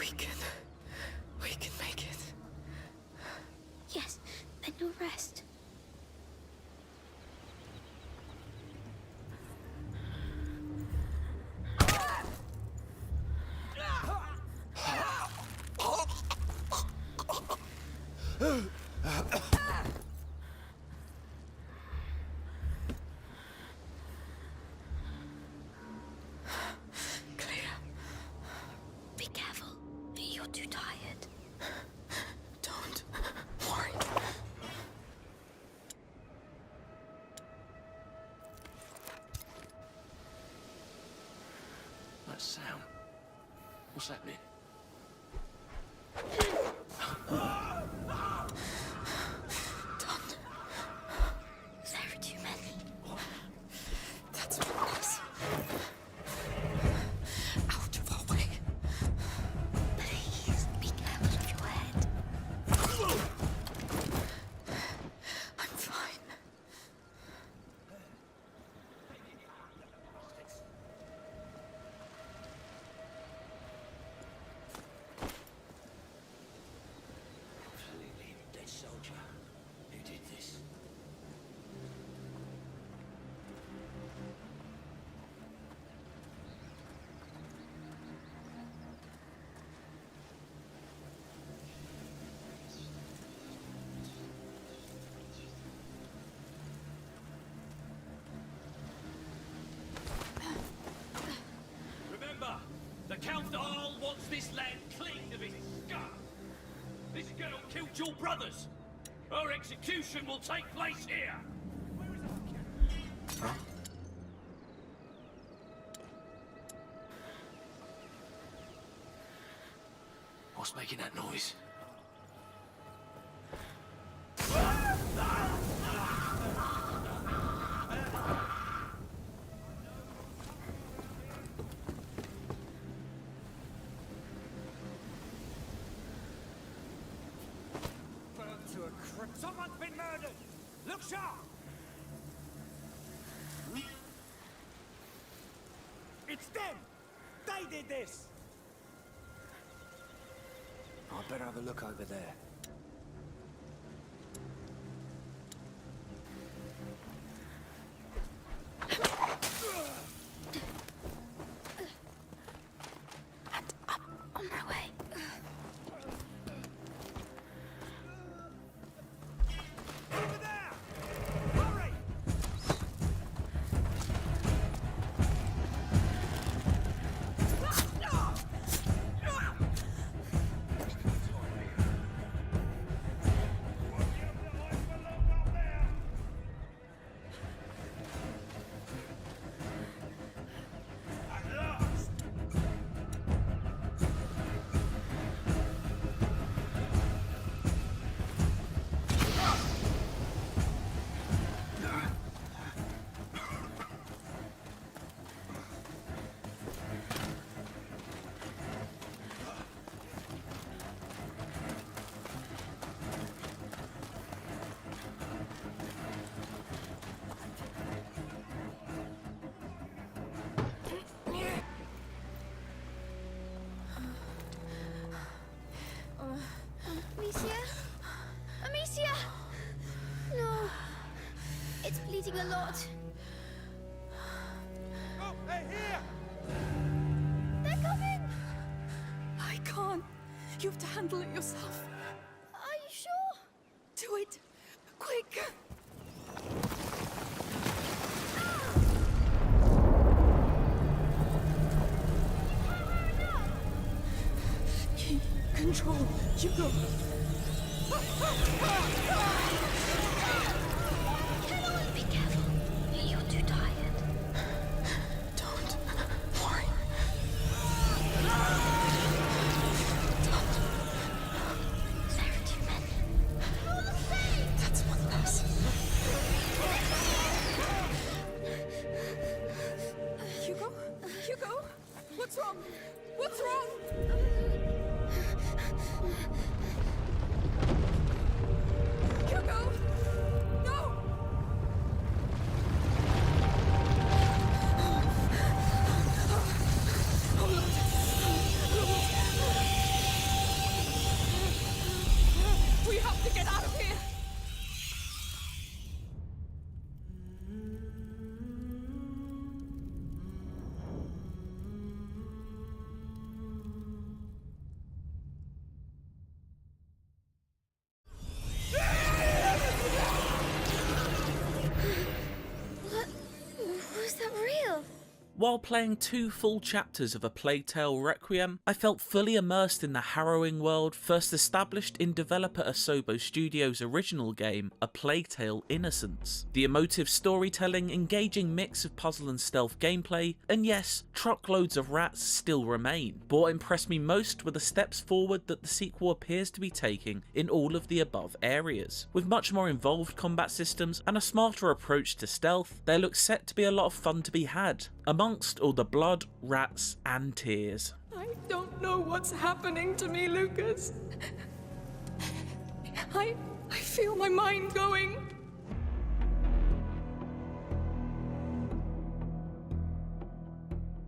We can make it. Yes, then you'll rest. Sound. What's happening? Don't. There are too many. That's what it is. Out of our way. Please, be careful of your head. I'm fine. The Count Arl wants this land cleaned of its scum. This girl killed your brothers. Her execution will take place here. Huh? What's making that noise? Someone's been murdered! Look sharp! It's them! They did this! I'd better have a look over there. And up on my way. Over there! Hurry! Amicia? Amicia! No. It's bleeding a lot. Oh, they're here! They're coming! I can't. You have to handle it yourself. Are you sure? Do it. Quick. Keep control. Hugo. Everyone be careful. You're too tired. Don't worry. There are too many. That's one less. Hugo? Hugo? What's wrong? What's wrong? Hugo! No! Oh, Lord. Lord. while playing 2 full chapters of A Plague Tale: Requiem, I felt fully immersed in the harrowing world first established in developer Asobo Studios' original game, A Plague Tale: Innocence. The emotive storytelling, engaging mix of puzzle and stealth gameplay, and yes, truckloads of rats still remain, but what impressed me most were the steps forward that the sequel appears to be taking in all of the above areas. With much more involved combat systems and a smarter approach to stealth, there looks set to be a lot of fun to be had, amongst all the blood, rats and tears. I don't know what's happening to me, Lucas. I feel my mind going.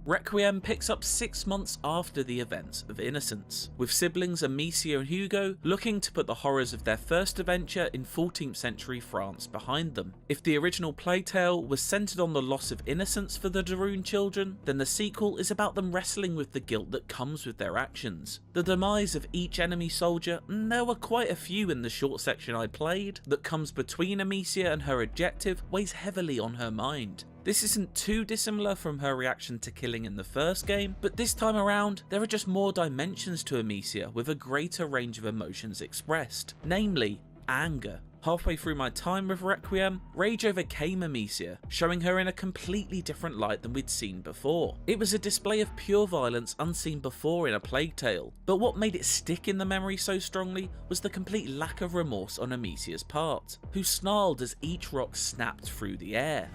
Requiem picks up 6 months after the events of Innocence, with siblings Amicia and Hugo looking to put the horrors of their first adventure in 14th century France behind them. If the original Plague Tale was centred on the loss of innocence for the Darun children, then the sequel is about them wrestling with the guilt that comes with their actions. The demise of each enemy soldier, and there were quite a few in the short section I played, that comes between Amicia and her objective weighs heavily on her mind. This isn't too dissimilar from her reaction to killing in the first game, but this time around, there are just more dimensions to Amicia with a greater range of emotions expressed, namely, anger. Halfway through my time with Requiem, rage overcame Amicia, showing her in a completely different light than we'd seen before. It was a display of pure violence unseen before in A Plague Tale, but what made it stick in the memory so strongly was the complete lack of remorse on Amicia's part, who snarled as each rock snapped through the air.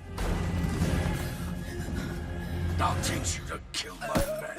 I'll teach you to kill my men.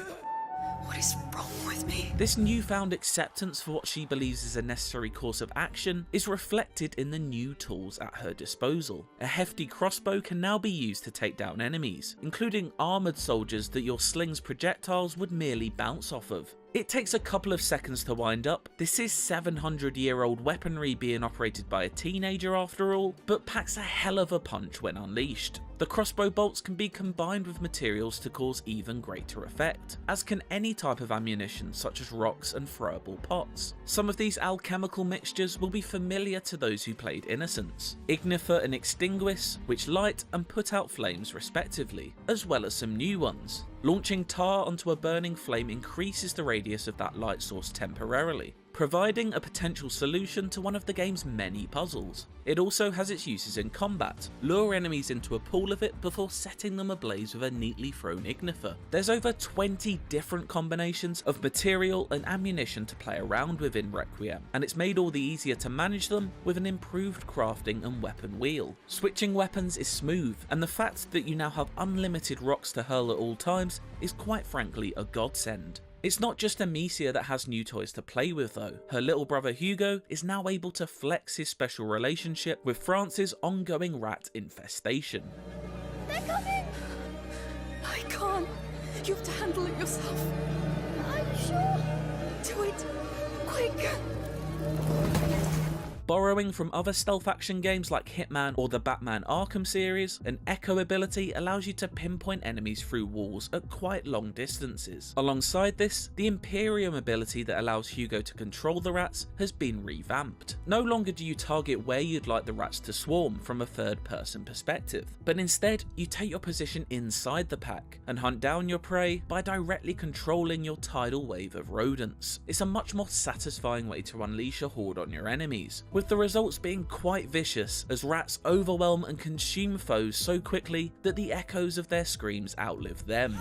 What is wrong with me? This newfound acceptance for what she believes is a necessary course of action is reflected in the new tools at her disposal. A hefty crossbow can now be used to take down enemies, including armoured soldiers that your sling's projectiles would merely bounce off of. It takes a couple of seconds to wind up. This is 700-year-old weaponry being operated by a teenager after all, but packs a hell of a punch when unleashed. The crossbow bolts can be combined with materials to cause even greater effect, as can any type of ammunition such as rocks and throwable pots. Some of these alchemical mixtures will be familiar to those who played Innocence. Ignifer and Extinguis, which light and put out flames respectively, as well as some new ones. Launching tar onto a burning flame increases the radius of that light source temporarily, providing a potential solution to one of the game's many puzzles. It also has its uses in combat. Lure enemies into a pool of it before setting them ablaze with a neatly thrown Ignifer. There's over 20 different combinations of material and ammunition to play around with in Requiem, and it's made all the easier to manage them with an improved crafting and weapon wheel. Switching weapons is smooth, and the fact that you now have unlimited rocks to hurl at all times is quite frankly a godsend. It's not just Amicia that has new toys to play with though. Her little brother Hugo is now able to flex his special relationship with France's ongoing rat infestation. They're coming! I can't. You have to handle it yourself. Are you sure? Do it. Quick. Borrowing from other stealth action games like Hitman or the Batman Arkham series, an Echo ability allows you to pinpoint enemies through walls at quite long distances. Alongside this, the Imperium ability that allows Hugo to control the rats has been revamped. No longer do you target where you'd like the rats to swarm from a third-person perspective, but instead you take your position inside the pack and hunt down your prey by directly controlling your tidal wave of rodents. It's a much more satisfying way to unleash a horde on your enemies, with the results being quite vicious as rats overwhelm and consume foes so quickly that the echoes of their screams outlive them.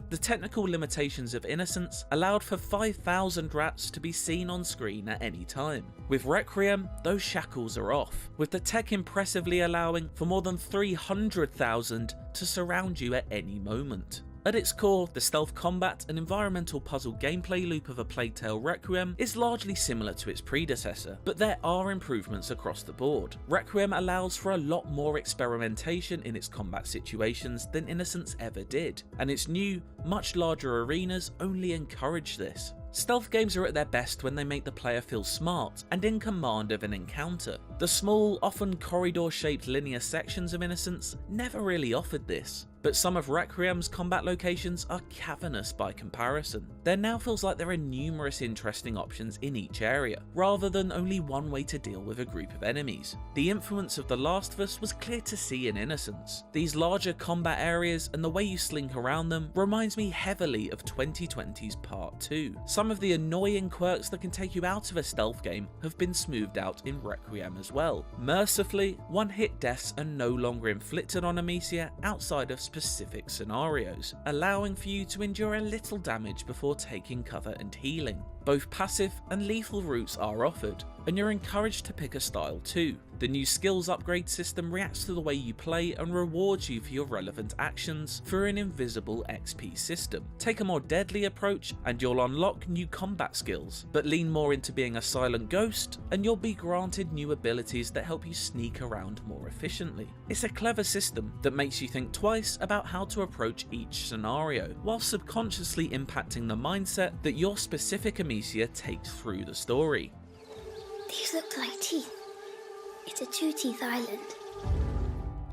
The technical limitations of Innocence allowed for 5,000 rats to be seen on screen at any time. With Requiem, those shackles are off, with the tech impressively allowing for more than 300,000 to surround you at any moment. At its core, the stealth combat and environmental puzzle gameplay loop of A Plague Tale: Requiem is largely similar to its predecessor, but there are improvements across the board. Requiem allows for a lot more experimentation in its combat situations than Innocence ever did, and its new, much larger arenas only encourage this. Stealth games are at their best when they make the player feel smart and in command of an encounter. The small, often corridor-shaped linear sections of Innocence never really offered this, but some of Requiem's combat locations are cavernous by comparison. There now feels like there are numerous interesting options in each area, rather than only one way to deal with a group of enemies. The influence of The Last of Us was clear to see in Innocence. These larger combat areas and the way you slink around them reminds me heavily of 2020's Part 2. Some of the annoying quirks that can take you out of a stealth game have been smoothed out in Requiem as well. Mercifully, one-hit deaths are no longer inflicted on Amicia outside of specific scenarios, allowing for you to endure a little damage before taking cover and healing. Both passive and lethal routes are offered, and you're encouraged to pick a style too. The new skills upgrade system reacts to the way you play and rewards you for your relevant actions through an invisible XP system. Take a more deadly approach and you'll unlock new combat skills, but lean more into being a silent ghost and you'll be granted new abilities that help you sneak around more efficiently. It's a clever system that makes you think twice about how to approach each scenario, while subconsciously impacting the mindset that your specific Amicia takes through the story. These look like teeth. It's a two-teeth island.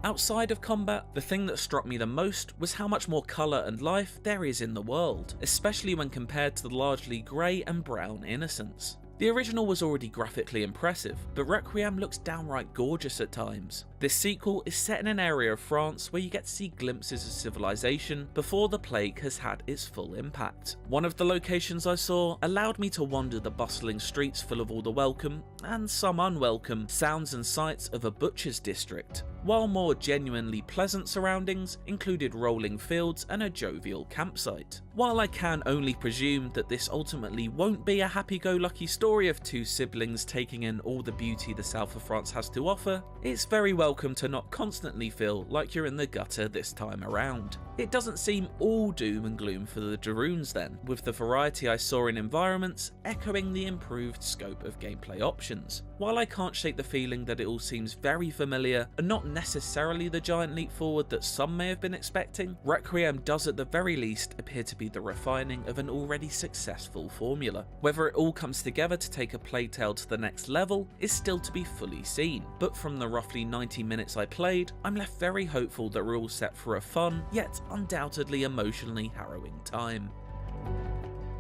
Outside of combat, the thing that struck me the most was how much more colour and life there is in the world, especially when compared to the largely grey and brown Innocence. The original was already graphically impressive, but Requiem looks downright gorgeous at times. This sequel is set in an area of France where you get to see glimpses of civilization before the plague has had its full impact. One of the locations I saw allowed me to wander the bustling streets full of all the welcome, and some unwelcome, sounds and sights of a butcher's district, while more genuinely pleasant surroundings included rolling fields and a jovial campsite. While I can only presume that this ultimately won't be a happy-go-lucky story of two siblings taking in all the beauty the south of France has to offer, it's very welcome to not constantly feel like you're in the gutter this time around. It doesn't seem all doom and gloom for the Darunes then, with the variety I saw in environments echoing the improved scope of gameplay options. While I can't shake the feeling that it all seems very familiar and not necessarily the giant leap forward that some may have been expecting, Requiem does at the very least appear to be the refining of an already successful formula. Whether it all comes together to take a Plague Tale to the next level is still to be fully seen, but from the roughly 90 minutes I played, I'm left very hopeful that we're all set for a fun, yet undoubtedly emotionally harrowing time.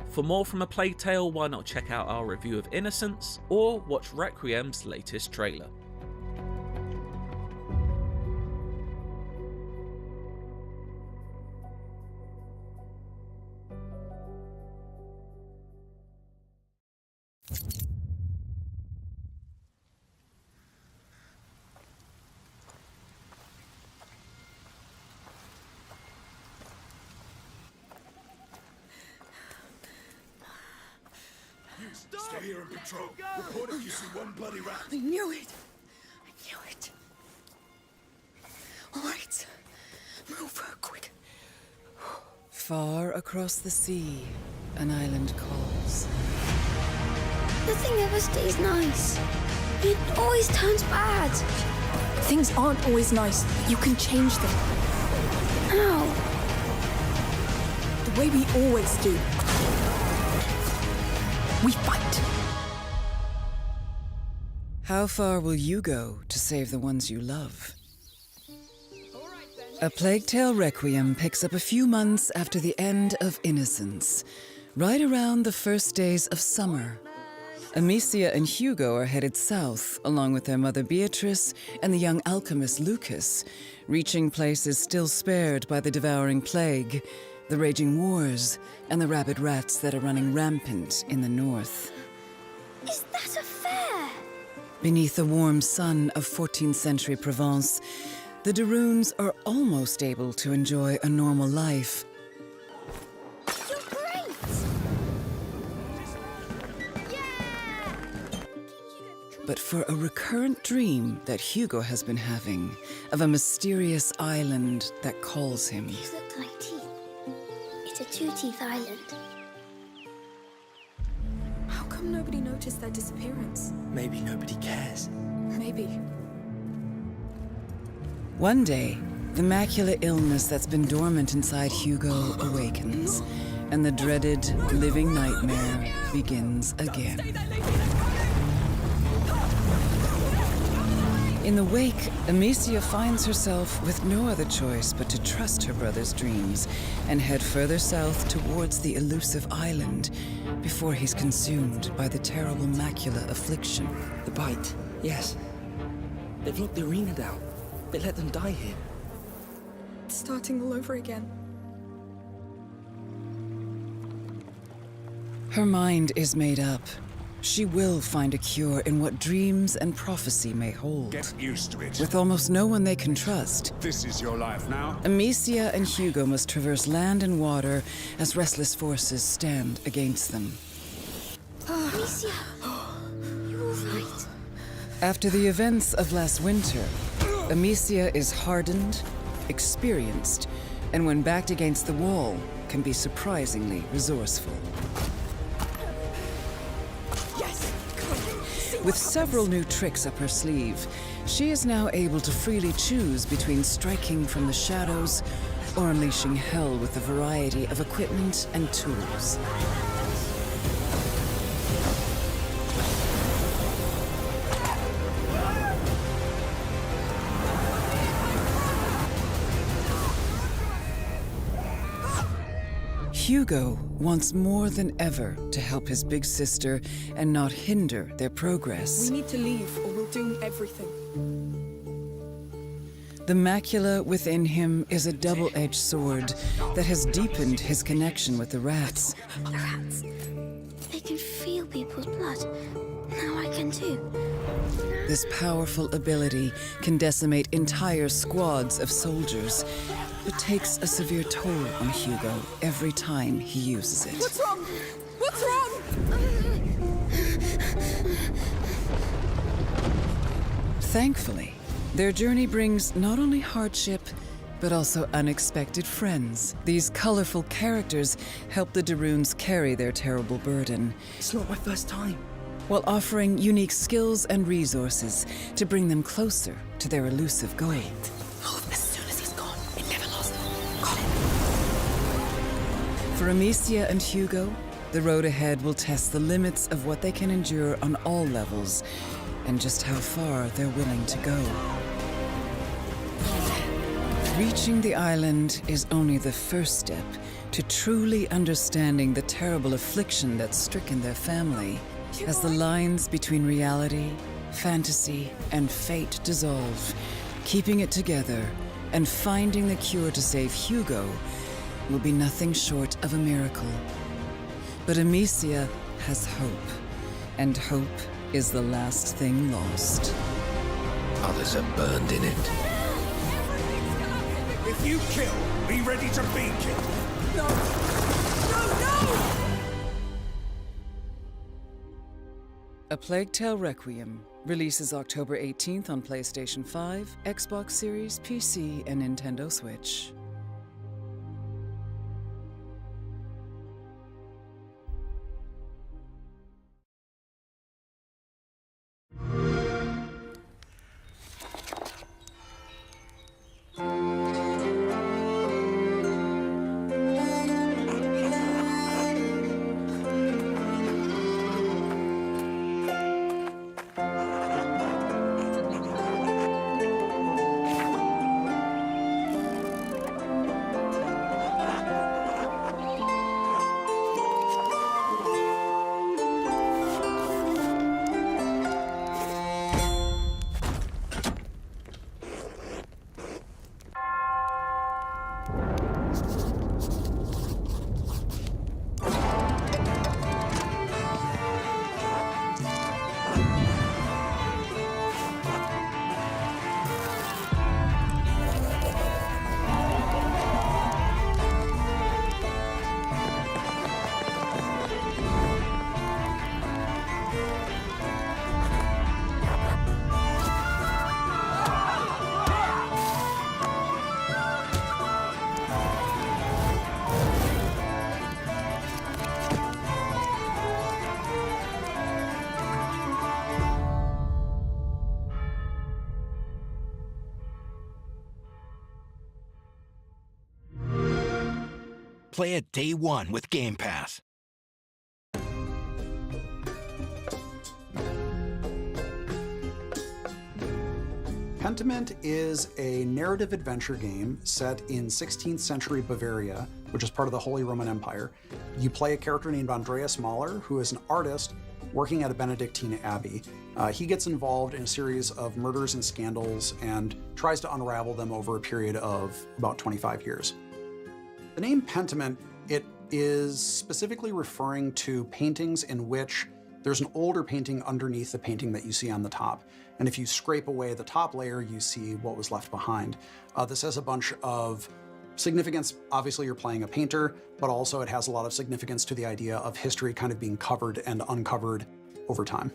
For more from A Plague Tale, why not check out our review of Innocence, or watch Requiem's latest trailer. Stay here and patrol. Report if you see one bloody rat. I knew it. I knew it. All right. Move, quick. Far across the sea, an island calls. Nothing ever stays nice. It always turns bad. Things aren't always nice. You can change them. How? The way we always do. We fight. How far will you go to save the ones you love? A Plague Tale Requiem picks up a few months after the end of Innocence, right around the first days of summer. Amicia and Hugo are headed south, along with their mother Beatrice and the young alchemist Lucas, reaching places still spared by the devouring plague, the raging wars, and the rabid rats that are running rampant in the north. Is that a fair? Beneath the warm sun of 14th century Provence, the Darunes are almost able to enjoy a normal life. You're great! Yeah! But for a recurrent dream that Hugo has been having of a mysterious island that calls him. These look like teeth. It's a two-teeth island. How come nobody noticed their disappearance? Maybe nobody cares. Maybe. One day, the macular illness that's been dormant inside Hugo awakens, and the dreaded living nightmare begins again. In the wake, Amicia finds herself with no other choice but to trust her brother's dreams and head further south towards the elusive island before he's consumed by the terrible macula affliction. The bite, yes. They've locked the arena down. They let them die here. It's starting all over again. Her mind is made up. She will find a cure in what dreams and prophecy may hold. Get used to it. With almost no one they can trust, This is your life now. Amicia and Hugo must traverse land and water as restless forces stand against them. Amicia, you all right? After the events of last winter, Amicia is hardened, experienced, and when backed against the wall, can be surprisingly resourceful. With several new tricks up her sleeve, she is now able to freely choose between striking from the shadows or unleashing hell with a variety of equipment and tools. Hugo wants more than ever to help his big sister and not hinder their progress. We need to leave or we'll doom everything. The macula within him is a double-edged sword that has deepened his connection with the rats. The rats. They can feel people's blood. Now I can too. This powerful ability can decimate entire squads of soldiers, but takes a severe toll on Hugo every time he uses it. What's wrong? What's wrong? Thankfully, their journey brings not only hardship, but also unexpected friends. These colorful characters help the Darunes carry their terrible burden, It's not my first time. while offering unique skills and resources to bring them closer to their elusive goal. Move as soon as he's gone. It never lost. Got it. For Amicia and Hugo, the road ahead will test the limits of what they can endure on all levels, and just how far they're willing to go. Reaching the island is only the first step to truly understanding the terrible affliction that's stricken their family. As the lines between reality, fantasy, and fate dissolve, keeping it together and finding the cure to save Hugo will be nothing short of a miracle. But Amicia has hope, and hope is the last thing lost. Others are burned in it. If you kill, be ready to be killed. No! No, no! A Plague Tale Requiem releases October 18th on PlayStation 5, Xbox Series, PC, and Nintendo Switch. Play it day one with Game Pass. Pentiment is a narrative adventure game set in 16th century Bavaria, which is part of the Holy Roman Empire. You play a character named Andreas Mahler, who is an artist working at a Benedictine abbey. He gets involved in a series of murders and scandals and tries to unravel them over a period of about 25 years. The name Pentiment, it is specifically referring to paintings in which there's an older painting underneath the painting that you see on the top. And if you scrape away the top layer, you see what was left behind. This has a bunch of significance. Obviously, you're playing a painter, but also it has a lot of significance to the idea of history kind of being covered and uncovered over time.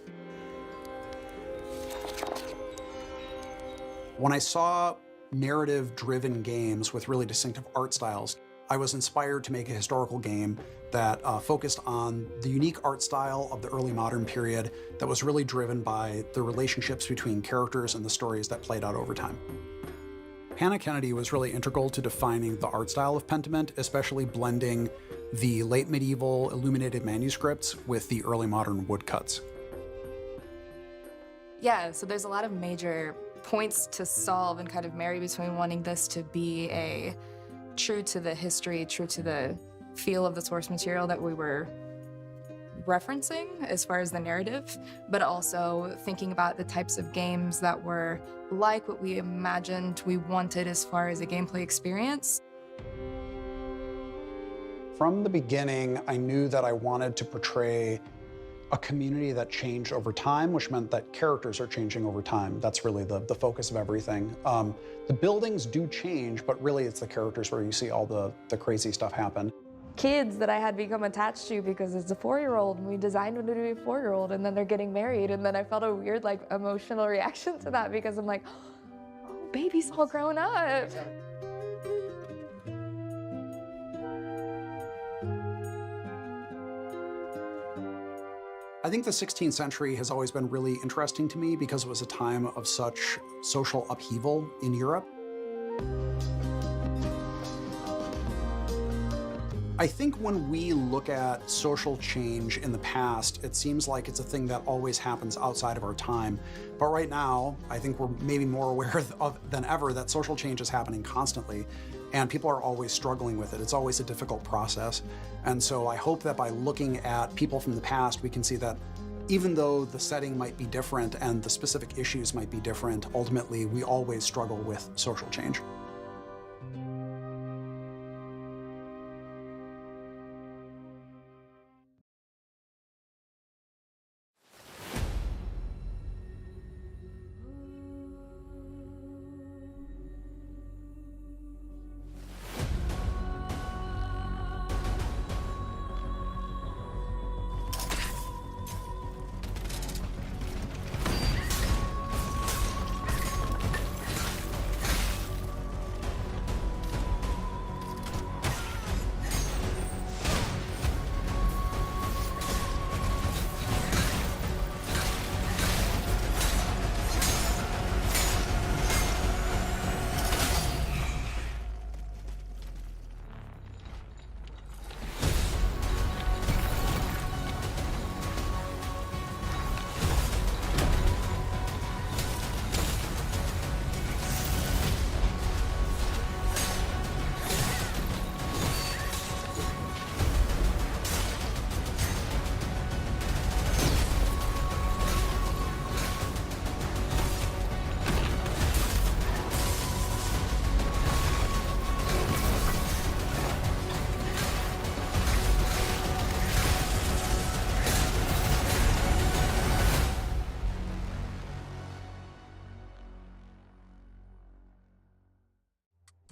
When I saw narrative-driven games with really distinctive art styles, I was inspired to make a historical game that focused on the unique art style of the early modern period that was really driven by the relationships between characters and the stories that played out over time. Hannah Kennedy was really integral to defining the art style of Pentiment, especially blending the late medieval illuminated manuscripts with the early modern woodcuts. Yeah, so there's a lot of major points to solve and kind of marry between wanting this to be a true to the history, true to the feel of the source material that we were referencing as far as the narrative, but also thinking about the types of games that were like what we imagined we wanted as far as a gameplay experience. From the beginning, I knew that I wanted to portray a community that changed over time, which meant that characters are changing over time. That's really the focus of everything. The buildings do change, but really it's the characters where you see all the crazy stuff happen. Kids that I had become attached to because it's a 4-year-old and we designed them to be a 4-year-old and then they're getting married and then I felt a weird like emotional reaction to that because I'm like, oh, baby's all grown up. I think the 16th century has always been really interesting to me because it was a time of such social upheaval in Europe. I think when we look at social change in the past, it seems like it's a thing that always happens outside of our time. But right now, I think we're maybe more aware than ever that social change is happening constantly, and people are always struggling with it. It's always a difficult process. And so I hope that by looking at people from the past, we can see that even though the setting might be different and the specific issues might be different, ultimately, we always struggle with social change.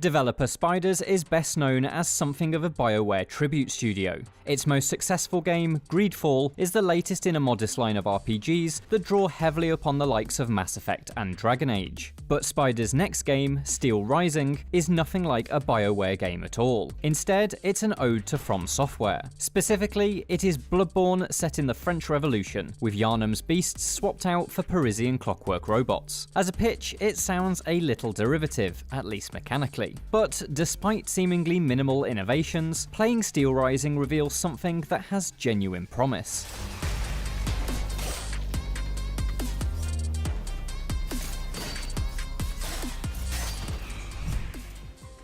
Developer Spiders is best known as something of a BioWare tribute studio. Its most successful game, Greedfall, is the latest in a modest line of RPGs that draw heavily upon the likes of Mass Effect and Dragon Age. But Spiders' next game, Steelrising, is nothing like a BioWare game at all. Instead, it's an ode to From Software. Specifically, it is Bloodborne set in the French Revolution, with Yharnam's beasts swapped out for Parisian clockwork robots. As a pitch, it sounds a little derivative, at least mechanically. But despite seemingly minimal innovations, playing Steelrising reveals something that has genuine promise.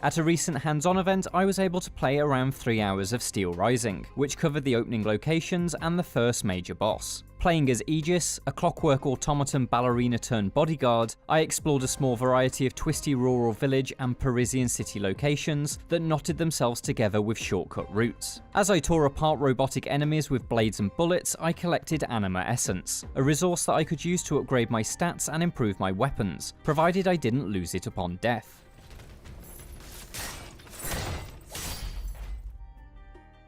At a recent hands-on event, I was able to play around 3 hours of Steelrising, which covered the opening locations and the first major boss. Playing as Aegis, a clockwork automaton ballerina turned bodyguard, I explored a small variety of twisty rural village and Parisian city locations that knotted themselves together with shortcut routes. As I tore apart robotic enemies with blades and bullets, I collected Anima Essence, a resource that I could use to upgrade my stats and improve my weapons, provided I didn't lose it upon death.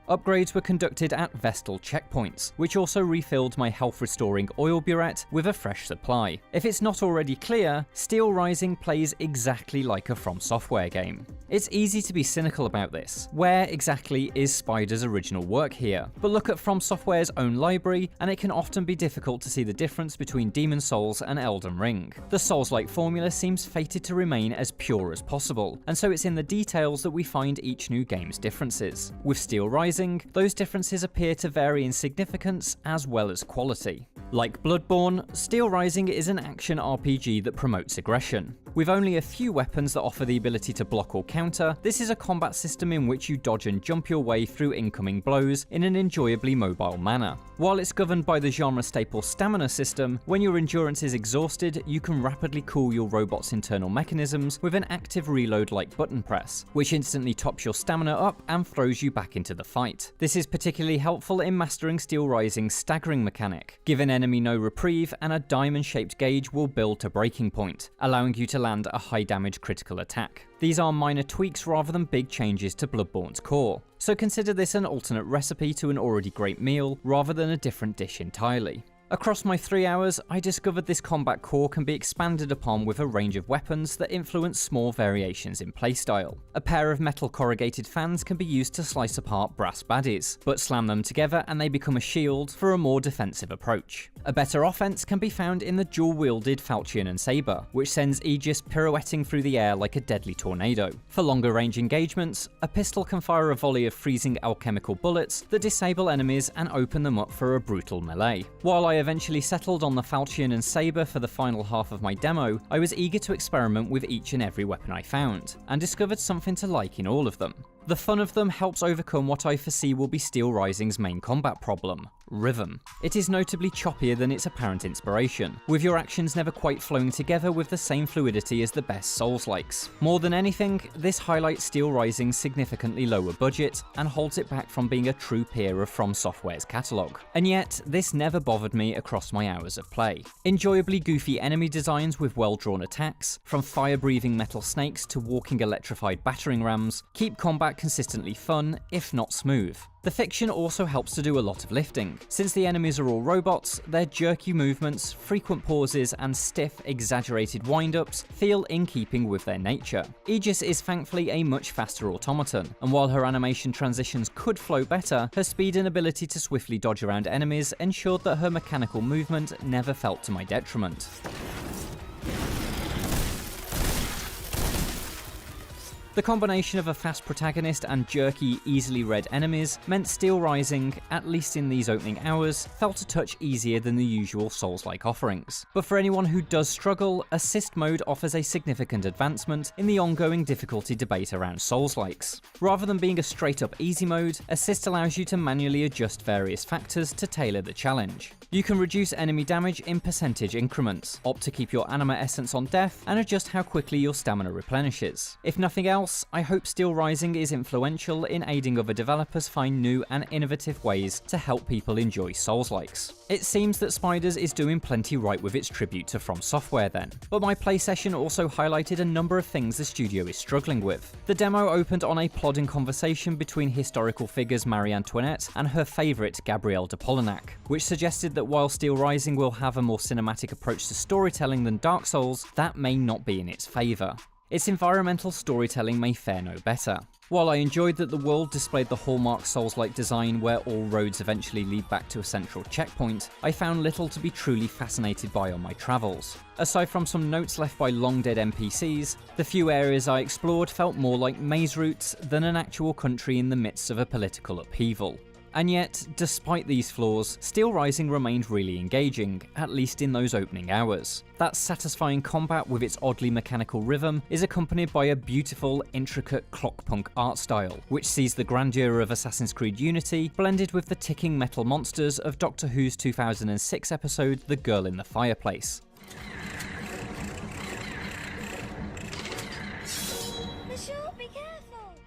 Upgrades were conducted at Vestal checkpoints, which also refilled my health-restoring oil burette with a fresh supply. If it's not already clear, Steelrising plays exactly like a From Software game. It's easy to be cynical about this. Where exactly is Spider's original work here? But look at From Software's own library, and it can often be difficult to see the difference between Demon's Souls and Elden Ring. The Souls-like formula seems fated to remain as pure as possible, and so it's in the details that we find each new game's differences. With Steelrising, those differences appear to vary in significance as well as quality. Like Bloodborne, Steelrising is an action RPG that promotes aggression. With only a few weapons that offer the ability to block or counter, this is a combat system in which you dodge and jump your way through incoming blows in an enjoyably mobile manner. While it's governed by the genre staple stamina system, when your endurance is exhausted, you can rapidly cool your robot's internal mechanisms with an active reload-like button press, which instantly tops your stamina up and throws you back into the fight. This is particularly helpful in mastering Steelrising's staggering mechanic. Give an enemy no reprieve, and a diamond-shaped gauge will build to breaking point, allowing you to land a high-damage critical attack. These are minor tweaks rather than big changes to Bloodborne's core, so consider this an alternate recipe to an already great meal rather than a different dish entirely. Across my 3 hours, I discovered this combat core can be expanded upon with a range of weapons that influence small variations in playstyle. A pair of metal corrugated fans can be used to slice apart brass baddies, but slam them together and they become a shield for a more defensive approach. A better offense can be found in the dual-wielded falchion and saber, which sends Aegis pirouetting through the air like a deadly tornado. For longer range engagements, a pistol can fire a volley of freezing alchemical bullets that disable enemies and open them up for a brutal melee. While I eventually settled on the falchion and saber for the final half of my demo, I was eager to experiment with each and every weapon I found, and discovered something to like in all of them. The fun of them helps overcome what I foresee will be Steelrising's main combat problem: rhythm. It is notably choppier than its apparent inspiration, with your actions never quite flowing together with the same fluidity as the best Souls-likes. More than anything, this highlights Steelrising's significantly lower budget and holds it back from being a true peer of From Software's catalogue. And yet, this never bothered me across my hours of play. Enjoyably goofy enemy designs with well-drawn attacks, from fire-breathing metal snakes to walking electrified battering rams, keep combat consistently fun, if not smooth. The fiction also helps to do a lot of lifting. Since the enemies are all robots, their jerky movements, frequent pauses, and stiff, exaggerated wind-ups feel in keeping with their nature. Aegis is thankfully a much faster automaton, and while her animation transitions could flow better, her speed and ability to swiftly dodge around enemies ensured that her mechanical movement never felt to my detriment. The combination of a fast protagonist and jerky, easily read enemies meant Steelrising, at least in these opening hours, felt a touch easier than the usual Souls-like offerings. But for anyone who does struggle, Assist mode offers a significant advancement in the ongoing difficulty debate around Souls-likes. Rather than being a straight-up easy mode, Assist allows you to manually adjust various factors to tailor the challenge. You can reduce enemy damage in percentage increments, opt to keep your Anima Essence on death, and adjust how quickly your stamina replenishes. If nothing else, I hope Steelrising is influential in aiding other developers find new and innovative ways to help people enjoy Souls-likes. It seems that Spiders is doing plenty right with its tribute to From Software then, but my play session also highlighted a number of things the studio is struggling with. The demo opened on a plodding conversation between historical figures Marie Antoinette and her favourite Gabrielle de Polignac, which suggested that while Steelrising will have a more cinematic approach to storytelling than Dark Souls, that may not be in its favour. Its environmental storytelling may fare no better. While I enjoyed that the world displayed the hallmark Souls-like design where all roads eventually lead back to a central checkpoint, I found little to be truly fascinated by on my travels. Aside from some notes left by long-dead NPCs, the few areas I explored felt more like maze routes than an actual country in the midst of a political upheaval. And yet, despite these flaws, Steelrising remained really engaging, at least in those opening hours. That satisfying combat with its oddly mechanical rhythm is accompanied by a beautiful, intricate clockpunk art style, which sees the grandeur of Assassin's Creed Unity blended with the ticking metal monsters of Doctor Who's 2006 episode The Girl in the Fireplace.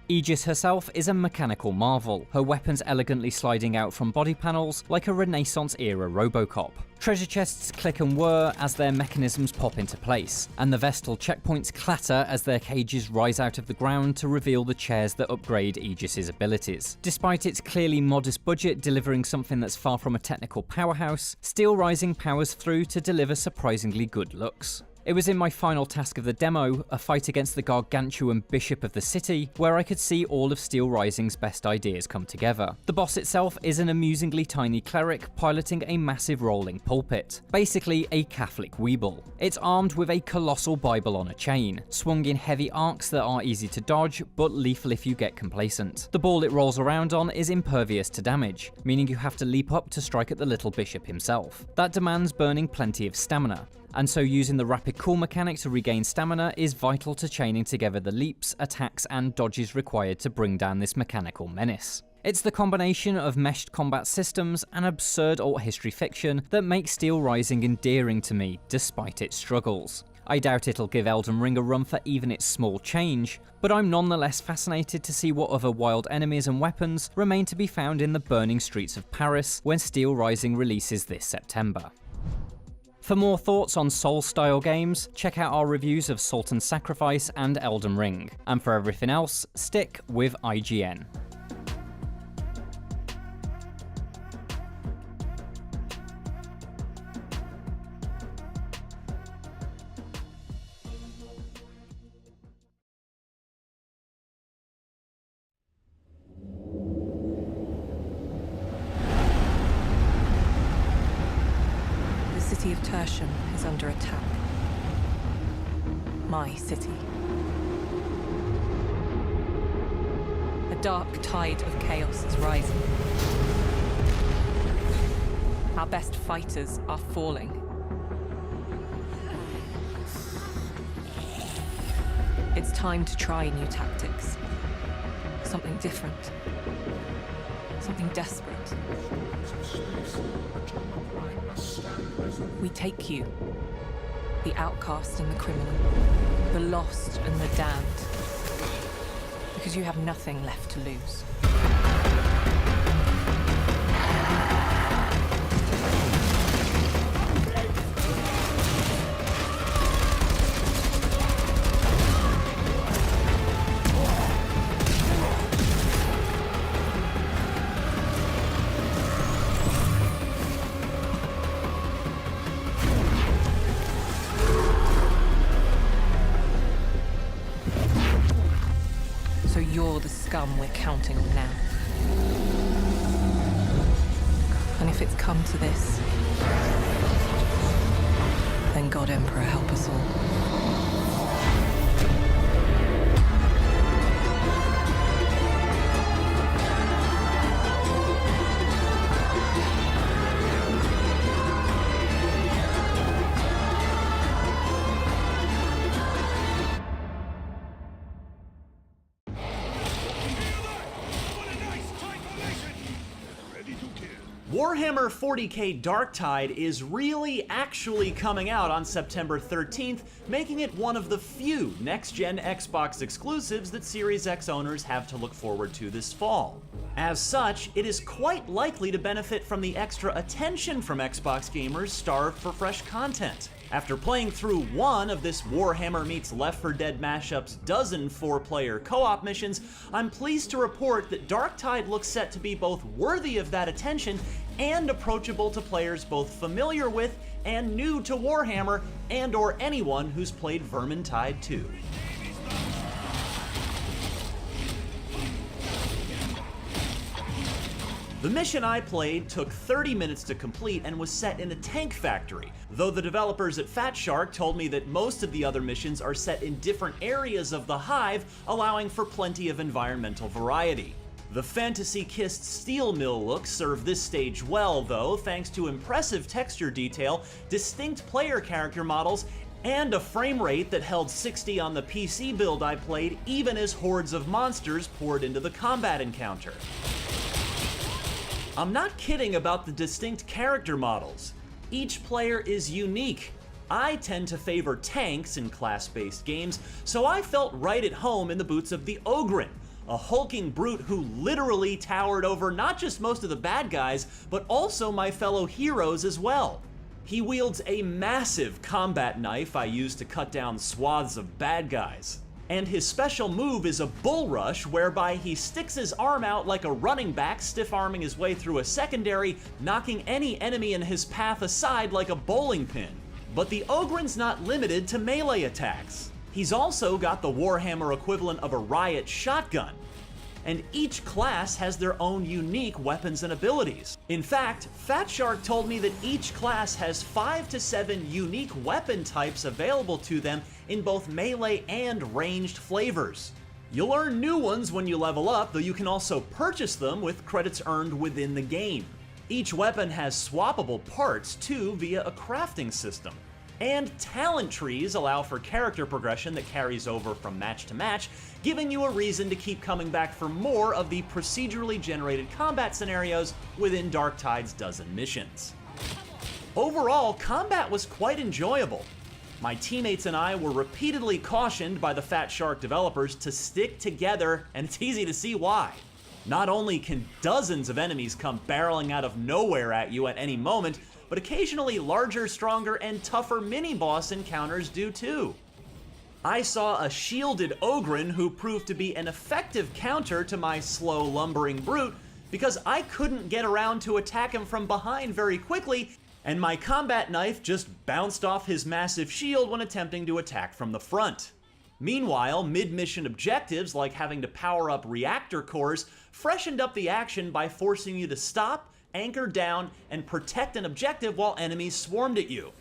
Aegis herself is a mechanical marvel, her weapons elegantly sliding out from body panels like a Renaissance-era Robocop. Treasure chests click and whir as their mechanisms pop into place, and the Vestal checkpoints clatter as their cages rise out of the ground to reveal the chairs that upgrade Aegis's abilities. Despite its clearly modest budget delivering something that's far from a technical powerhouse, Steelrising powers through to deliver surprisingly good looks. It was in my final task of the demo, a fight against the gargantuan Bishop of the City, where I could see all of Steelrising's best ideas come together. The boss itself is an amusingly tiny cleric piloting a massive rolling pulpit, basically a Catholic weeble. It's armed with a colossal Bible on a chain, swung in heavy arcs that are easy to dodge, but lethal if you get complacent. The ball it rolls around on is impervious to damage, meaning you have to leap up to strike at the little bishop himself. That demands burning plenty of stamina, and so using the rapid cool mechanic to regain stamina is vital to chaining together the leaps, attacks and dodges required to bring down this mechanical menace. It's the combination of meshed combat systems and absurd alt history fiction that makes Steelrising endearing to me, despite its struggles. I doubt it'll give Elden Ring a run for even its small change, but I'm nonetheless fascinated to see what other wild enemies and weapons remain to be found in the burning streets of Paris when Steelrising releases this September. For more thoughts on Souls-style games, check out our reviews of Salt and Sacrifice and Elden Ring, and for everything else, stick with IGN. The city of Tertium is under attack. My city. A dark tide of chaos is rising. Our best fighters are falling. It's time to try new tactics. Something different. Something desperate. We take you, the outcast and the criminal, the lost and the damned, because you have nothing left to lose. You're the scum we're counting on now. And if it's come to this, then God Emperor help us all. Warhammer 40k Darktide is really actually coming out on September 13th, making it one of the few next-gen Xbox exclusives that Series X owners have to look forward to this fall. As such, it is quite likely to benefit from the extra attention from Xbox gamers starved for fresh content. After playing through one of this Warhammer meets Left 4 Dead mashup's dozen 4-player co-op missions, I'm pleased to report that Darktide looks set to be both worthy of that attention and approachable to players both familiar with and new to Warhammer and/or anyone who's played Vermintide 2. The mission I played took 30 minutes to complete and was set in a tank factory, though the developers at Fat Shark told me that most of the other missions are set in different areas of the Hive, allowing for plenty of environmental variety. The fantasy-kissed steel mill looks serve this stage well, though, thanks to impressive texture detail, distinct player character models, and a frame rate that held 60 on the PC build I played even as hordes of monsters poured into the combat encounter. I'm not kidding about the distinct character models. Each player is unique. I tend to favor tanks in class-based games, so I felt right at home in the boots of the Ogryn, a hulking brute who literally towered over not just most of the bad guys, but also my fellow heroes as well. He wields a massive combat knife I use to cut down swaths of bad guys. And his special move is a bull rush, whereby he sticks his arm out like a running back, stiff-arming his way through a secondary, knocking any enemy in his path aside like a bowling pin. But the Ogryn's not limited to melee attacks. He's also got the Warhammer equivalent of a riot shotgun. And each class has their own unique weapons and abilities. In fact, Fat Shark told me that each class has 5 to 7 unique weapon types available to them in both melee and ranged flavors. You'll earn new ones when you level up, though you can also purchase them with credits earned within the game. Each weapon has swappable parts too via a crafting system. And talent trees allow for character progression that carries over from match to match, giving you a reason to keep coming back for more of the procedurally generated combat scenarios within Darktide's dozen missions. Overall, combat was quite enjoyable. My teammates and I were repeatedly cautioned by the Fat Shark developers to stick together, and it's easy to see why. Not only can dozens of enemies come barreling out of nowhere at you at any moment, but occasionally larger, stronger, and tougher mini-boss encounters do too. I saw a shielded Ogryn who proved to be an effective counter to my slow, lumbering brute because I couldn't get around to attack him from behind very quickly, and my combat knife just bounced off his massive shield when attempting to attack from the front. Meanwhile, mid-mission objectives like having to power up reactor cores freshened up the action by forcing you to stop, anchor down, and protect an objective while enemies swarmed at you.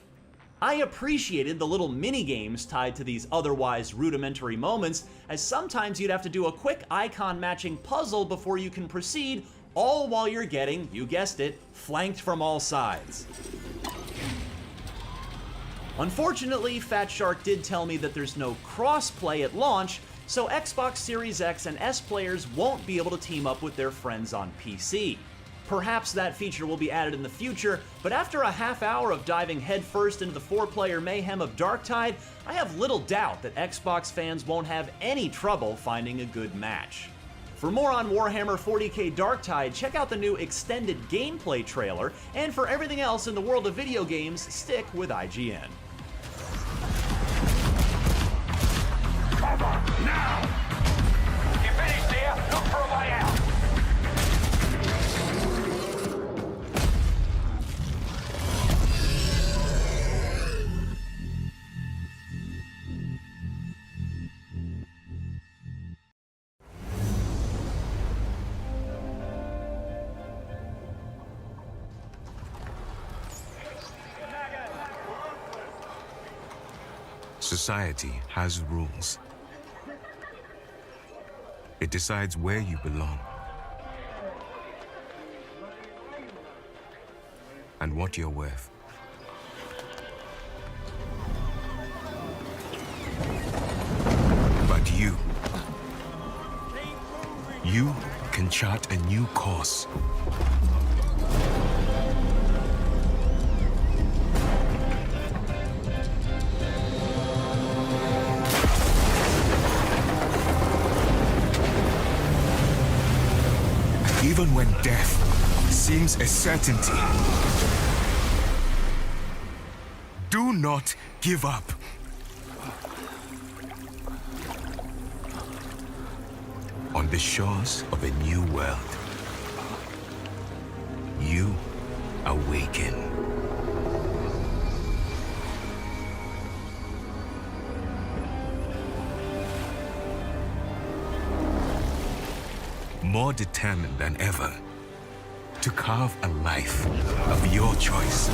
I appreciated the little mini-games tied to these otherwise rudimentary moments, as sometimes you'd have to do a quick icon-matching puzzle before you can proceed, all while you're getting, you guessed it, flanked from all sides. Unfortunately, Fat Shark did tell me that there's no cross-play at launch, so Xbox Series X and S players won't be able to team up with their friends on PC. Perhaps that feature will be added in the future, but after a half hour of diving headfirst into the 4-player mayhem of Darktide, I have little doubt that Xbox fans won't have any trouble finding a good match. For more on Warhammer 40k Darktide, check out the new extended gameplay trailer, and for everything else in the world of video games, stick with IGN. Cover, now! You finished there? Look for a way out! Society has rules. It decides where you belong and what you're worth. But you can chart a new course. Even when death seems a certainty, do not give up. On the shores of a new world, you awaken. More determined than ever to carve a life of your choice.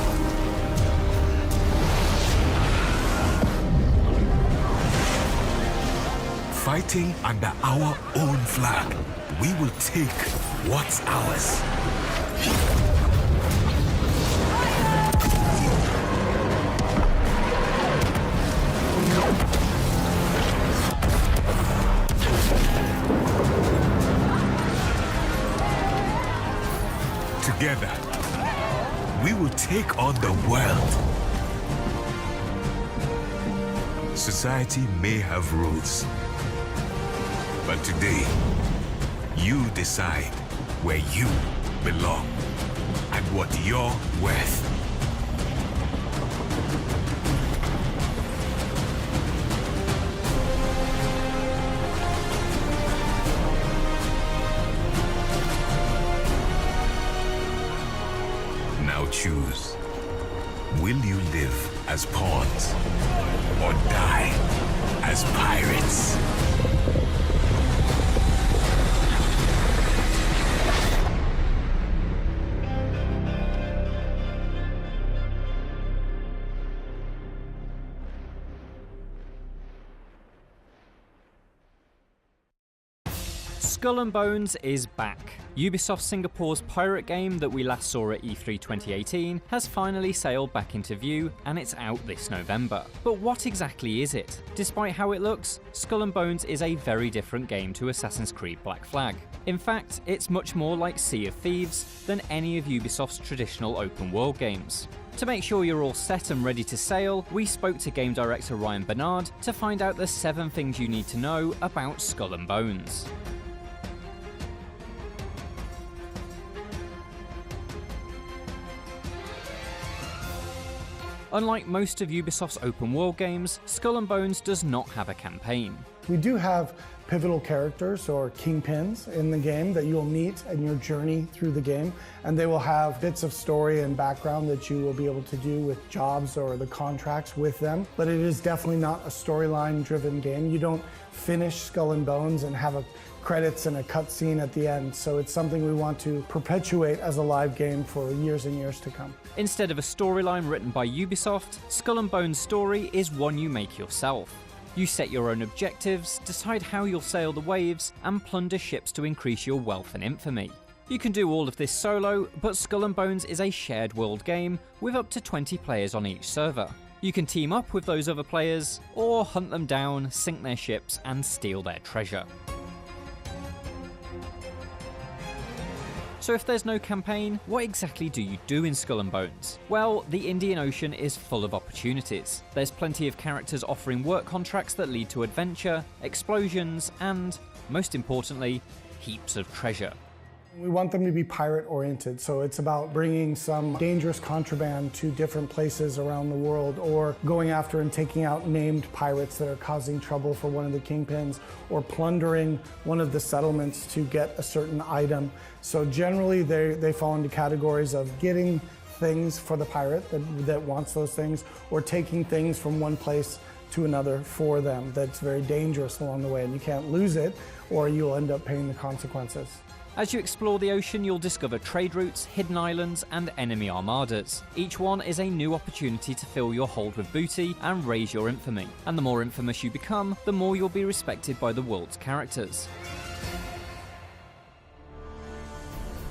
fighting under our own flag. We will take what's ours. Together, we will take on the world. Society may have rules, but today, you decide where you belong and what you're worth. Now choose. Will you live as pawns or die as pirates? Skull and Bones is back. Ubisoft Singapore's pirate game that we last saw at E3 2018 has finally sailed back into view, and it's out this November. But what exactly is it? Despite how it looks, Skull and Bones is a very different game to Assassin's Creed Black Flag. In fact, it's much more like Sea of Thieves than any of Ubisoft's traditional open world games. To make sure you're all set and ready to sail, we spoke to game director Ryan Bernard to find out the 7 things you need to know about Skull and Bones. Unlike most of Ubisoft's open world games, Skull and Bones does not have a campaign. We do have pivotal characters or kingpins in the game that you'll meet in your journey through the game, and they will have bits of story and background that you will be able to do with jobs or the contracts with them. But it is definitely not a storyline driven game. You don't finish Skull and Bones and have a credits and a cutscene at the end, so it's something we want to perpetuate as a live game for years and years to come. Instead of a storyline written by Ubisoft, Skull and Bones' story is one you make yourself. You set your own objectives, decide how you'll sail the waves, and plunder ships to increase your wealth and infamy. You can do all of this solo, but Skull and Bones is a shared world game with up to 20 players on each server. You can team up with those other players, or hunt them down, sink their ships, and steal their treasure. So if there's no campaign, what exactly do you do in Skull and Bones? Well, the Indian Ocean is full of opportunities. There's plenty of characters offering work contracts that lead to adventure, explosions, and, most importantly, heaps of treasure. We want them to be pirate-oriented, so it's about bringing some dangerous contraband to different places around the world, or going after and taking out named pirates that are causing trouble for one of the kingpins, or plundering one of the settlements to get a certain item. So generally they fall into categories of getting things for the pirate that wants those things, or taking things from one place to another for them that's very dangerous along the way, and you can't lose it or you'll end up paying the consequences. As you explore the ocean, you'll discover trade routes, hidden islands, and enemy armadas. Each one is a new opportunity to fill your hold with booty and raise your infamy. And the more infamous you become, the more you'll be respected by the world's characters.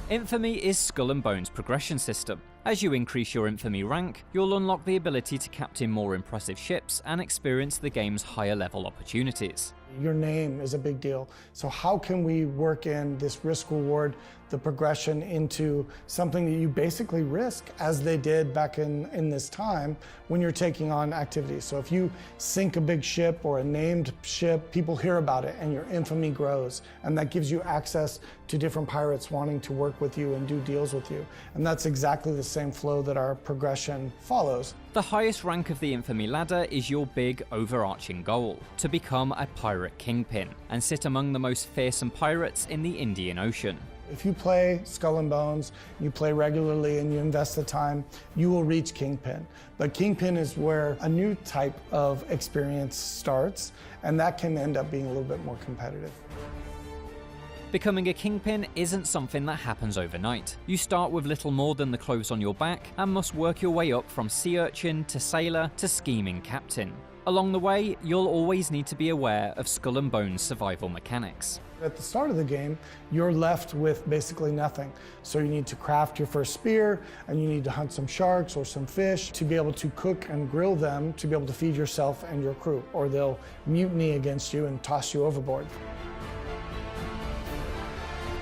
Infamy is Skull and Bones' progression system. As you increase your infamy rank, you'll unlock the ability to captain more impressive ships and experience the game's higher level opportunities. Your name is a big deal. So how can we work in this risk reward, the progression into something that you basically risk, as they did back in this time when you're taking on activities. So if you sink a big ship or a named ship, people hear about it and your infamy grows. And that gives you access to different pirates wanting to work with you and do deals with you. And that's exactly the same flow that our progression follows. The highest rank of the infamy ladder is your big overarching goal, to become a pirate kingpin and sit among the most fearsome pirates in the Indian Ocean. If you play Skull and Bones, you play regularly and you invest the time, you will reach Kingpin. But Kingpin is where a new type of experience starts, and that can end up being a little bit more competitive. Becoming a kingpin isn't something that happens overnight. You start with little more than the clothes on your back and must work your way up from sea urchin to sailor to scheming captain. Along the way, you'll always need to be aware of Skull and Bones' survival mechanics. At the start of the game, you're left with basically nothing. So you need to craft your first spear, and you need to hunt some sharks or some fish to be able to cook and grill them to be able to feed yourself and your crew, or they'll mutiny against you and toss you overboard.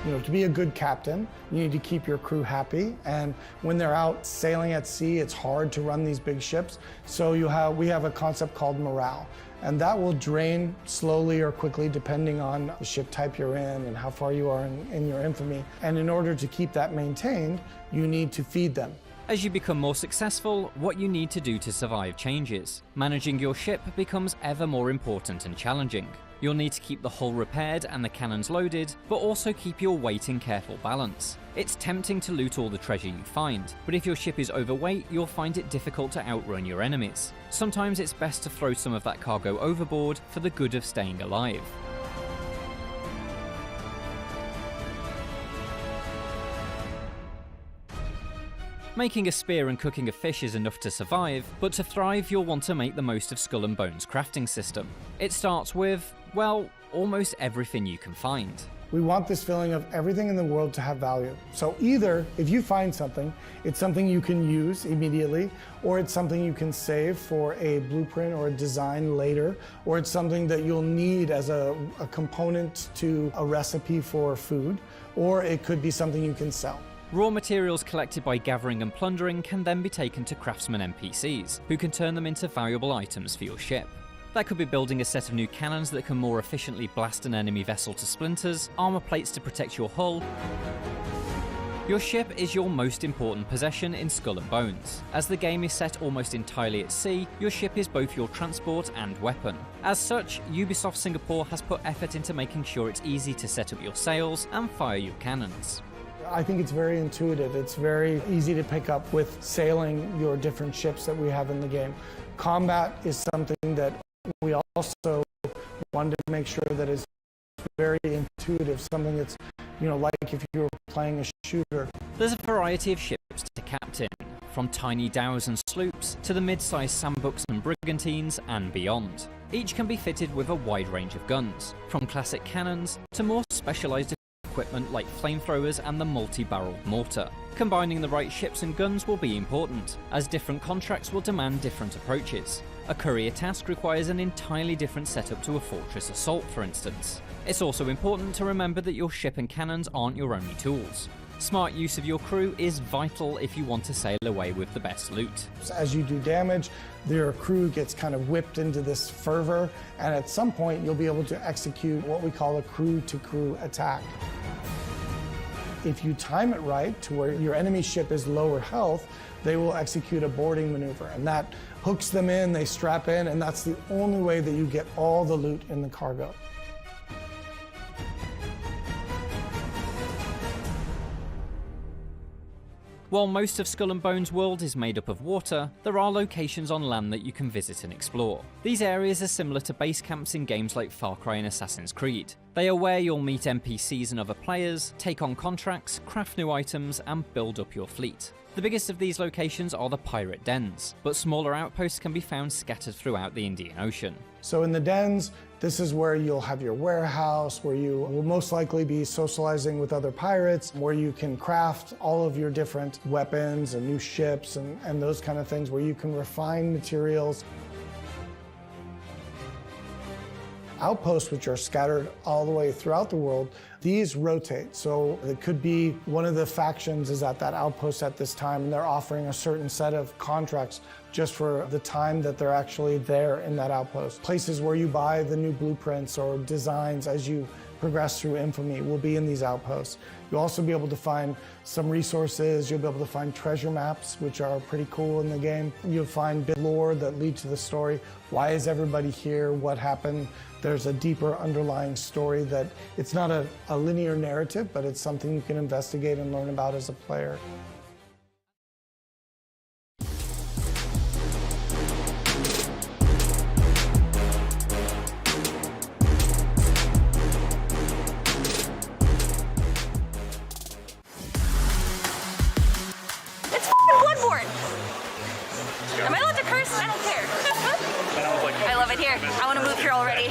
You know, to be a good captain, you need to keep your crew happy, and when they're out sailing at sea, it's hard to run these big ships. So we have a concept called morale, and that will drain slowly or quickly depending on the ship type you're in and how far you are in your infamy. And in order to keep that maintained, you need to feed them. As you become more successful, what you need to do to survive changes. Managing your ship becomes ever more important and challenging. You'll need to keep the hull repaired and the cannons loaded, but also keep your weight in careful balance. It's tempting to loot all the treasure you find, but if your ship is overweight, you'll find it difficult to outrun your enemies. Sometimes it's best to throw some of that cargo overboard for the good of staying alive. Making a spear and cooking a fish is enough to survive, but to thrive you'll want to make the most of Skull and Bones' crafting system. It starts with, well, almost everything you can find. We want this feeling of everything in the world to have value. So either, if you find something, it's something you can use immediately, or it's something you can save for a blueprint or a design later, or it's something that you'll need as a component to a recipe for food, or it could be something you can sell. Raw materials collected by gathering and plundering can then be taken to craftsman NPCs, who can turn them into valuable items for your ship. That could be building a set of new cannons that can more efficiently blast an enemy vessel to splinters, armor plates to protect your hull. Your ship is your most important possession in Skull and Bones. As the game is set almost entirely at sea, your ship is both your transport and weapon. As such, Ubisoft Singapore has put effort into making sure it's easy to set up your sails and fire your cannons. I think it's very intuitive. It's very easy to pick up with sailing your different ships that we have in the game. Combat is something that we also wanted to make sure that is very intuitive, something that's, you know, like if you were playing a shooter. There's a variety of ships to captain, from tiny dhows and sloops to the mid-sized sandbucks and brigantines and beyond. Each can be fitted with a wide range of guns, from classic cannons to more specialised equipment like flamethrowers and the multi-barreled mortar. Combining the right ships and guns will be important, as different contracts will demand different approaches. A courier task requires an entirely different setup to a fortress assault, for instance. It's also important to remember that your ship and cannons aren't your only tools. Smart use of your crew is vital if you want to sail away with the best loot. As you do damage, your crew gets kind of whipped into this fervor, and at some point you'll be able to execute what we call a crew-to-crew attack. If you time it right to where your enemy ship is lower health, they will execute a boarding maneuver, and that hooks them in, they strap in, and that's the only way that you get all the loot in the cargo. While most of Skull and Bones' world is made up of water, there are locations on land that you can visit and explore. These areas are similar to base camps in games like Far Cry and Assassin's Creed. They are where you'll meet NPCs and other players, take on contracts, craft new items, and build up your fleet. The biggest of these locations are the pirate dens, but smaller outposts can be found scattered throughout the Indian Ocean. So in the dens, this is where you'll have your warehouse, where you will most likely be socializing with other pirates, where you can craft all of your different weapons and new ships and those kind of things, where you can refine materials. Outposts, which are scattered all the way throughout the world, these rotate. So it could be one of the factions is at that outpost at this time, and they're offering a certain set of contracts just for the time that they're actually there in that outpost. Places where you buy the new blueprints or designs as you progress through Infamy will be in these outposts. You'll also be able to find some resources. You'll be able to find treasure maps, which are pretty cool in the game. You'll find bit lore that lead to the story. Why is everybody here? What happened? There's a deeper underlying story that it's not a linear narrative, but it's something you can investigate and learn about as a player. Am I allowed to curse? I don't care. I it here. I want to move here already.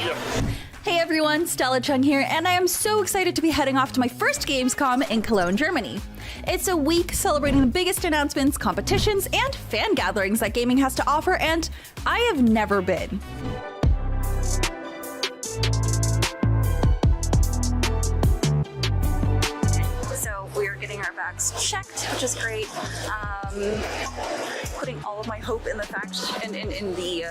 Hey everyone, Stella Chung here, and I am so excited to be heading off to my first Gamescom in Cologne, Germany. It's a week celebrating the biggest announcements, competitions, and fan gatherings that gaming has to offer, and I have never been. So we're getting our bags checked, which is great. Putting all of my hope in the fact and in the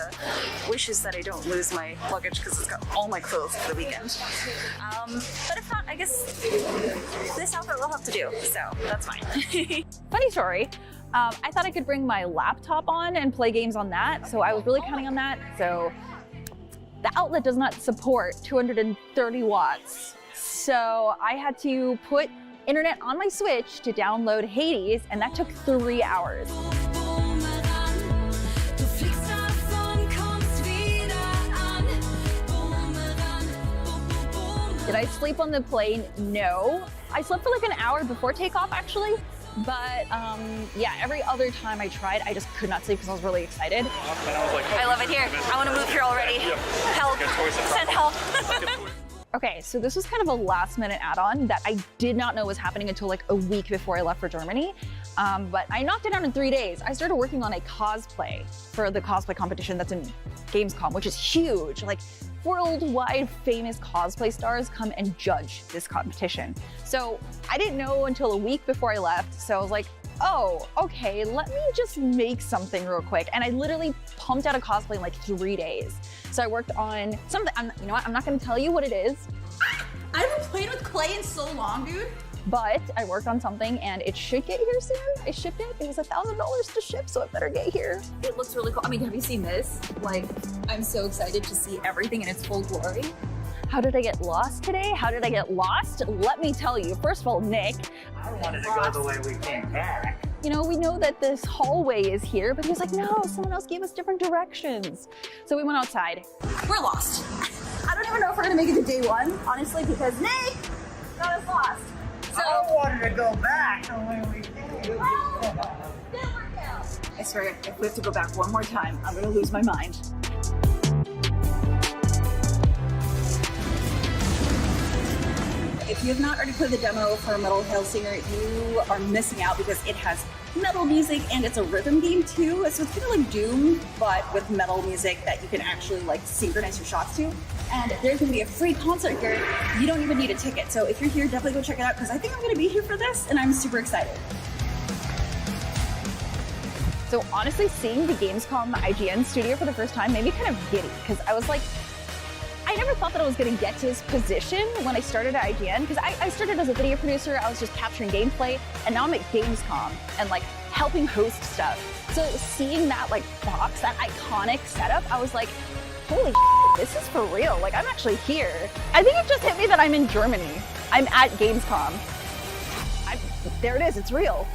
wishes that I don't lose my luggage because it's got all my clothes for the weekend. But if not, I guess this outfit will have to do, so that's fine. Funny story. I thought I could bring my laptop on and play games on that, so I was really counting on that. So the outlet does not support 230 watts. So I had to put internet on my Switch to download Hades, and that took 3 hours. Did I sleep on the plane? No. I slept for like an hour before takeoff, actually. But yeah, every other time I tried, I just could not sleep because I was really excited. I love it here. I want to move here already. Help. Send help. Okay, so this was kind of a last minute add-on that I did not know was happening until like a week before I left for Germany. But I knocked it out in 3 days. I started working on a cosplay for the cosplay competition that's in Gamescom, which is huge. Like worldwide famous cosplay stars come and judge this competition. So I didn't know until a week before I left. So I was like, oh, okay, let me just make something real quick. And I literally pumped out a cosplay in like 3 days. So I worked on something, you know what, I'm not gonna tell you what it is. I haven't played with clay in so long, dude. But I worked on something and it should get here soon. I shipped it. It was $1,000 to ship, so it better get here. It looks really cool. I mean, have you seen this? Like, I'm so excited to see everything in its full glory. How did I get lost today? How did I get lost? Let me tell you. First of all, Nick. I wanted to go the way we came back. You know, we know that this hallway is here, but he was like, no, someone else gave us different directions. So we went outside. We're lost. I don't even know if we're gonna make it to day one, honestly, because Nick got us lost. So I wanted to go back the way we came. I swear, if we have to go back one more time, I'm gonna lose my mind. If you have not already played the demo for Metal Hellsinger, you are missing out because it has metal music and it's a rhythm game too. So it's kind of like Doom, but with metal music that you can actually like synchronize your shots to. And there's gonna be a free concert here. You don't even need a ticket. So if you're here, definitely go check it out because I think I'm gonna be here for this and I'm super excited. So honestly, seeing the Gamescom IGN studio for the first time made me kind of giddy because I was like, I never thought that I was going to get to this position when I started at IGN, because I started as a video producer, I was just capturing gameplay, and now I'm at Gamescom and like helping host stuff. So seeing that like box, that iconic setup, I was like, holy this is for real, like I'm actually here. I think it just hit me that I'm in Germany. I'm at Gamescom. There it is, it's real.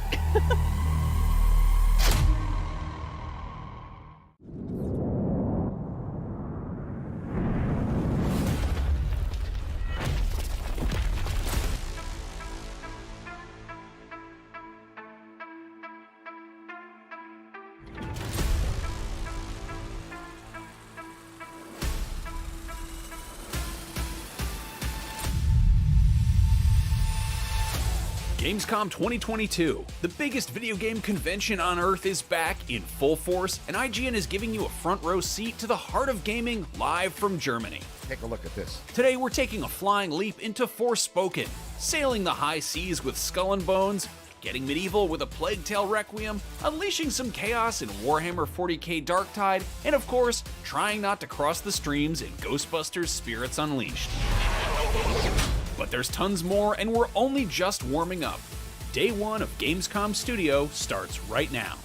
Gamescom 2022, the biggest video game convention on Earth, is back in full force, and IGN is giving you a front row seat to the heart of gaming live from Germany. Take a look at this. Today we're taking a flying leap into Forspoken, sailing the high seas with Skull and Bones, getting medieval with a Plague Tale Requiem, unleashing some chaos in Warhammer 40k Darktide, and of course, trying not to cross the streams in Ghostbusters Spirits Unleashed. But there's tons more, and we're only just warming up. Day one of Gamescom Studio starts right now.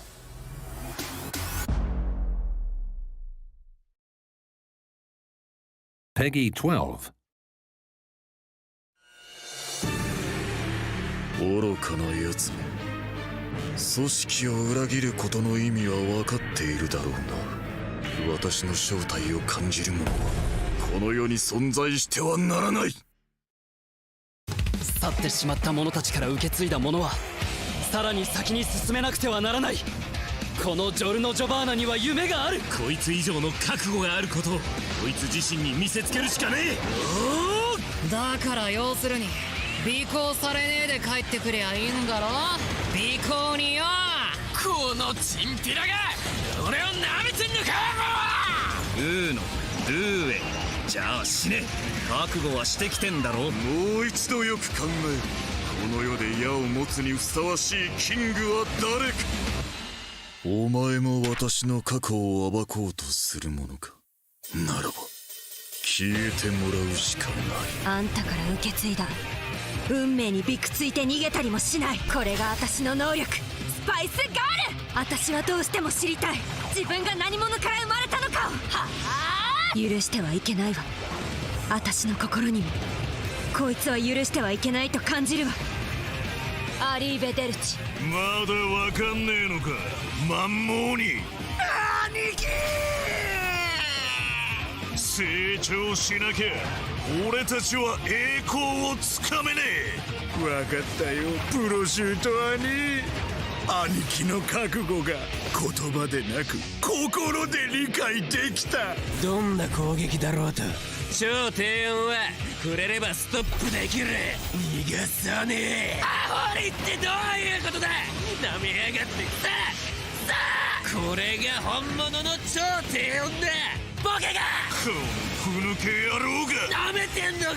Peggy 12. 愚かな奴め。組織を裏切ることの意味は分かっているだろうな。私の正体を感じる者はこの世に存在してはならない。去ってしまった者たちから受け継いだものはさらに先に進めなくてはならない。このジョルノ・ジョバーナには夢がある。こいつ以上の覚悟があることをこいつ自身に見せつけるしかねえ。だから要するに尾行されねえで帰ってくりゃいいんだろ。尾行によ。このチンピラが俺を舐めてんのか。ルーのルーへ。じゃあ死ね。覚悟はしてきてんだろ。もう一度よく考える。この世で矢を持つにふさわしいキングは誰か。お前も私の過去を暴こうとするものか。ならば消えてもらうしかない。あんたから受け継いだ運命にびくついて逃げたりもしない。これが私の能力、スパイスガール。私はどうしても知りたい、自分が何者から生まれたのかを。許してはいけないわ。私の心にもこいつは許してはいけないと感じるわ。アリーベ・デルチ。まだわかんねえのか、マンモーニ。兄貴、成長しなきゃ俺たちは栄光をつかめねえ。わかったよプロシュート兄。兄貴の覚悟が言葉でなく心で理解できた。どんな攻撃だろうと超低音は触れればストップできる。逃がさねえ。アホリってどういうことだ。舐めやがってさあこれが本物の超低音だ。ボケがこのふぬけ野郎が舐めてんのか。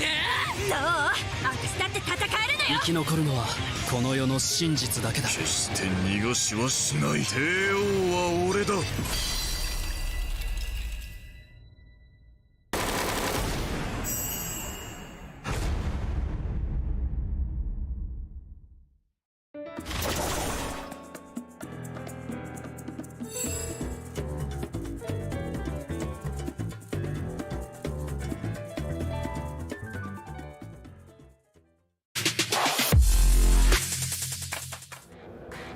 どう？私だって戦えるのよ。生き残るのはこの世の真実だけだ。決して逃がしはしない。帝王は俺だ。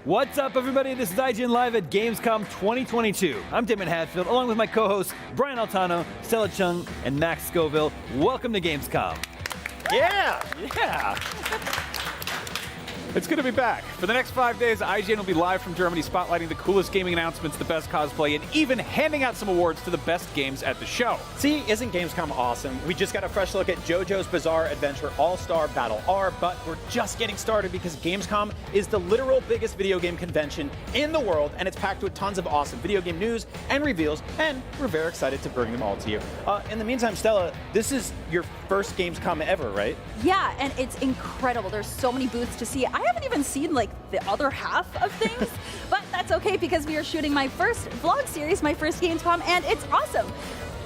What's up, everybody? This is IGN Live at Gamescom 2022. I'm Damon Hadfield, along with my co-hosts Brian Altano, Stella Chung, and Max Scoville. Welcome to Gamescom. Yeah! It's good to be back. For the next 5 days, IGN will be live from Germany, spotlighting the coolest gaming announcements, the best cosplay, and even handing out some awards to the best games at the show. See, isn't Gamescom awesome? We just got a fresh look at JoJo's Bizarre Adventure All-Star Battle R, but we're just getting started because Gamescom is the literal biggest video game convention in the world, and it's packed with tons of awesome video game news and reveals, and we're very excited to bring them all to you. In the meantime, Stella, this is your first Gamescom ever, right? Yeah, and it's incredible. There's so many booths to see. I haven't even seen like the other half of things, but that's okay because we are shooting my first vlog series, my first Gamescom, and it's awesome.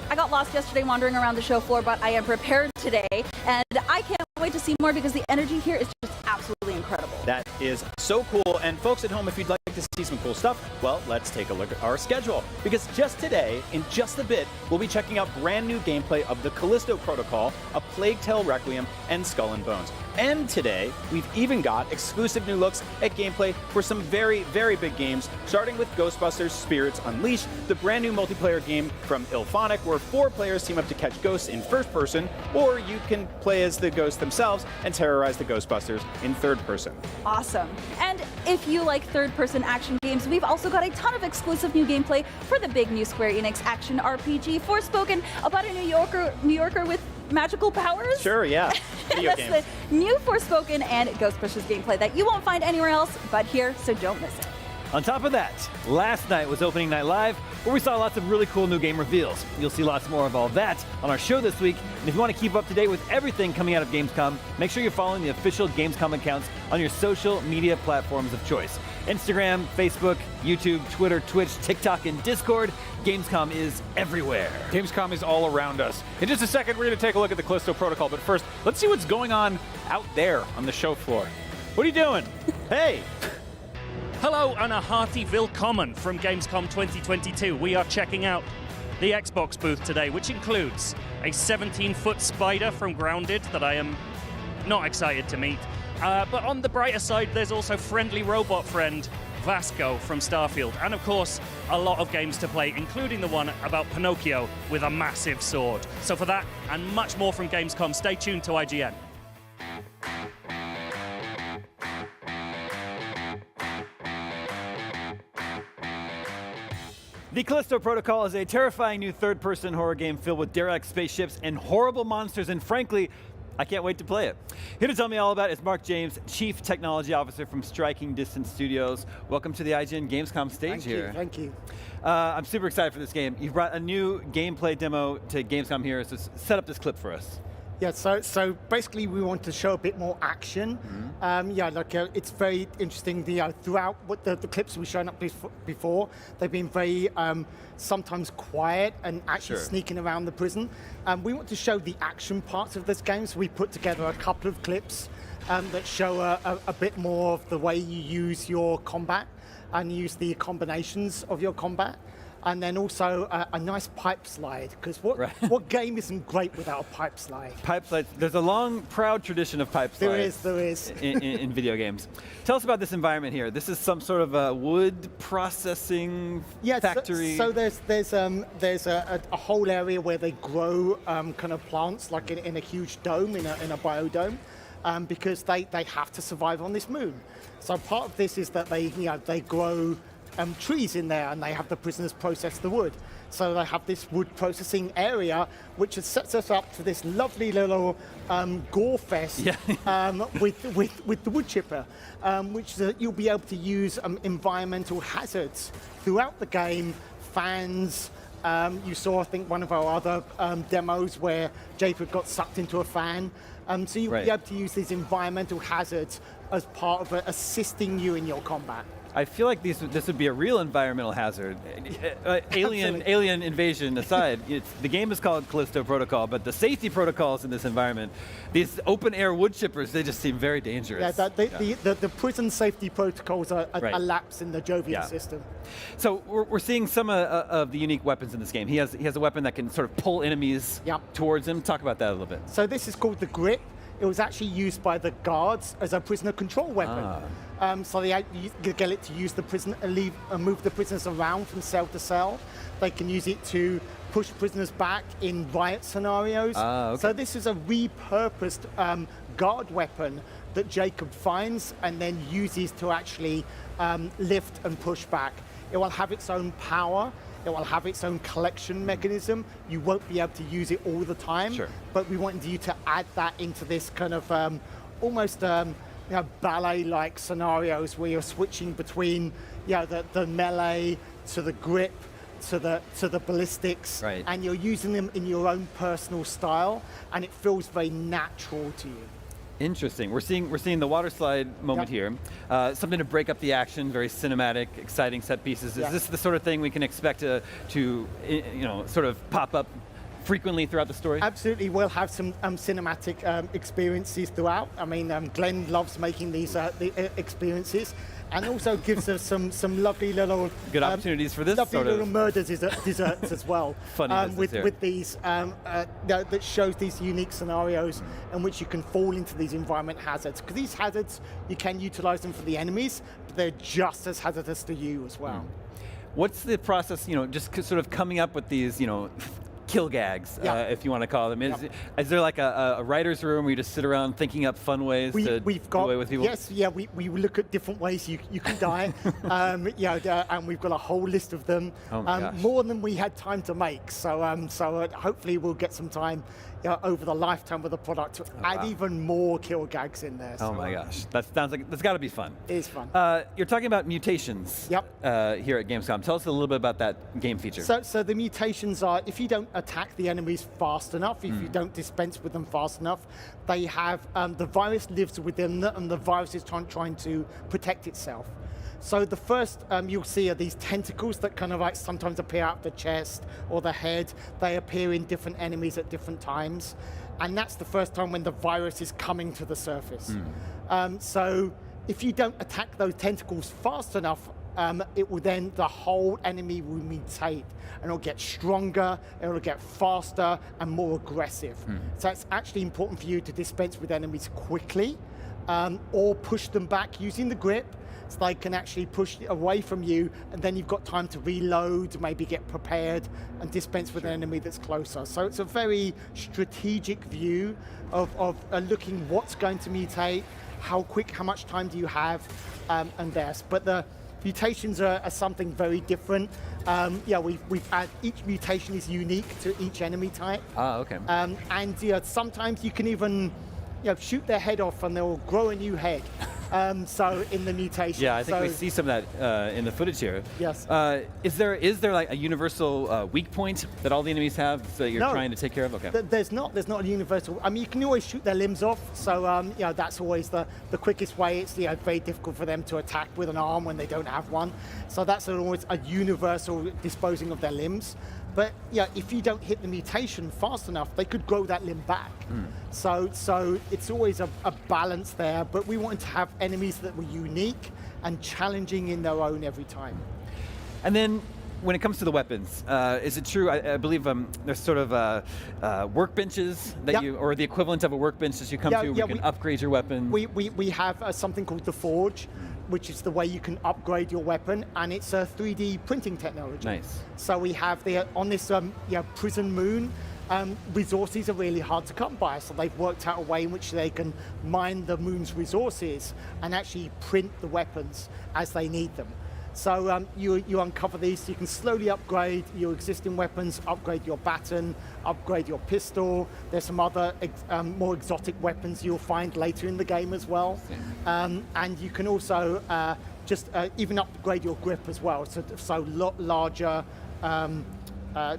I got lost yesterday wandering around the show floor, but I am prepared today, and I can't wait to see more because the energy here is just absolutely incredible. That is so cool. And folks at home, if you'd like to see some cool stuff, well, let's take a look at our schedule. Because just today, in just a bit, we'll be checking out brand new gameplay of the Callisto Protocol, A Plague Tale Requiem, and Skull and Bones. And today, we've even got exclusive new looks at gameplay for some very, very big games, starting with Ghostbusters Spirits Unleashed, the brand new multiplayer game from Ilphonic, where 4 players team up to catch ghosts in first person, or you can play as the ghosts themselves and terrorize the Ghostbusters in third person. Awesome. And if you like third-person action games, we've also got a ton of exclusive new gameplay for the big new Square Enix action RPG, Forspoken, about a New Yorker with magical powers? Sure, yeah. Video That's game. the new Forspoken and Ghostbusters gameplay that you won't find anywhere else but here, so don't miss it. On top of that, last night was Opening Night Live, where we saw lots of really cool new game reveals. You'll see lots more of all that on our show this week, and if you want to keep up to date with everything coming out of Gamescom, make sure you're following the official Gamescom accounts on your social media platforms of choice. Instagram, Facebook, YouTube, Twitter, Twitch, TikTok, and Discord. Gamescom is everywhere. Gamescom is all around us. In just a second, we're going to take a look at the Callisto Protocol, but first, let's see what's going on out there on the show floor. What are you doing? Hey! Hello and a hearty willkommen from Gamescom 2022. We are checking out the Xbox booth today, which includes a 17-foot spider from Grounded that I am not excited to meet. But on the brighter side, there's also friendly robot friend Vasco from Starfield. And of course, a lot of games to play, including the one about Pinocchio with a massive sword. So for that and much more from Gamescom, stay tuned to IGN. The Callisto Protocol is a terrifying new third-person horror game filled with derelict spaceships and horrible monsters, and frankly, I can't wait to play it. Here to tell me all about it is Mark James, Chief Technology Officer from Striking Distance Studios. Welcome to the IGN Gamescom stage here. Thank you. I'm super excited for this game. You've brought a new gameplay demo to Gamescom here, so set up this clip for us. Yeah, so basically we want to show a bit more action. It's very interesting. Throughout what the clips we've shown up before, they've been very sometimes quiet and actually sneaking around the prison. We want to show the action parts of this game, so we put together a couple of clips that show a bit more of the way you use your combat and use the combinations of your combat. And then also a nice pipe slide, because what game isn't great without a pipe slide? Pipe slides. There's a long, proud tradition of pipe slides. There is. in video games. Tell us about this environment here. This is some sort of a wood processing factory. So there's a whole area where they grow kind of plants, like in a huge dome, in a biodome, because they have to survive on this moon. So part of this is that they grow trees in there, and they have the prisoners process the wood. So they have this wood processing area, which sets us up for this lovely little gore fest with the wood chipper, which you'll be able to use environmental hazards throughout the game. Fans. You saw, I think, one of our other demos where Jacob got sucked into a fan. So you'll be able to use these environmental hazards as part of assisting you in your combat. I feel like this would be a real environmental hazard. Alien invasion aside, the game is called Callisto Protocol, but the safety protocols in this environment, these open-air wood chippers, they just seem very dangerous. The prison safety protocols are lapse in the Jovian system. So we're seeing some of the unique weapons in this game. He has a weapon that can sort of pull enemies towards him. Talk about that a little bit. So this is called the grip. It was actually used by the guards as a prisoner control weapon. So they get it to use the prison and move the prisoners around from cell to cell. They can use it to push prisoners back in riot scenarios. So this is a repurposed guard weapon that Jacob finds and then uses to actually lift and push back. It will have its own power. It will have its own collection mechanism. You won't be able to use it all the time, but we wanted you to add that into this kind of almost ballet-like scenarios where you're switching between the melee to the grip to the ballistics, and you're using them in your own personal style, and it feels very natural to you. Interesting. We're seeing the water slide moment here. Something to break up the action, very cinematic, exciting set pieces. Is this the sort of thing we can expect to sort of pop up frequently throughout the story? Absolutely. We'll have some cinematic experiences throughout. I mean, Glenn loves making these experiences, and also gives us some lovely little good opportunities for this lovely sort little of murder desserts as well. Funny with these that shows these unique scenarios in which you can fall into these environment hazards, because these hazards you can utilize them for the enemies, but they're just as hazardous to you as well. What's the process? Just sort of coming up with these, kill gags, if you want to call them. Is there like a writer's room where you just sit around thinking up fun ways to do away with people? Yes, we look at different ways you can die, and we've got a whole list of them, more than we had time to make. So hopefully we'll get some time over the lifetime of the product to add even more kill gags in there. Oh my gosh, that sounds like that's got to be fun. It is fun. You're talking about mutations. Here at Gamescom. Tell us a little bit about that game feature. So the mutations are, if you don't attack the enemies fast enough, if you don't dispense with them fast enough, they have the virus lives within them, and the virus is trying to protect itself. So the first you'll see are these tentacles that kind of like sometimes appear out of the chest or the head. They appear in different enemies at different times, and that's the first time when the virus is coming to the surface. So if you don't attack those tentacles fast enough, it will then, the whole enemy will mutate, and it'll get stronger, it'll get faster and more aggressive. So it's actually important for you to dispense with enemies quickly, or push them back using the grip, so they can actually push away from you, and then you've got time to reload, maybe get prepared and dispense with an enemy that's closer. So it's a very strategic view of looking what's going to mutate, how much time do you have, and this. But the Mutations are something very different. We've had each mutation is unique to each enemy type. Ah, okay. And sometimes you can even shoot their head off and they'll grow a new head. So in the mutation. Yeah, I think we see some of that in the footage here. Yes. Is there like a universal weak point that all the enemies have that you're trying to take care of? Okay. There's not a universal. I mean, you can always shoot their limbs off. So that's always the quickest way. It's very difficult for them to attack with an arm when they don't have one. So that's always a universal disposing of their limbs. But if you don't hit the mutation fast enough, they could grow that limb back. So it's always a balance there. But we wanted to have enemies that were unique and challenging in their own every time. And then when it comes to the weapons, is it true? I believe there's sort of workbenches that or the equivalent of a workbench that you come to. We can upgrade your weapon. We have something called the Forge, which is the way you can upgrade your weapon, and it's a 3D printing technology. Nice. So we have on this prison moon. Resources are really hard to come by, so they've worked out a way in which they can mine the moon's resources and actually print the weapons as they need them. So you uncover these, so you can slowly upgrade your existing weapons, upgrade your baton, upgrade your pistol. There's some other more exotic weapons you'll find later in the game as well. And you can also just even upgrade your grip as well, so a lot larger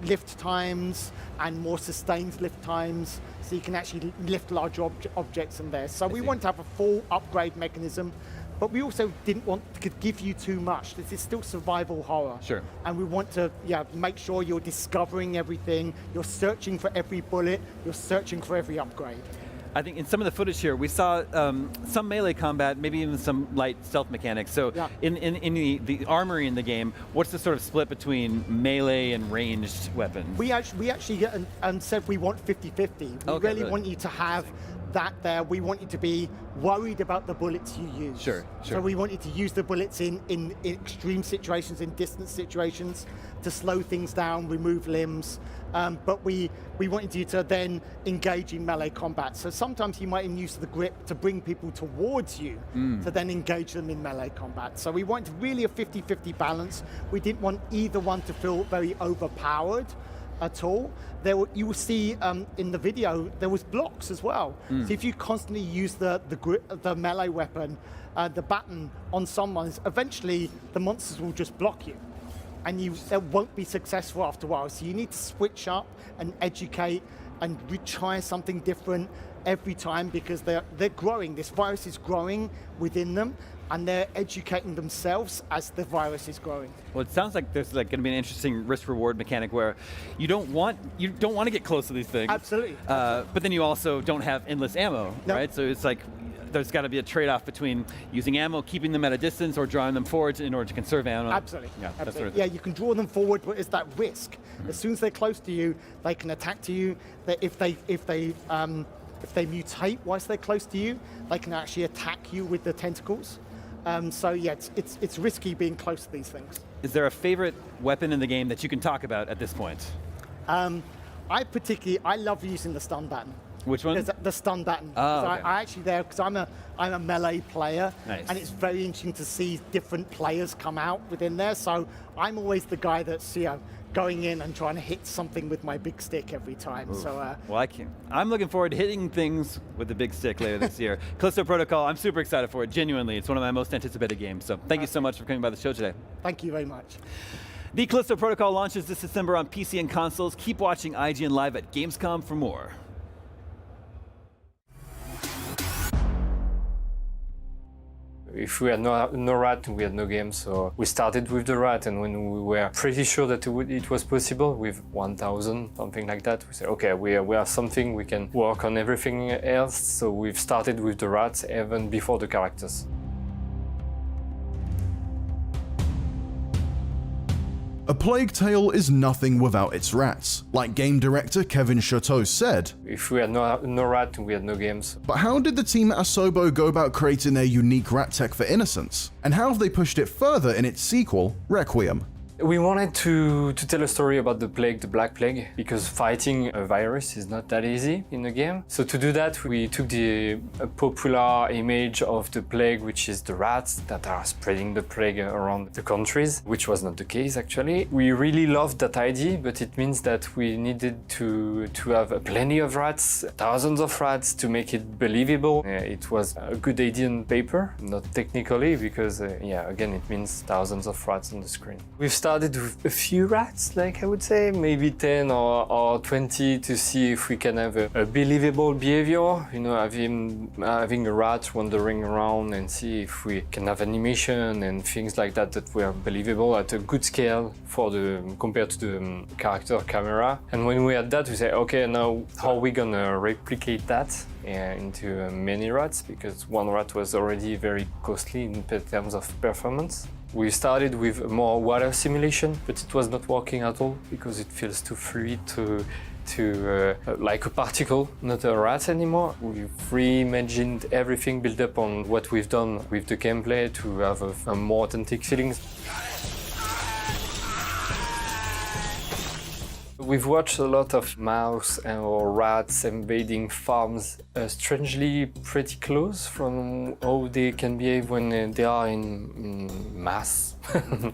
lift times and more sustained lift times, so you can actually lift large objects in there. So we want to have a full upgrade mechanism, but we also didn't want to give you too much. This is still survival horror. Sure. And we want to make sure you're discovering everything, you're searching for every bullet, you're searching for every upgrade. I think in some of the footage here, we saw some melee combat, maybe even some light stealth mechanics. So in the armory in the game, what's the sort of split between melee and ranged weapons? We actually said we want 50-50. We really want you to have that there. We want you to be worried about the bullets you use. Sure. So we want you to use the bullets in extreme situations, in distance situations, to slow things down, remove limbs. But we wanted you to then engage in melee combat. So sometimes you might even use the grip to bring people towards you to then engage them in melee combat. So we wanted really a 50-50 balance. We didn't want either one to feel very overpowered at all. You will see in the video there was blocks as well. So if you constantly use the melee weapon, the baton on someone, eventually the monsters will just block you, and they won't be successful after a while. So you need to switch up and educate and try something different every time, because they're growing. This virus is growing within them, and they're educating themselves as the virus is growing. Well, it sounds like there's going to be an interesting risk-reward mechanic where you don't want to get close to these things. Absolutely. But then you also don't have endless ammo, right? So it's like there's got to be a trade-off between using ammo, keeping them at a distance, or drawing them forward in order to conserve ammo. Absolutely. Yeah, Absolutely. that sort of yeah, you can draw them forward, but it's that risk. As soon as they're close to you, they can attack to you. If they mutate whilst they're close to you, they can actually attack you with the tentacles. So yeah, it's risky being close to these things. Is there a favorite weapon in the game that you can talk about at this point? I love using the stun baton. Which one? The stun baton. Oh, okay. I actually because I'm a melee player, nice. And it's very interesting to see different players come out within there. So I'm always the guy that's going in and trying to hit something with my big stick every time. Oof. So well, I'm looking forward to hitting things with the big stick later this year. Callisto Protocol, I'm super excited for it. Genuinely, it's one of my most anticipated games. So thank you so much for coming by the show today. Thank you very much. The Callisto Protocol launches this December on PC and consoles. Keep watching IGN Live at Gamescom for more. If we had no rat, we had no game, so we started with the rat, and when we were pretty sure that it was possible with 1,000, something like that, we said, okay, we have something, we can work on everything else, so we've started with the rats even before the characters. A Plague Tale is nothing without its rats, like game director Kevin Chateau said. If we had no rat, we had no games. But how did the team at Asobo go about creating their unique rat tech for Innocence? And how have they pushed it further in its sequel, Requiem? We wanted to tell a story about the plague, the Black Plague, because fighting a virus is not that easy in the game. So to do that, we took the popular image of the plague, which is the rats that are spreading the plague around the countries, which was not the case actually. We really loved that idea, but it means that we needed to have plenty of rats, thousands of rats, to make it believable. It was a good idea on paper, not technically, because yeah, again, it means thousands of rats on the screen. We've started with a few rats, like I would say, maybe 10 or 20, to see if we can have a believable behavior, you know, having a rat wandering around and see if we can have animation and things like that that were believable at a good scale for compared to the character camera. And when we had that, we say, okay, now how are we gonna replicate that into many rats, because one rat was already very costly in terms of performance. We started with more water simulation, but it was not working at all because it feels too fluid, like a particle, not a rat anymore. We've reimagined everything built up on what we've done with the gameplay to have a more authentic feelings. We've watched a lot of mouse or rats invading farms, strangely pretty close from how they can behave when they are in mass.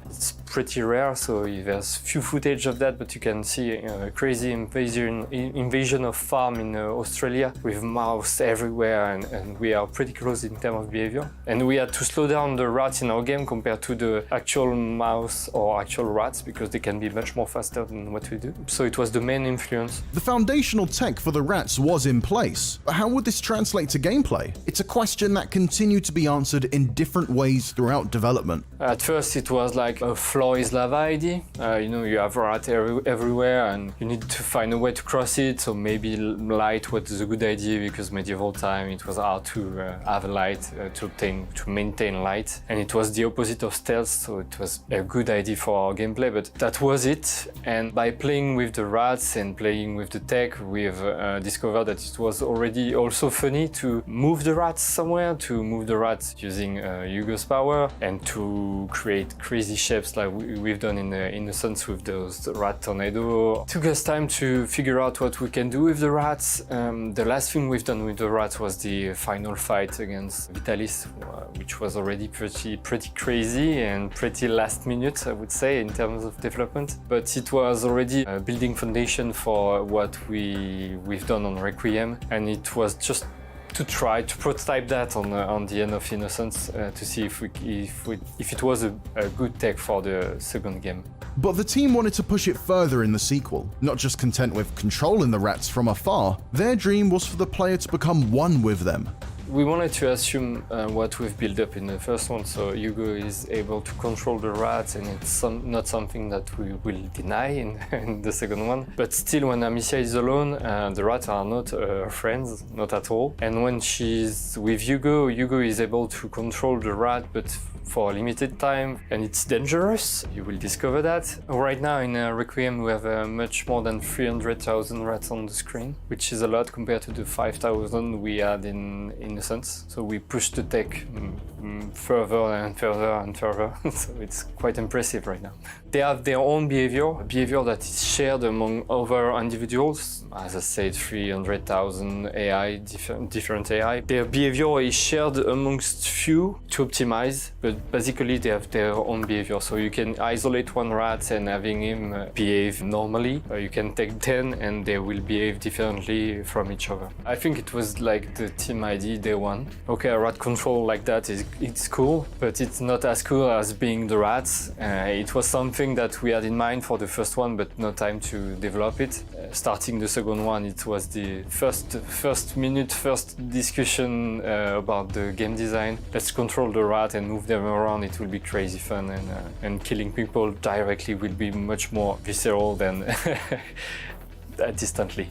It's pretty rare, so there's few footage of that, but you can see a crazy invasion of farm in Australia with mouse everywhere, and we are pretty close in terms of behavior. And we had to slow down the rats in our game compared to the actual mouse or actual rats, because they can be much more faster than what we do. So it was the main influence. The foundational tech for the rats was in place, but how would this translate to gameplay? It's a question that continued to be answered in different ways throughout development. At first it was like a floor is lava idea. You know, you have rats everywhere and you need to find a way to cross it, so maybe light was a good idea, because medieval time it was hard to have a light, to maintain light, and it was the opposite of stealth, so it was a good idea for our gameplay, but that was it. And by playing with the rats and playing with the tech, we've discovered that it was already also funny to move the rats somewhere, to move the rats using Hugo's power, and to create crazy shapes like we've done in Innocence with those rat tornado. It took us time to figure out what we can do with the rats. The last thing we've done with the rats was the final fight against Vitalis, which was already pretty crazy and pretty last minute, I would say, in terms of development. But it was already building foundation for what we've done on Requiem, and it was just to try to prototype that on the end of Innocence, to see if it was a good tech for the second game. But the team wanted to push it further in the sequel. Not just content with controlling the rats from afar, their dream was for the player to become one with them. We wanted to assume what we've built up in the first one, so Hugo is able to control the rats, and it's not something that we will deny in the second one. But still, when Amicia is alone, the rats are not friends, not at all. And when she's with Hugo, Hugo is able to control the rat, but for a limited time, and it's dangerous. You will discover that. Right now in Requiem we have much more than 300,000 rats on the screen, which is a lot compared to the 5,000 we had in Innocence. So we pushed the tech further and further and further. So it's quite impressive right now. They have their own behavior that is shared among other individuals. As I said, 300,000 AI, different AI. Their behavior is shared amongst few to optimize, but basically they have their own behavior. So you can isolate one rat and having him behave normally. You can take 10 and they will behave differently from each other. I think it was like the team idea day one. Okay, a rat control like that it's cool, but it's not as cool as being the rats. It was something that we had in mind for the first one, but no time to develop it. Starting the second one, it was the first discussion about the game design. Let's control the rat and move them around. It will be crazy fun, and killing people directly will be much more visceral than distantly.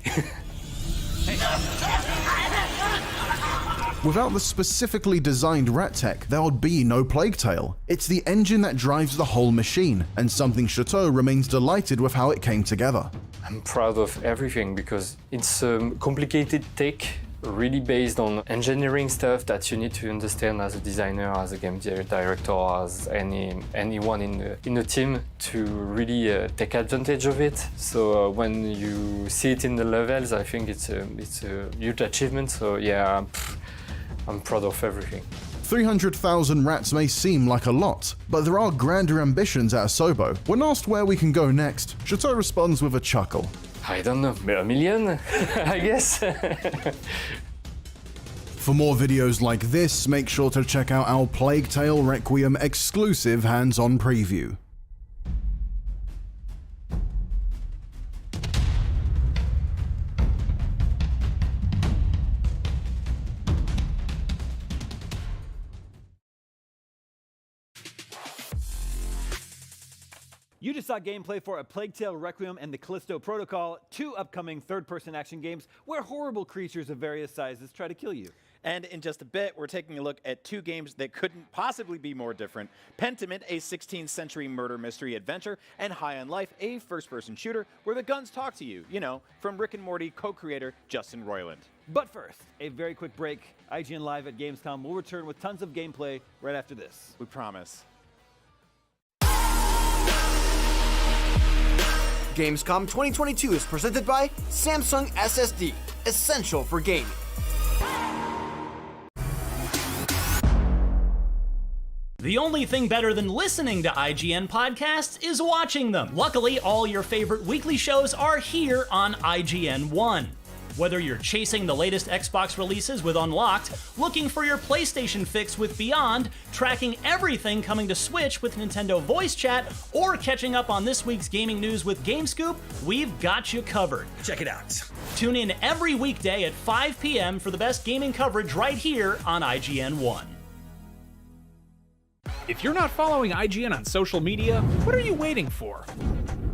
Without the specifically designed rat tech, there would be no Plague Tale. It's the engine that drives the whole machine, and something Chateau remains delighted with how it came together. I'm proud of everything because it's a complicated tech really based on engineering stuff that you need to understand as a designer, as a game director, as anyone in the team to really take advantage of it. So when you see it in the levels, I think it's a huge achievement. So yeah, I'm proud of everything. 300,000 rats may seem like a lot, but there are grander ambitions at Asobo. When asked where we can go next, Chateau responds with a chuckle. I don't know, a million, I guess. For more videos like this, make sure to check out our Plague Tale Requiem exclusive hands-on preview. You just saw gameplay for A Plague Tale Requiem and the Callisto Protocol, 2 upcoming third-person action games where horrible creatures of various sizes try to kill you. And in just a bit, we're taking a look at 2 games that couldn't possibly be more different. Pentiment, a 16th century murder mystery adventure, and High on Life, a first-person shooter where the guns talk to you, from Rick and Morty co-creator Justin Roiland. But first, a very quick break. IGN Live at Gamescom will return with tons of gameplay right after this. We promise. Gamescom 2022 is presented by Samsung SSD, essential for gaming. The only thing better than listening to IGN podcasts is watching them. Luckily, all your favorite weekly shows are here on IGN One. Whether you're chasing the latest Xbox releases with Unlocked, looking for your PlayStation fix with Beyond, tracking everything coming to Switch with Nintendo Voice Chat, or catching up on this week's gaming news with GameScoop, we've got you covered. Check it out. Tune in every weekday at 5 p.m. for the best gaming coverage right here on IGN One. If you're not following IGN on social media, what are you waiting for?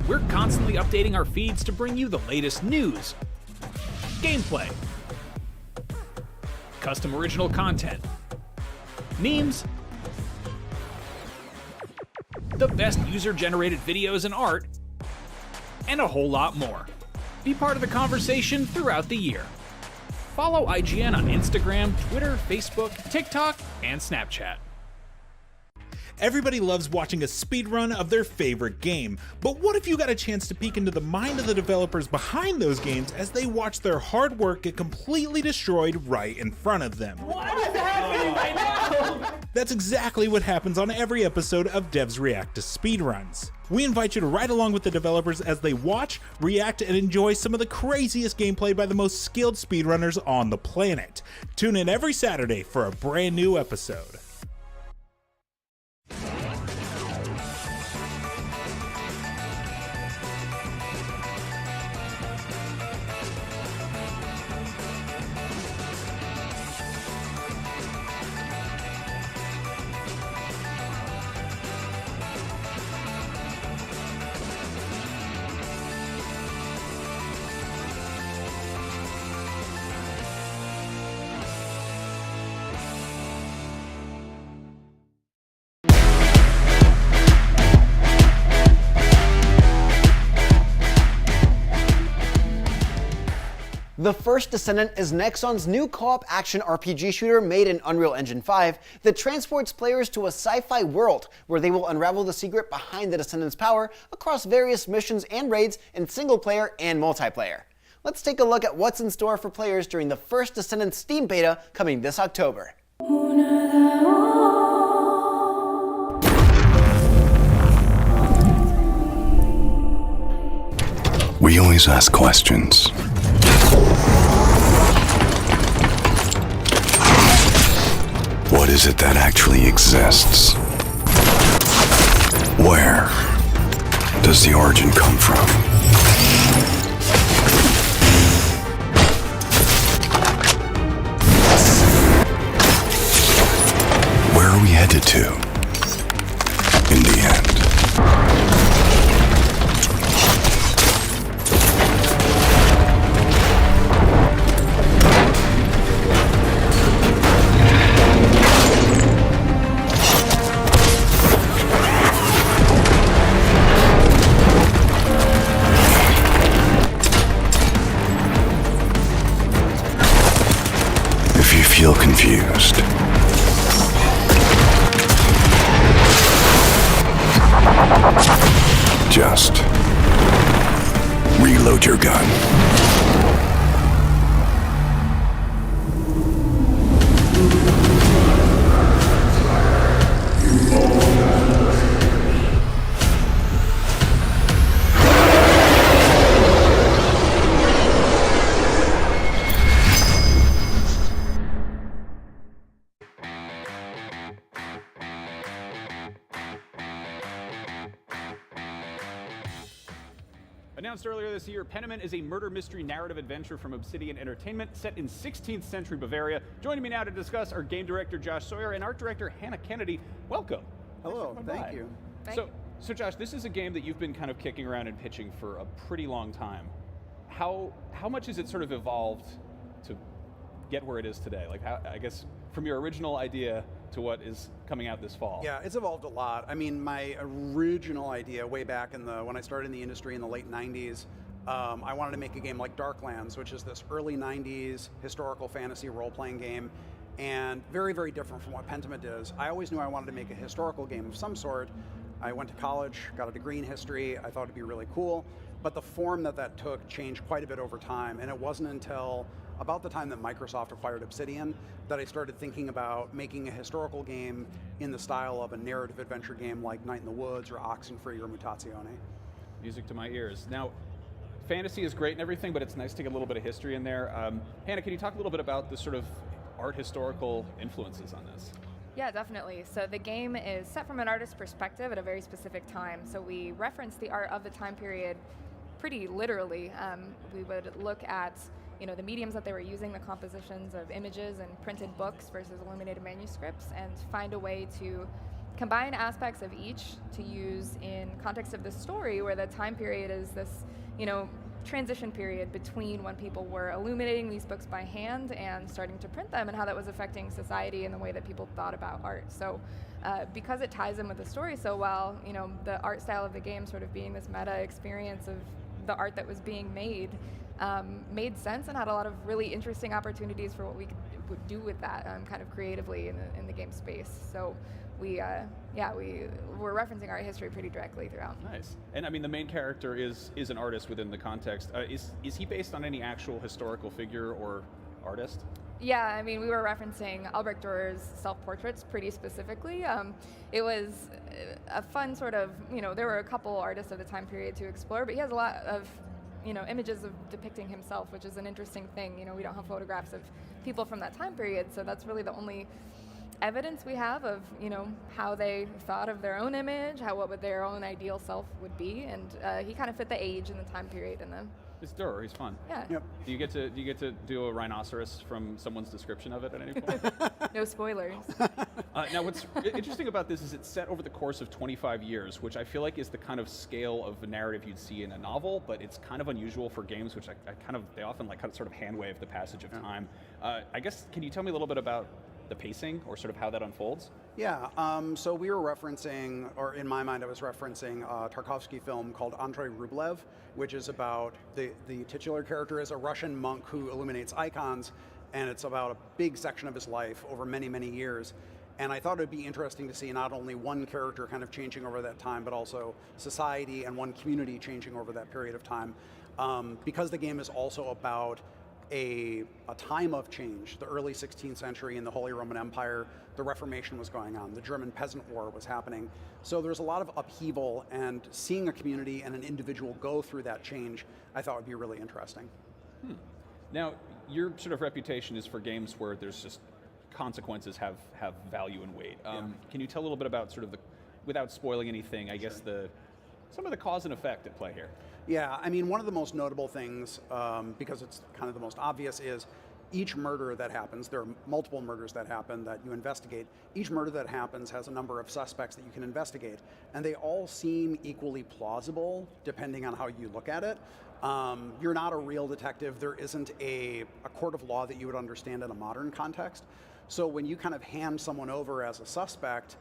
We're constantly updating our feeds to bring you the latest news, gameplay, custom original content, memes, the best user-generated videos and art, and a whole lot more. Be part of the conversation throughout the year. Follow IGN on Instagram, Twitter, Facebook, TikTok, and Snapchat. Everybody loves watching a speedrun of their favorite game, but what if you got a chance to peek into the mind of the developers behind those games as they watch their hard work get completely destroyed right in front of them? What is happening right now? That's exactly what happens on every episode of Devs React to Speedruns. We invite you to ride along with the developers as they watch, react, and enjoy some of the craziest gameplay by the most skilled speedrunners on the planet. Tune in every Saturday for a brand new episode. The First Descendant is Nexon's new co-op action RPG shooter made in Unreal Engine 5 that transports players to a sci-fi world where they will unravel the secret behind the Descendant's power across various missions and raids in single-player and multiplayer. Let's take a look at what's in store for players during the First Descendant Steam beta coming this October. We always ask questions. What is it that actually exists? Where does the origin come from? Where are we headed to in the end? Just reload your gun. Announced earlier this year, Pentiment is a murder mystery narrative adventure from Obsidian Entertainment set in 16th century Bavaria. Joining me now to discuss are game director Josh Sawyer and art director Hannah Kennedy. Welcome. Hello, thank you. So Josh, this is a game that you've been kind of kicking around and pitching for a pretty long time. How much has it sort of evolved to get where it is today? Like, I guess from your original idea to what is coming out this fall? Yeah, it's evolved a lot. I mean, my original idea way back when I started in the industry in the late 90s, I wanted to make a game like Darklands, which is this early 90s historical fantasy role-playing game, and very, very different from what Pentiment is. I always knew I wanted to make a historical game of some sort. I went to college, got a degree in history. I thought it'd be really cool, but the form that took changed quite a bit over time, and it wasn't until about the time that Microsoft acquired Obsidian that I started thinking about making a historical game in the style of a narrative adventure game like Night in the Woods or Oxenfree or Mutazione. Music to my ears. Now, fantasy is great and everything, but it's nice to get a little bit of history in there. Hannah, can you talk a little bit about the sort of art historical influences on this? Yeah, definitely. So the game is set from an artist's perspective at a very specific time. So we reference the art of the time period pretty literally. We would look at the mediums that they were using, the compositions of images and printed books versus illuminated manuscripts, and find a way to combine aspects of each to use in context of the story, where the time period is this, transition period between when people were illuminating these books by hand and starting to print them, and how that was affecting society and the way that people thought about art. So because it ties in with the story so well, the art style of the game sort of being this meta experience of the art that was being made, made sense and had a lot of really interesting opportunities for what we could do with that kind of creatively in the game space. So we're referencing art history pretty directly throughout. Nice. And I mean, the main character is an artist within the context. Is he based on any actual historical figure or artist? Yeah, I mean, we were referencing Albrecht Dürer's self-portraits pretty specifically. It was a fun sort of, there were a couple artists of the time period to explore, but he has a lot of images of depicting himself, which is an interesting thing. We don't have photographs of people from that time period, so that's really the only evidence we have of, how they thought of their own image, what their own ideal self would be, and he kind of fit the age and the time period in them. It's Durer. He's fun. Yeah. Yep. Do you get to do a rhinoceros from someone's description of it at any point? No spoilers. Now, what's interesting about this is it's set over the course of 25 years, which I feel like is the kind of scale of a narrative you'd see in a novel, but it's kind of unusual for games, which they often sort of hand wave the passage of time. I guess, can you tell me a little bit about the pacing or sort of how that unfolds? Yeah, so we were referencing, or in my mind I was referencing a Tarkovsky film called Andrei Rublev, which is about the titular character is a Russian monk who illuminates icons, and it's about a big section of his life over many, many years. And I thought it would be interesting to see not only one character kind of changing over that time, but also society and one community changing over that period of time. Because the game is also about a time of change. The early 16th century in the Holy Roman Empire, the Reformation was going on, the German Peasant War was happening. So there's a lot of upheaval, and seeing a community and an individual go through that change, I thought would be really interesting. Now, your sort of reputation is for games where there's just consequences have value and weight. Can you tell a little bit about sort of without spoiling anything, I guess some of the cause and effect at play here? Yeah, I mean, one of the most notable things, because it's kind of the most obvious, is each murder that happens, there are multiple murders that happen that you investigate. Each murder that happens has a number of suspects that you can investigate, and they all seem equally plausible depending on how you look at it. You're not a real detective. There isn't a court of law that you would understand in a modern context. So when you kind of hand someone over as a suspect,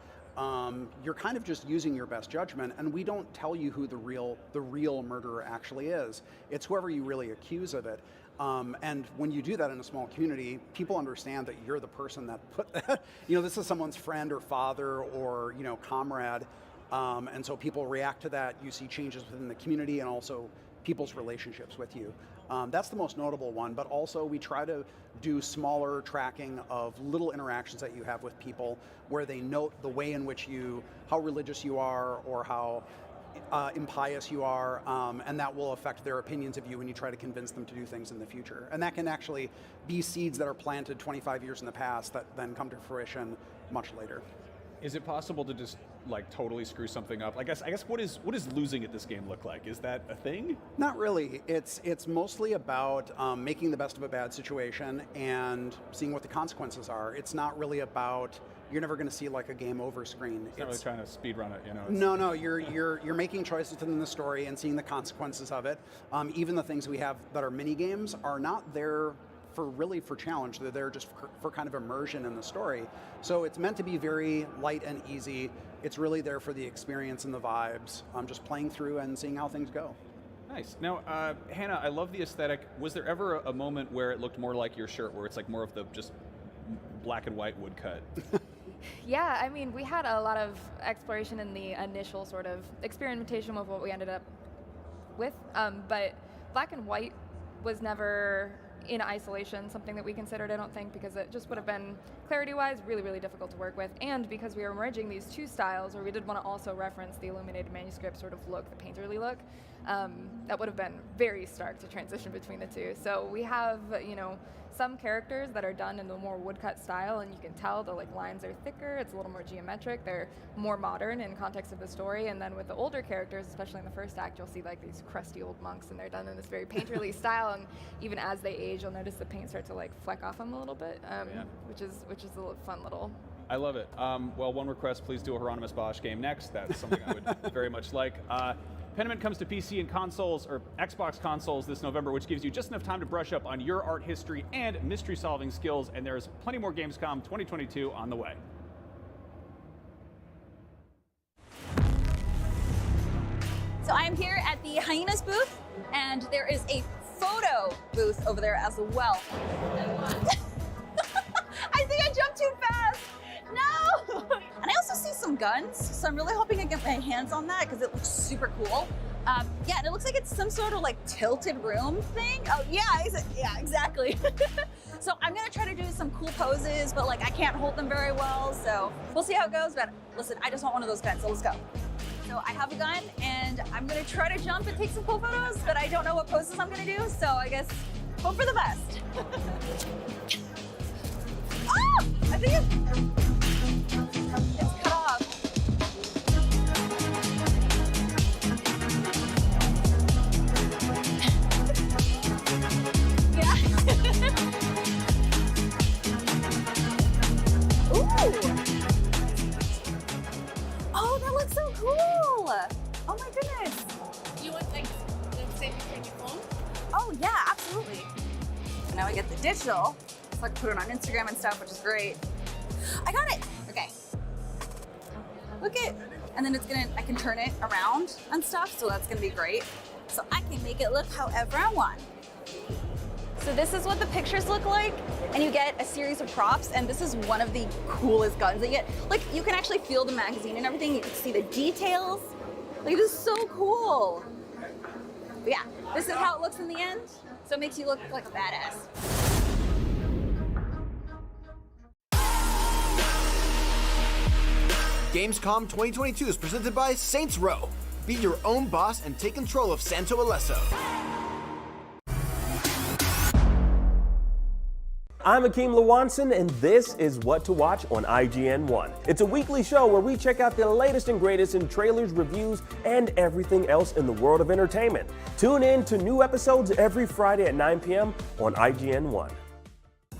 you're kind of just using your best judgment, and we don't tell you who the real murderer actually is. It's whoever you really accuse of it. And when you do that in a small community, people understand that you're the person that put that, this is someone's friend or father or, comrade. And so people react to that. You see changes within the community and also people's relationships with you. That's the most notable one, but also we try to do smaller tracking of little interactions that you have with people where they note the way in which how religious you are or how impious you are, and that will affect their opinions of you when you try to convince them to do things in the future. And that can actually be seeds that are planted 25 years in the past that then come to fruition much later. Is it possible to just like totally screw something up? I guess what is losing at this game look like? Is that a thing? Not really. It's mostly about making the best of a bad situation and seeing what the consequences are. It's not really about, you're never going to see like a game over screen. It's not really trying to speed run it, you know. No, you're making choices within the story and seeing the consequences of it. Even the things we have that are mini games are not there for challenge. They're there just for kind of immersion in the story. So it's meant to be very light and easy. It's really there for the experience and the vibes. Just playing through and seeing how things go. Nice. Now, Hannah, I love the aesthetic. Was there ever a moment where it looked more like your shirt, where it's like more of the just black and white woodcut? Yeah, I mean, we had a lot of exploration in the initial sort of experimentation with what we ended up with, but black and white was never in isolation something that we considered, I don't think, because it just would have been, clarity-wise, really, really difficult to work with, and because we were merging these two styles, where we did want to also reference the illuminated manuscript sort of look, the painterly look, that would have been very stark to transition between the two. So we have, some characters that are done in the more woodcut style, and you can tell the lines are thicker, it's a little more geometric, they're more modern in context of the story, and then with the older characters, especially in the first act, you'll see these crusty old monks, and they're done in this very painterly style, and even as they age, you'll notice the paint start to fleck off them a little bit, which is a fun little. I love it. Well, one request, please do a Hieronymus Bosch game next. That's something I would very much like. Pentiment comes to PC and consoles, or Xbox consoles, this November, which gives you just enough time to brush up on your art history and mystery-solving skills, and there's plenty more Gamescom 2022 on the way. So I am here at the Hyenas booth, and there is a photo booth over there as well. I think I jumped too fast. No! And I also see some guns, so I'm really hoping I get my hands on that because it looks super cool. Yeah, and it looks like it's some sort of tilted room thing. Oh yeah, exactly. So I'm gonna try to do some cool poses, but I can't hold them very well, so we'll see how it goes. But listen, I just want one of those guns, so let's go. So I have a gun, and I'm gonna try to jump and take some cool photos, but I don't know what poses I'm gonna do, so I guess hope for the best. Oh! I think it's cut off. Yeah. Ooh! Oh, that looks so cool! Oh my goodness! You want the same thing your phone? Oh yeah, absolutely. So now we get the digital, so I can put it on Instagram and stuff, which is great. I got it. Okay. Look it. And then I can turn it around and stuff, so that's gonna be great. So I can make it look however I want. So this is what the pictures look like, and you get a series of props, and this is one of the coolest guns that you get. You can actually feel the magazine and everything. You can see the details. This is so cool. But yeah, this is how it looks in the end. So it makes you look like a badass. Gamescom 2022 is presented by Saints Row. Be your own boss and take control of Santo Alesso. I'm Akeem Lawanson, and this is What to Watch on IGN 1. It's a weekly show where we check out the latest and greatest in trailers, reviews, and everything else in the world of entertainment. Tune in to new episodes every Friday at 9 p.m. on IGN 1.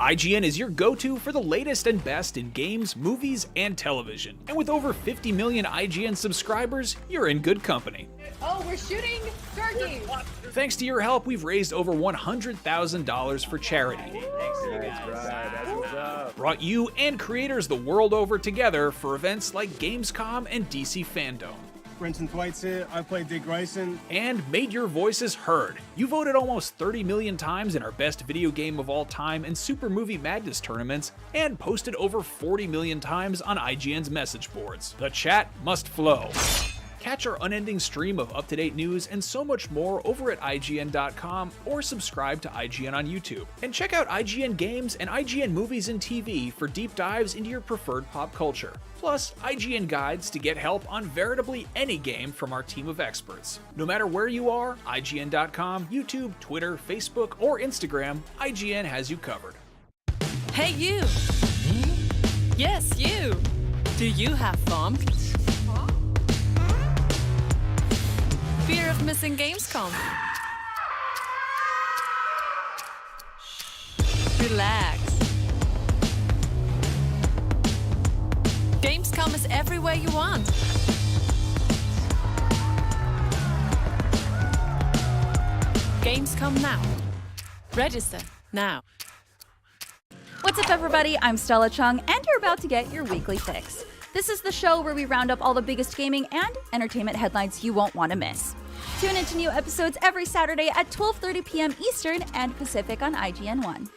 IGN is your go-to for the latest and best in games, movies, and television. And with over 50 million IGN subscribers, you're in good company. Oh, we're shooting turkeys. Thanks to your help, we've raised over $100,000 for charity. Brought you and creators the world over together for events like Gamescom and DC Fandom. Brenton Thwaites here. I play Dick Grayson. And made your voices heard. You voted almost 30 million times in our best video game of all time and Super Movie Madness tournaments, and posted over 40 million times on IGN's message boards. The chat must flow. Catch our unending stream of up-to-date news and so much more over at IGN.com or subscribe to IGN on YouTube. And check out IGN Games and IGN Movies and TV for deep dives into your preferred pop culture. Plus, IGN guides to get help on veritably any game from our team of experts. No matter where you are, IGN.com, YouTube, Twitter, Facebook, or Instagram, IGN has you covered. Hey you! Yes, you! Do you have FOMO? Fear of missing Gamescom? Relax. Gamescom is everywhere you want. Gamescom now. Register now. What's up, everybody? I'm Stella Chung, and you're about to get your weekly fix. This is the show where we round up all the biggest gaming and entertainment headlines you won't want to miss. Tune into new episodes every Saturday at 12:30 p.m. Eastern and Pacific on IGN1.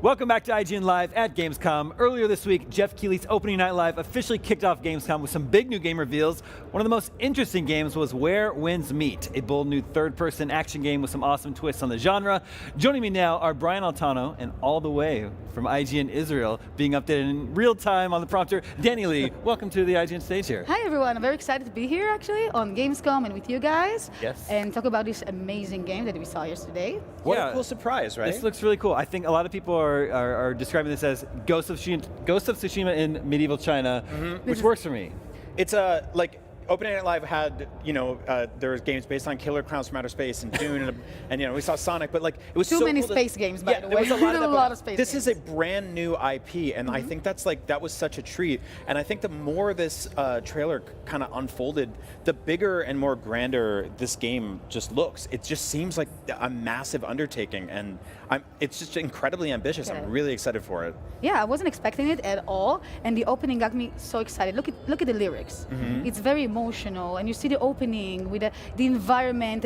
Welcome back to IGN Live at Gamescom. Earlier this week, Jeff Keighley's opening night live officially kicked off Gamescom with some big new game reveals. One of the most interesting games was Where Winds Meet, a bold new third-person action game with some awesome twists on the genre. Joining me now are Brian Altano, and all the way from IGN Israel, being updated in real time on the prompter, Danny Lee. Welcome to the IGN stage here. Hi everyone, I'm very excited to be here actually on Gamescom and with you guys. Yes. And talk about this amazing game that we saw yesterday. What a cool surprise, right? This looks really cool. I think a lot of people are describing this as Ghost of Tsushima in medieval China, which works for me. It's like Opening Night Live had, there was games based on Killer Clowns from Outer Space and Dune, and we saw Sonic, but like it was Too so many cool space games, by the way. There was a lot of, a lot of space This games. is a brand new IP, and I think that was such a treat. And I think the more this trailer kind of unfolded, the bigger and more grander this game just looks. It just seems like a massive undertaking, and it's just incredibly ambitious. I'm really excited for it. Yeah, I wasn't expecting it at all, and the opening got me so excited. Look at the lyrics. It's very emotional, and you see the opening with the environment.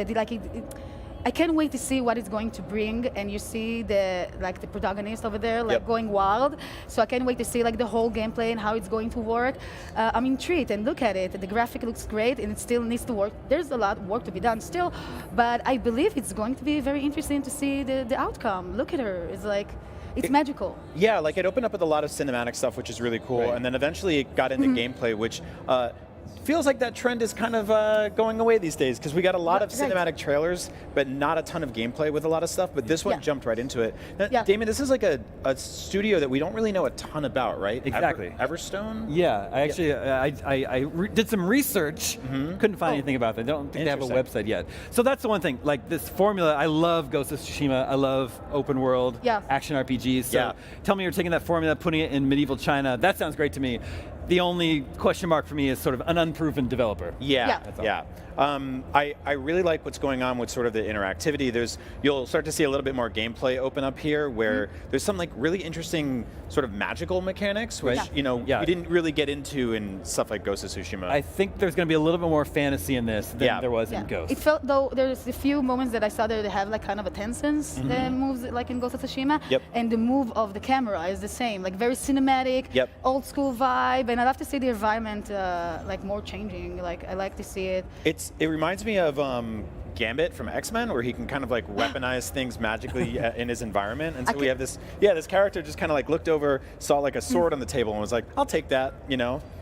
I can't wait to see what it's going to bring, and you see the protagonist over there going wild. So I can't wait to see the whole gameplay and how it's going to work. I'm intrigued, and look at it. The graphic looks great, and it still needs to work. There's a lot of work to be done still, but I believe it's going to be very interesting to see the outcome. Look at her. It's magical. Yeah, it opened up with a lot of cinematic stuff, which is really cool, and then eventually it got into gameplay, which feels like that trend is kind of going away these days, because we got a lot of cinematic trailers, but not a ton of gameplay with a lot of stuff, but this one jumped right into it. Now, Damien, this is like a studio that we don't really know a ton about, right? Exactly. Everstone? Yeah, I actually I did some research, couldn't find anything about that. I don't think they have a website yet. So that's the one thing, this formula, I love Ghost of Tsushima, I love open world action RPGs, so tell me you're taking that formula, putting it in medieval China, that sounds great to me. The only question mark for me is sort of an unproven developer. Yeah. I really like what's going on with sort of the interactivity. You'll start to see a little bit more gameplay open up here, where there's some really interesting sort of magical mechanics, which we didn't really get into in stuff like Ghost of Tsushima. I think there's going to be a little bit more fantasy in this than there was in Ghost. It felt, though, there's a few moments that I saw that they have kind of a Tencent's moves like in Ghost of Tsushima, and the move of the camera is the same, very cinematic, old school vibe. And I love to see the environment more changing. I like to see it. It reminds me of Gambit from X-Men, where he can kind of weaponize things magically in his environment. And so we have this character just kind of looked over, saw a sword on the table, and was like, I'll take that,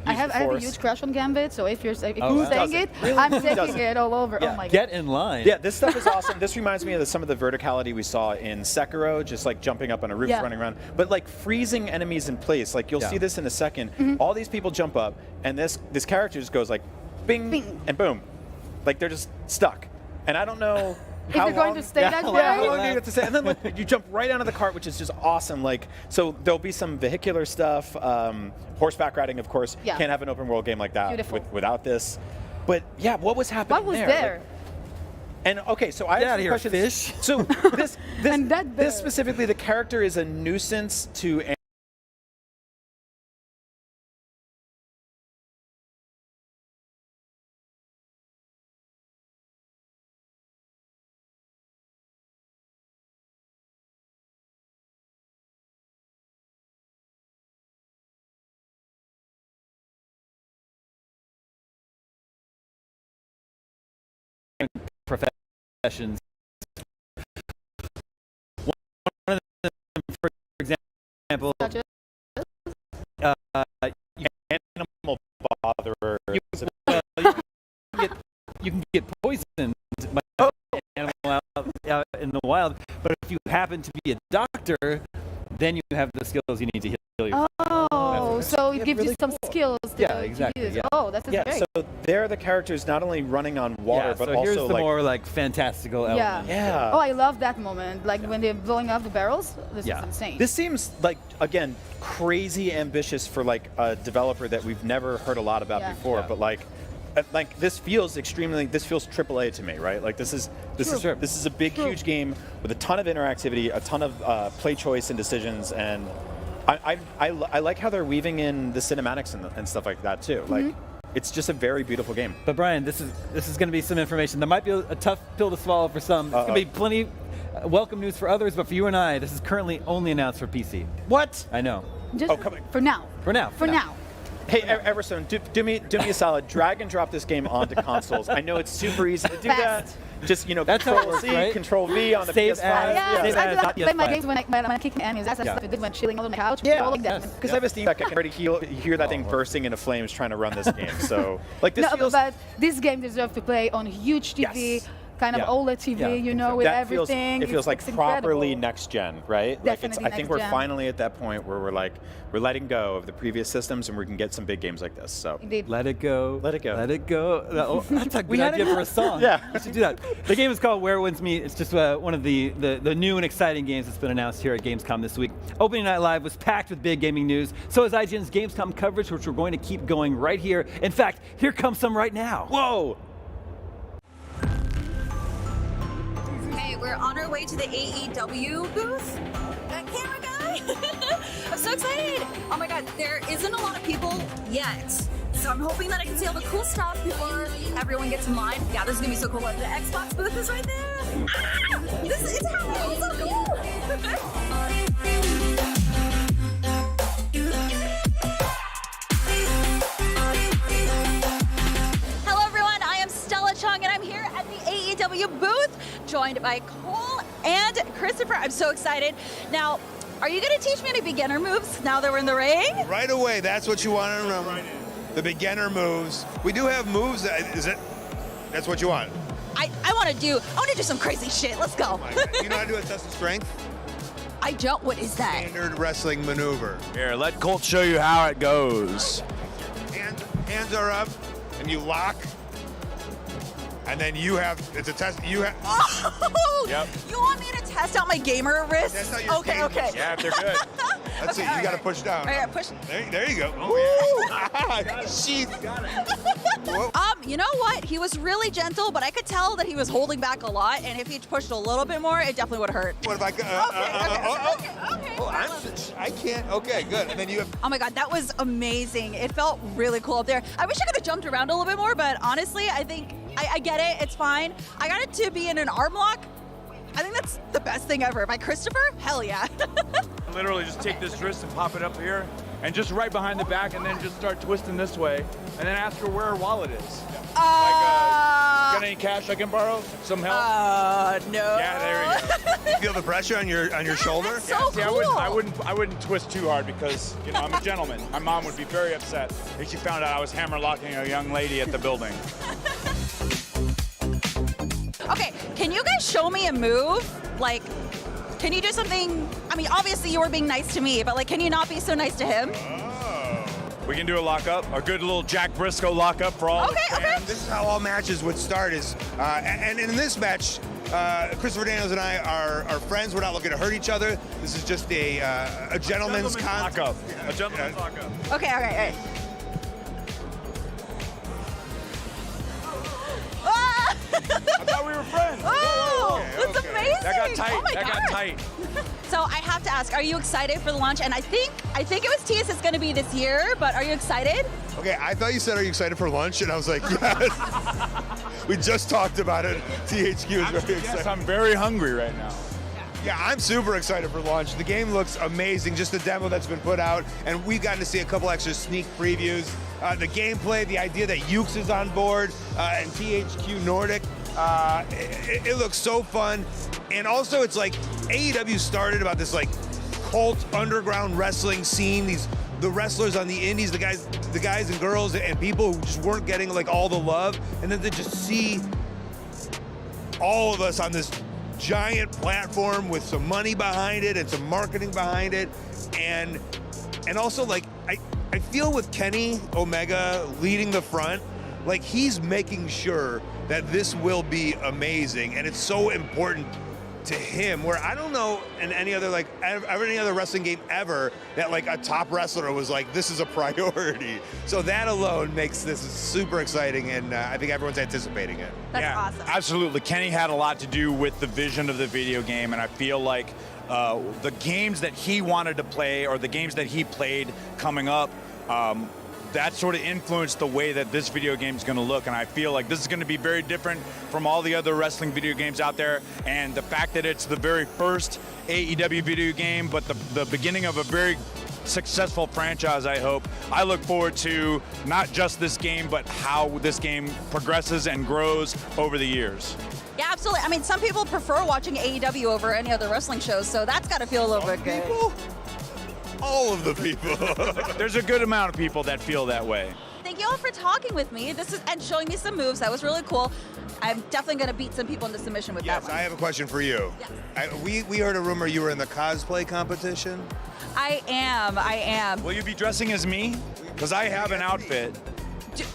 I have a huge crush on Gambit, so if you're saying it, Really? I'm taking it all over. Yeah. Oh my god. Get in line. Yeah, this stuff is awesome. This reminds me of some of the verticality we saw in Sekiro, just jumping up on a roof, running around, but freezing enemies in place. You'll see this in a second. All these people jump up, and this character just goes bing, and boom. They're just stuck. And I don't know, If you're going to stay that way. How long do you have to stay? And then look, you jump right onto the cart, which is just awesome. Like, so there'll be some vehicular stuff, horseback riding, of course. Yeah. Can't have an open world game like that without this. But yeah, what was happening What was there? there? Like, and okay, so I Get have out of some here, questions. fish. So this specifically, the character is a nuisance to. Professions. One of them, for example, animal botherer. You can get poisoned by an animal out in the wild, but if you happen to be a doctor, then you have the skills you need to heal yourself. Oh, so it gives you some skills to exactly. use. Yeah. Oh, that's great. So they're the characters not only running on water, but so also here's the like more like fantastical element. Yeah. Oh, I love that moment. Like when they're blowing up the barrels. This is insane. This seems like, again, crazy ambitious for like a developer that we've never heard a lot about before. But like this feels extremely. This feels AAA to me, right? Like this is a big, huge game with a ton of interactivity, a ton of play choice and decisions, and I like how they're weaving in the cinematics and stuff like that too. Like it's just a very beautiful game. But Brian, this is going to be some information that might be a tough pill to swallow for some. It's going to be plenty welcome news for others, but for you and I, this is currently only announced for PC. What? I know. Just for now. For now. For now. Hey, Everstone, do me a solid. Drag and drop this game onto consoles. I know it's super easy to do that. Just That's how it Control works, C, right? Control V on the Save PS5. as. I do that play my games when I kick my enemies. That's the stuff I did when chilling on the couch. Yeah, All like that. because I have a Steam Deck, I can already hear that thing bursting into flames trying to run this game. So, like, this feels. But this game deserves to play on huge TV. Kind of OLED TV, you know, with that everything. It feels like properly next gen, right? Definitely I think we're next gen. finally at that point where we're letting go of the previous systems and we can get some big games like this. So Indeed. Let it go. Let it go. Let it go. Oh, that's a good idea for a song. Yeah. You should do that. The game is called Where Winds Meet. It's just one of the new and exciting games that's been announced here at Gamescom this week. Opening Night Live was packed with big gaming news. So is IGN's Gamescom coverage, which we're going to keep going right here. In fact, here comes some right now. Whoa! Hey, we're on our way to the AEW booth. That camera guy. I'm so excited. Oh my god, there isn't a lot of people yet. So I'm hoping that I can see all the cool stuff before everyone gets in line. Yeah, this is gonna be so cool. The Xbox booth is right there. Ah! It's happening. It's so cool. Hello everyone, I am Stella Chung and I'm here at the AEW booth, joined by Cole and Christopher. I'm so excited. Now, are you going to teach me any beginner moves now that we're in the ring? Right away, that's what you want to know. The beginner moves. We do have moves. That's what you want? I want to do some crazy shit. Let's go. You know how to do a test of strength? I don't. What is that? Standard wrestling maneuver. Here, let Colt show you how it goes. Hands are up, and you lock. And then it's a test. Oh! Yep. You want me to test out my gamer wrists? That's how your Okay. Yeah, if they're good. Let's see. You got to push down. All right, push. There you go. Oh, yeah. Sheath. You know what? He was really gentle, but I could tell that he was holding back a lot. And if he pushed a little bit more, it definitely would have hurt. What if I? Okay. Oh, I can't. Okay, good. And then you have. Oh my god, that was amazing. It felt really cool up there. I wish I could have jumped around a little bit more, but honestly, I think I get it. It's fine. I got it to be in an arm lock. I think that's the best thing ever. By Christopher? Hell yeah. Literally just take this wrist and pop it up here and just right behind the back and then just start twisting this way and then ask her where her wallet is. Got any cash I can borrow? Some help? No. Yeah, there you go. You feel the pressure on your shoulder? That's so See, cool. I wouldn't twist too hard because I'm a gentleman. My mom would be very upset if she found out I was hammer locking a young lady at the building. Okay, can you guys show me a move? Like, can you do something? I mean, obviously you were being nice to me, but like, can you not be so nice to him? We can do a lockup, a good little Jack Briscoe lockup for all the fans. This is how all matches would start. And in this match, Christopher Daniels and I are friends. We're not looking to hurt each other. This is just a gentleman's lock-up. A gentleman's lock-up. Okay. I thought we were friends. Oh, that's amazing. That got tight. Oh my that God. got tight. So I have to ask, are you excited for the launch? And I think it was teased it's going to be this year, but are you excited? Okay, I thought you said, are you excited for lunch? And I was like, yes. We just talked about it. THQ is very excited. Yes, I'm very hungry right now. Yeah, I'm super excited for launch. The game looks amazing, just the demo that's been put out, and we've gotten to see a couple extra sneak previews. The gameplay, the idea that Yuke's is on board, and THQ Nordic, it looks so fun. And also, it's like AEW started about this like cult underground wrestling scene. The wrestlers on the indies, the guys and girls and people who just weren't getting like all the love, and then to just see all of us on this giant platform with some money behind it and some marketing behind it, and also like I feel with Kenny Omega leading the front, like he's making sure that this will be amazing, and it's so important to him, where I don't know in any other wrestling game ever that like a top wrestler was like, this is a priority. So that alone makes this super exciting, and I think everyone's anticipating it. That's awesome. Absolutely. Kenny had a lot to do with the vision of the video game, and I feel like the games that he wanted to play, or the games that he played coming up, that sort of influenced the way that this video game is going to look, and I feel like this is going to be very different from all the other wrestling video games out there, and the fact that it's the very first AEW video game, but the beginning of a very successful franchise, I hope. I look forward to not just this game, but how this game progresses and grows over the years. Yeah, absolutely. I mean, some people prefer watching AEW over any other wrestling shows, so that's got to feel a little bit good. All of the people. There's a good amount of people that feel that way. Thank you all for talking with me. And showing me some moves. That was really cool. I'm definitely going to beat some people into submission with that one. I have a question for you. Yes. We heard a rumor you were in the cosplay competition. I am. Will you be dressing as me? Because I have an outfit.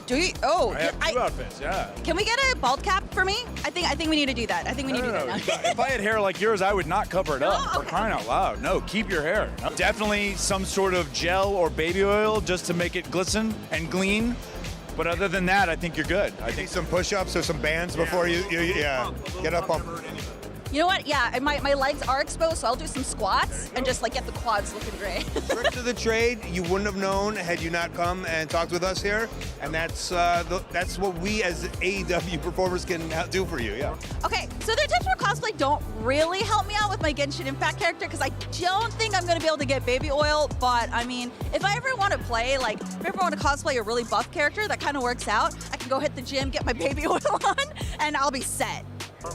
Do you? Oh, I have two outfits, yeah. Can we get a bald cap for me? I think we need to do that. I think we need to do that now. If I had hair like yours, I would not cover it up. For crying out loud. No, keep your hair. No. Definitely some sort of gel or baby oil just to make it glisten and gleam. But other than that, I think you're good. I think some push-ups or some bands before you get up on. You know what? Yeah, my legs are exposed, so I'll do some squats and just like get the quads looking great. Tricks of the trade you wouldn't have known had you not come and talked with us here, and that's what we as AEW performers can do for you. Yeah. Okay, so the tips for cosplay don't really help me out with my Genshin Impact character because I don't think I'm going to be able to get baby oil. But I mean, if I ever want to play, like if I ever want to cosplay a really buff character, that kind of works out. I can go hit the gym, get my baby oil on, and I'll be set.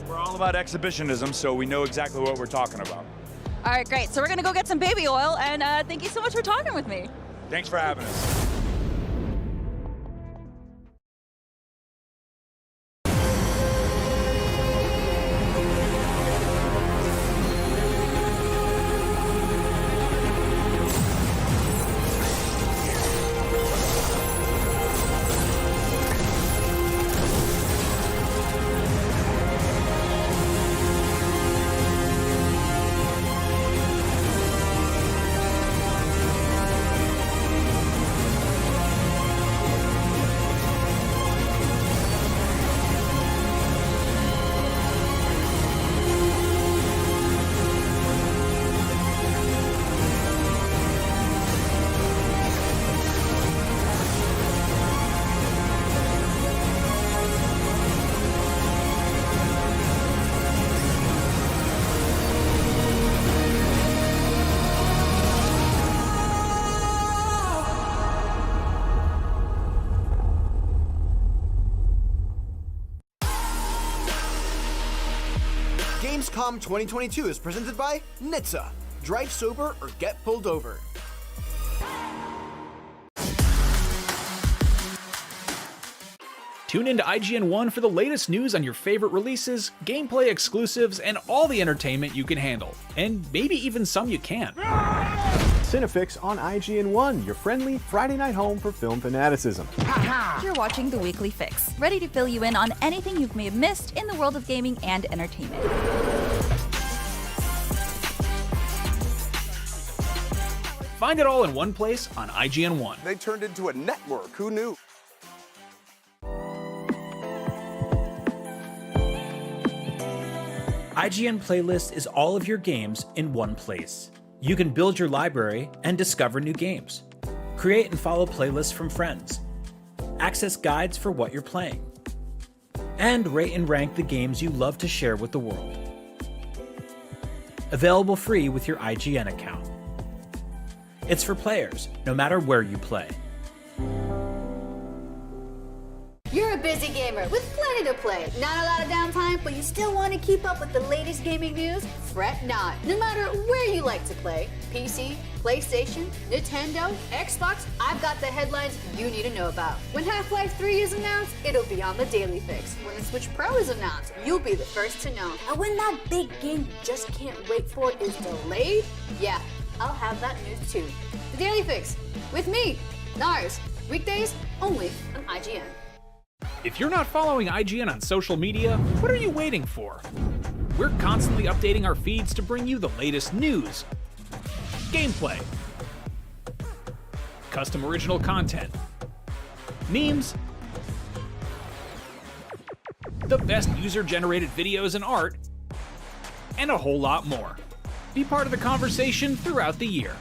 We're all about exhibitionism, so we know exactly what we're talking about. All right, great. So we're going to go get some baby oil, and thank you so much for talking with me. Thanks for having us. Gamescom 2022 is presented by Nitsa. Drive sober or get pulled over. Tune into IGN 1 for the latest news on your favorite releases, gameplay exclusives, and all the entertainment you can handle. And maybe even some you can't. Cinefix on IGN1, your friendly Friday night home for film fanaticism. You're watching The Weekly Fix, ready to fill you in on anything you may have missed in the world of gaming and entertainment. Find it all in one place on IGN 1. They turned into a network. Who knew? IGN Playlist is all of your games in one place. You can build your library and discover new games. Create and follow playlists from friends. Access guides for what you're playing. And rate and rank the games you love to share with the world. Available free with your IGN account. It's for players, no matter where you play. You're a busy gamer with plenty to play. Not a lot of downtime, but you still want to keep up with the latest gaming news? Fret not. No matter where you like to play, PC, PlayStation, Nintendo, Xbox, I've got the headlines you need to know about. When Half-Life 3 is announced, it'll be on the Daily Fix. When the Switch Pro is announced, you'll be the first to know. And when that big game you just can't wait for is delayed, yeah, I'll have that news too. The Daily Fix, with me, Nars, weekdays only on IGN. If you're not following IGN on social media, what are you waiting for? We're constantly updating our feeds to bring you the latest news, gameplay, custom original content, memes, the best user-generated videos and art, and a whole lot more. Be part of the conversation throughout the year.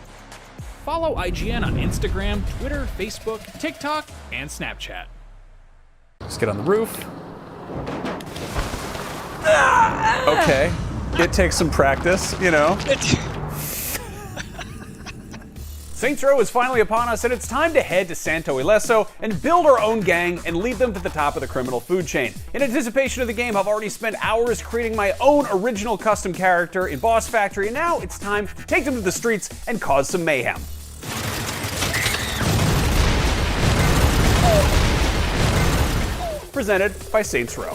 Follow IGN on Instagram, Twitter, Facebook, TikTok, and Snapchat. Let's get on the roof. Okay. It takes some practice, you know. Saints Row is finally upon us, and it's time to head to Santo Ileso and build our own gang and lead them to the top of the criminal food chain. In anticipation of the game, I've already spent hours creating my own original custom character in Boss Factory, and now it's time to take them to the streets and cause some mayhem. Presented by Saints Row.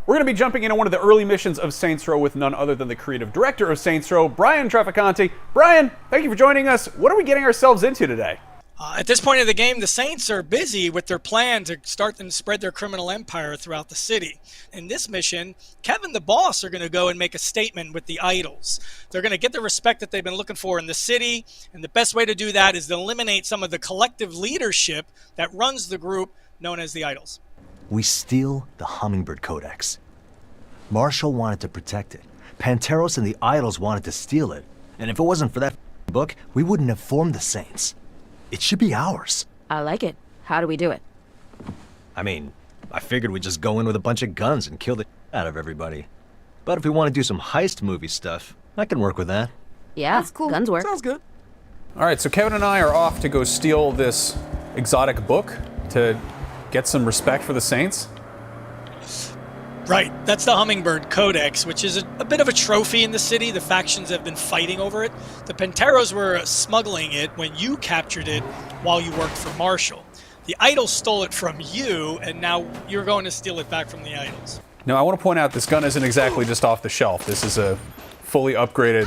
We're going to be jumping into one of the early missions of Saints Row with none other than the creative director of Saints Row, Brian Traficante. Brian, thank you for joining us. What are we getting ourselves into today? At this point in the game, the Saints are busy with their plan to start and spread their criminal empire throughout the city. In this mission, Kevin the boss are going to go and make a statement with the idols. They're going to get the respect that they've been looking for in the city, and the best way to do that is to eliminate some of the collective leadership that runs the group known as the idols. We steal the Hummingbird Codex. Marshall wanted to protect it. Panteros and the idols wanted to steal it. And if it wasn't for that book, we wouldn't have formed the Saints. It should be ours. I like it. How do we do it? I mean, I figured we'd just go in with a bunch of guns and kill the out of everybody. But if we want to do some heist movie stuff, I can work with that. Yeah, that's cool. Guns work. Sounds good. All right, so Kevin and I are off to go steal this exotic book to get some respect for the Saints. Right, that's the Hummingbird Codex, which is a bit of a trophy in the city. The factions have been fighting over it. The Panteros were smuggling it when you captured it while you worked for Marshall. The idols stole it from you, and now you're going to steal it back from the idols. Now, I want to point out this gun isn't exactly just off the shelf. This is a fully upgraded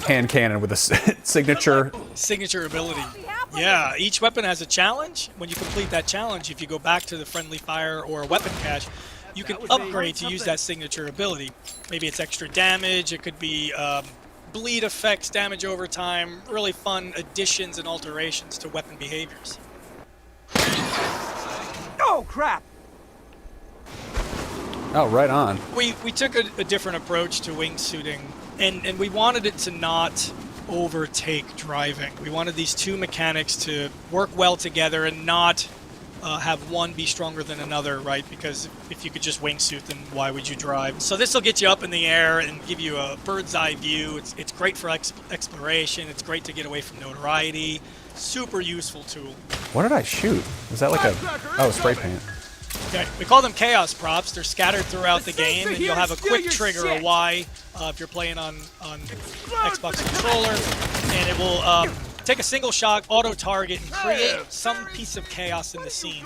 hand cannon with a signature ability. Yeah, each weapon has a challenge. When you complete that challenge, if you go back to the friendly fire or a weapon cache, you can upgrade to use that signature ability. Maybe it's extra damage, it could be bleed effects, damage over time, really fun additions and alterations to weapon behaviors. Oh, crap! Oh, right on. We took a different approach to wingsuiting, and we wanted it to not overtake driving. We wanted these two mechanics to work well together and not have one be stronger than another, right? Because if you could just wingsuit, then why would you drive? So this will get you up in the air and give you a bird's eye view. It's great for exploration. It's great to get away from notoriety. Super useful tool. What did I shoot? Was that like a spray paint? Okay, we call them chaos props. They're scattered throughout the game, and you'll have a quick trigger, a Y, if you're playing on Xbox controller, and it will take a single shot, auto-target, and create some piece of chaos in the scene.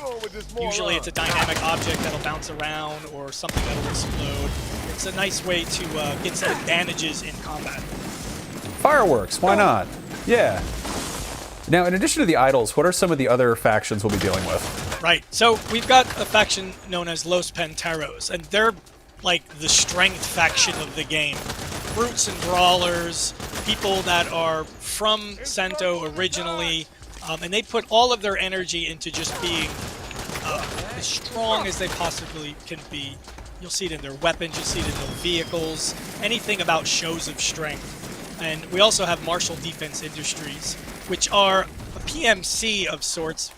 Usually it's a dynamic object that'll bounce around or something that'll explode. It's a nice way to get some advantages in combat. Fireworks, why not? Yeah. Now, in addition to the idols, what are some of the other factions we'll be dealing with? Right. So we've got a faction known as Los Panteros, and they're like the strength faction of the game. Brutes and brawlers, people that are from Santo originally, and they put all of their energy into just being as strong as they possibly can be. You'll see it in their weapons, you'll see it in their vehicles, anything about shows of strength. And we also have Martial Defense Industries, which are a PMC of sorts,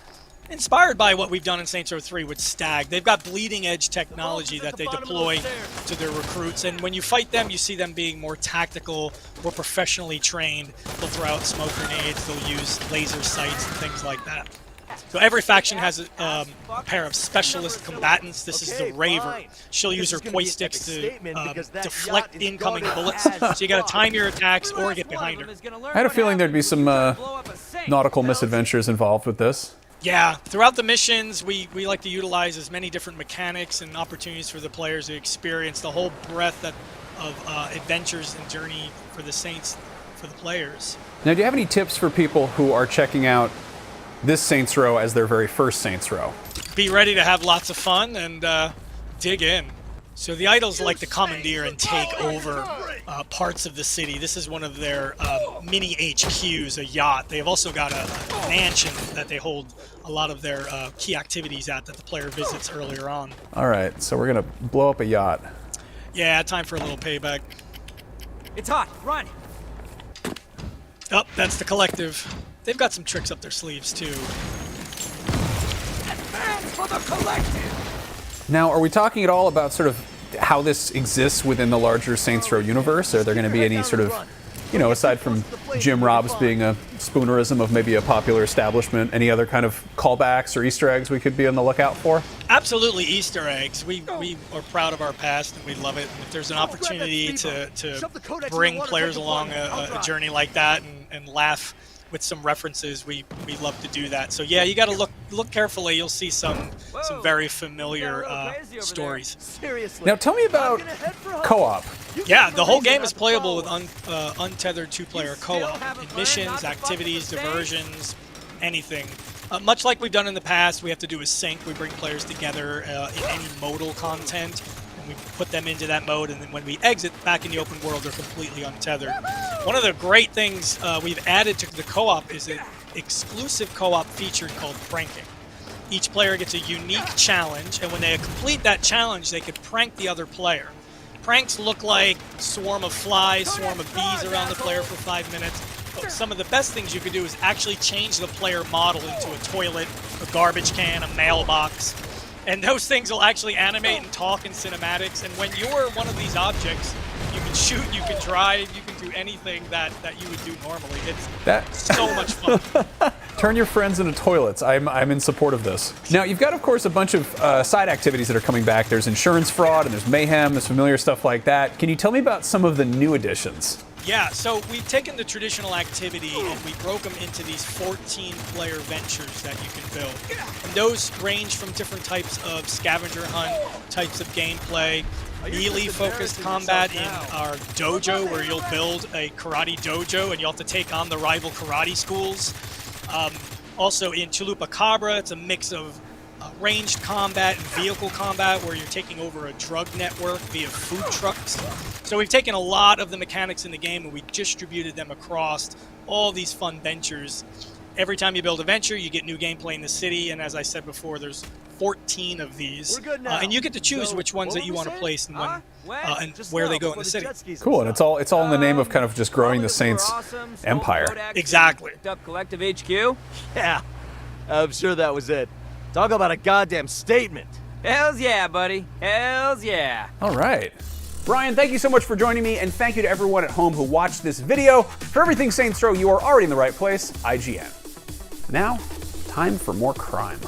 inspired by what we've done in Saints Row 3 with Stag. They've got bleeding edge technology that they deploy to their recruits, and when you fight them, you see them being more tactical, more professionally trained. They'll throw out smoke grenades, they'll use laser sights and things like that. So every faction has a pair of specialist combatants. This is the Raver. She'll use her point sticks to deflect incoming bullets. So you got to time your attacks or get behind her. I had a feeling there'd be some nautical misadventures involved with this. Yeah, throughout the missions, we like to utilize as many different mechanics and opportunities for the players to experience the whole breadth of adventures and journey for the Saints, for the players. Now, do you have any tips for people who are checking out this Saints Row as their very first Saints Row? Be ready to have lots of fun and dig in. So the idols like to commandeer and take over parts of the city. This is one of their mini HQs, a yacht. They've also got a mansion that they hold a lot of their key activities at that the player visits earlier on. All right, so we're gonna blow up a yacht. Yeah, time for a little payback. It's hot, run! Oh, that's the collective. They've got some tricks up their sleeves too. Advance for the collective! Now, are we talking at all about sort of how this exists within the larger Saints Row universe? Are there going to be any sort of, you know, aside from Jim Robs being a spoonerism of maybe a popular establishment, any other kind of callbacks or Easter eggs we could be on the lookout for? Absolutely Easter eggs. We are proud of our past and we love it. And if there's an opportunity to bring players along a journey like that and laugh with some references, we love to do that. So yeah, you got to look carefully. You'll see some very familiar stories. Seriously. Now tell me about co-op. Yeah, the whole game is playable with untethered two-player co-op. In missions, activities, diversions, anything. Much like we've done in the past, we have to do a sync. We bring players together in any modal content. We put them into that mode, and then when we exit back in the open world, they're completely untethered. One of the great things we've added to the co-op is an exclusive co-op feature called pranking. Each player gets a unique challenge, and when they complete that challenge, they could prank the other player. Pranks look like swarm of flies, swarm of bees around the player for 5 minutes. But some of the best things you could do is actually change the player model into a toilet, a garbage can, a mailbox. And those things will actually animate and talk in cinematics. And when you're one of these objects, you can shoot, you can drive, you can do anything that you would do normally. It's so much fun. Turn your friends into toilets. I'm in support of this. Now, you've got, of course, a bunch of side activities that are coming back. There's insurance fraud, and there's mayhem, there's familiar stuff like that. Can you tell me about some of the new additions? Yeah, so we've taken the traditional activity and we broke them into these 14-player ventures that you can build. And those range from different types of scavenger hunt, types of gameplay, melee-focused combat in our dojo, where you'll build a karate dojo and you'll have to take on the rival karate schools. Also in Chalupa Cabra, it's a mix of ranged combat and vehicle combat, where you're taking over a drug network via food trucks. So we've taken a lot of the mechanics in the game and we distributed them across all these fun ventures. Every time you build a venture, you get new gameplay in the city, and as I said before, there's 14 of these. And you get to choose which ones that you want to place and, and where they go in the city. Cool, and it's all in the name of kind of just growing the Saints empire. Exactly. Collective HQ? Yeah, I'm sure that was it. Talk about a goddamn statement. Hells yeah, buddy. Hells yeah. All right. Brian, thank you so much for joining me, and thank you to everyone at home who watched this video. For everything Saints Row, you are already in the right place, IGN. Now, time for more crime.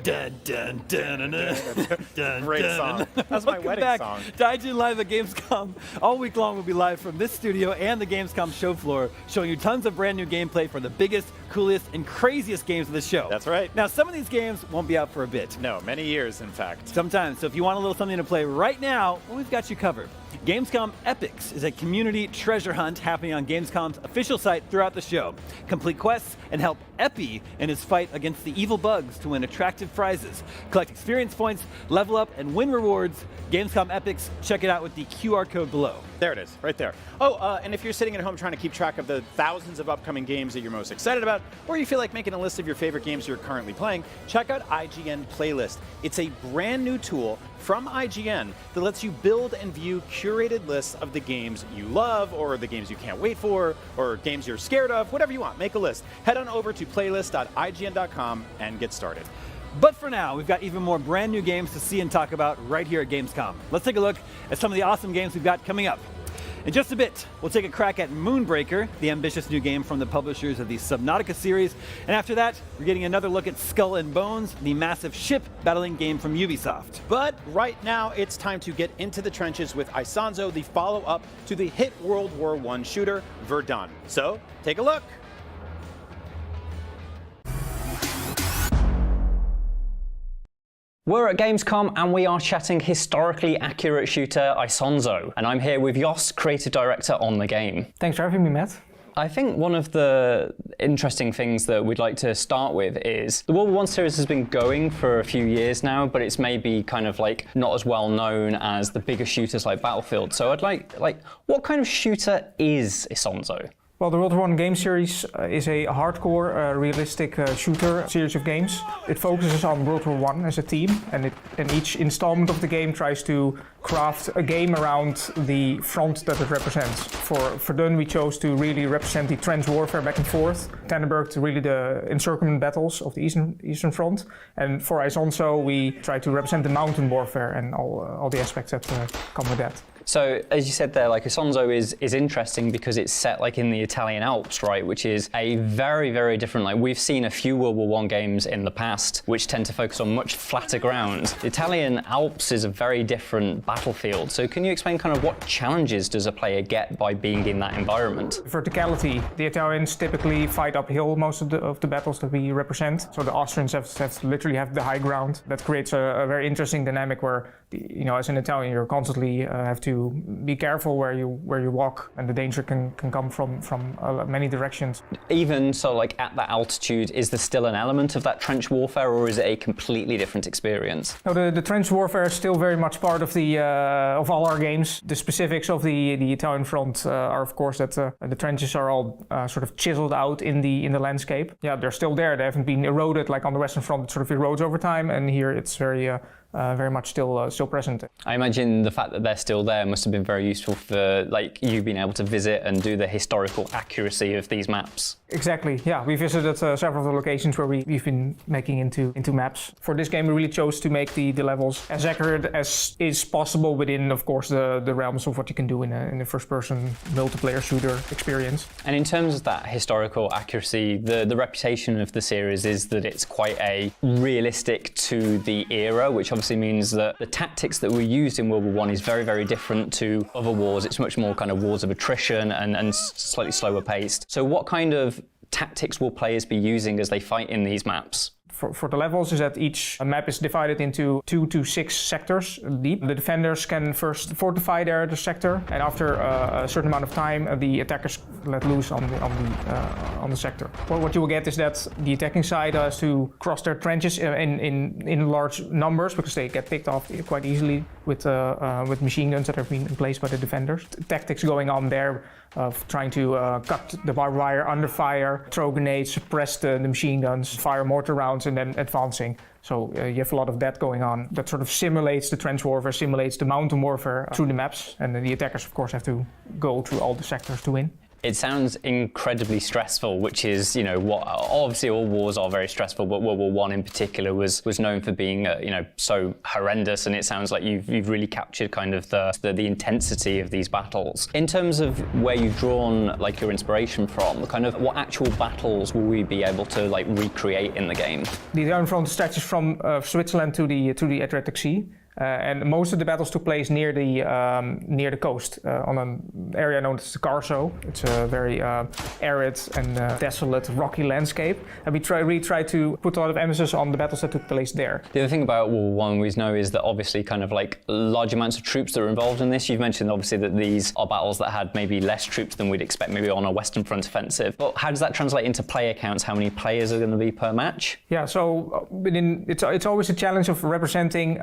Dun, dun, dun, dun, dun, dun, Great dun, song. dun. That's my Welcome wedding back song. to IGN Live at Gamescom. All week long, we'll be live from this studio and the Gamescom show floor, showing you tons of brand new gameplay for the biggest, coolest, and craziest games of the show. That's right. Now, some of these games won't be out for a bit. No, many years, in fact. Sometimes. So if you want a little something to play right now, well, we've got you covered. Gamescom Epics is a community treasure hunt happening on Gamescom's official site throughout the show. Complete quests and help Epi in his fight against the evil bugs to win attractive prizes. Collect experience points, level up, and win rewards. Gamescom Epics, check it out with the QR code below. There it is, right there. Oh, and if you're sitting at home trying to keep track of the thousands of upcoming games that you're most excited about, or you feel like making a list of your favorite games you're currently playing, check out IGN Playlist. It's a brand new tool from IGN that lets you build and view curated lists of the games you love, or the games you can't wait for, or games you're scared of, whatever you want. Make a list. Head on over to playlist.ign.com and get started. But for now, we've got even more brand new games to see and talk about right here at Gamescom. Let's take a look at some of the awesome games we've got coming up. In just a bit, we'll take a crack at Moonbreaker, the ambitious new game from the publishers of the Subnautica series. And after that, we're getting another look at Skull and Bones, the massive ship battling game from Ubisoft. But right now, it's time to get into the trenches with Isonzo, the follow-up to the hit World War I shooter, Verdun. So, take a look. We're at Gamescom and we are chatting historically accurate shooter Isonzo, and I'm here with Jos, creative director on the game. Thanks for having me, Matt. I think one of the interesting things that we'd like to start with is the World War I series has been going for a few years now, but it's maybe kind of like not as well known as the bigger shooters like Battlefield. So I'd like what kind of shooter is Isonzo? Well, the World War I game series is a hardcore, realistic shooter series of games. It focuses on World War I as a theme, and each installment of the game tries to craft a game around the front that it represents. For Verdun, we chose to really represent the trench warfare back and forth. Tannenberg to really the encirclement battles of the Eastern Front. And for Isonzo, we try to represent the mountain warfare and all the aspects that come with that. So, as you said there, like Isonzo is interesting because it's set like in the Italian Alps, right? Which is a very, very different, like we've seen a few World War I games in the past which tend to focus on much flatter ground. The Italian Alps is a very different battlefield. So can you explain kind of what challenges does a player get by being in that environment? Verticality. The Italians typically fight uphill most of the battles that we represent. So the Austrians have to literally have the high ground. That creates a very interesting dynamic where, as an Italian, you constantly have to be careful where you walk, and the danger can come from many directions. Even so, like at that altitude, is there still an element of that trench warfare, or is it a completely different experience? No, the trench warfare is still very much part of the of all our games. The specifics of the Italian front are, of course, that the trenches are all sort of chiseled out in the landscape. Yeah, they're still there. They haven't been eroded like on the Western Front. It sort of erodes over time, and here it's very much still present. I imagine the fact that they're still there must have been very useful for like you being able to visit and do the historical accuracy of these maps. Exactly, yeah. We visited several of the locations where we've been making into maps. For this game, we really chose to make the levels as accurate as is possible within, of course, the realms of what you can do in a first-person multiplayer shooter experience. And in terms of that historical accuracy, the reputation of the series is that it's quite a realistic to the era, which obviously means that the tactics that were used in World War I is very, very different to other wars. It's much more kind of wars of attrition and slightly slower paced. So what kind of tactics will players be using as they fight in these maps? For the levels is that each map is divided into 2 to 6 sectors deep. The defenders can first fortify their sector, and after a certain amount of time, the attackers let loose on the sector. Well, what you will get is that the attacking side has to cross their trenches in large numbers because they get picked off quite easily with machine guns that have been placed by the defenders. Tactics going on there of trying to cut the barbed wire under fire, throw grenades, suppress the machine guns, fire mortar rounds, and then advancing. So you have a lot of that going on. That sort of simulates the trench warfare, simulates the mountain warfare through the maps, and then the attackers, of course, have to go through all the sectors to win. It sounds incredibly stressful, which is, you know, what obviously all wars are very stressful, but World War I in particular was known for being, you know, so horrendous. And it sounds like you've really captured kind of the intensity of these battles. In terms of where you've drawn like your inspiration from, kind of what actual battles will we be able to like recreate in the game? The Iron Front stretches from Switzerland to the Adriatic Sea. And most of the battles took place near the coast, on an area known as the Carso. It's a very arid and desolate, rocky landscape. And we really try to put a lot of emphasis on the battles that took place there. The other thing about World War I we know is that obviously kind of like large amounts of troops that are involved in this. You've mentioned obviously that these are battles that had maybe less troops than we'd expect maybe on a Western Front offensive. But how does that translate into player counts? How many players are going to be per match? Yeah, so it's always a challenge of representing,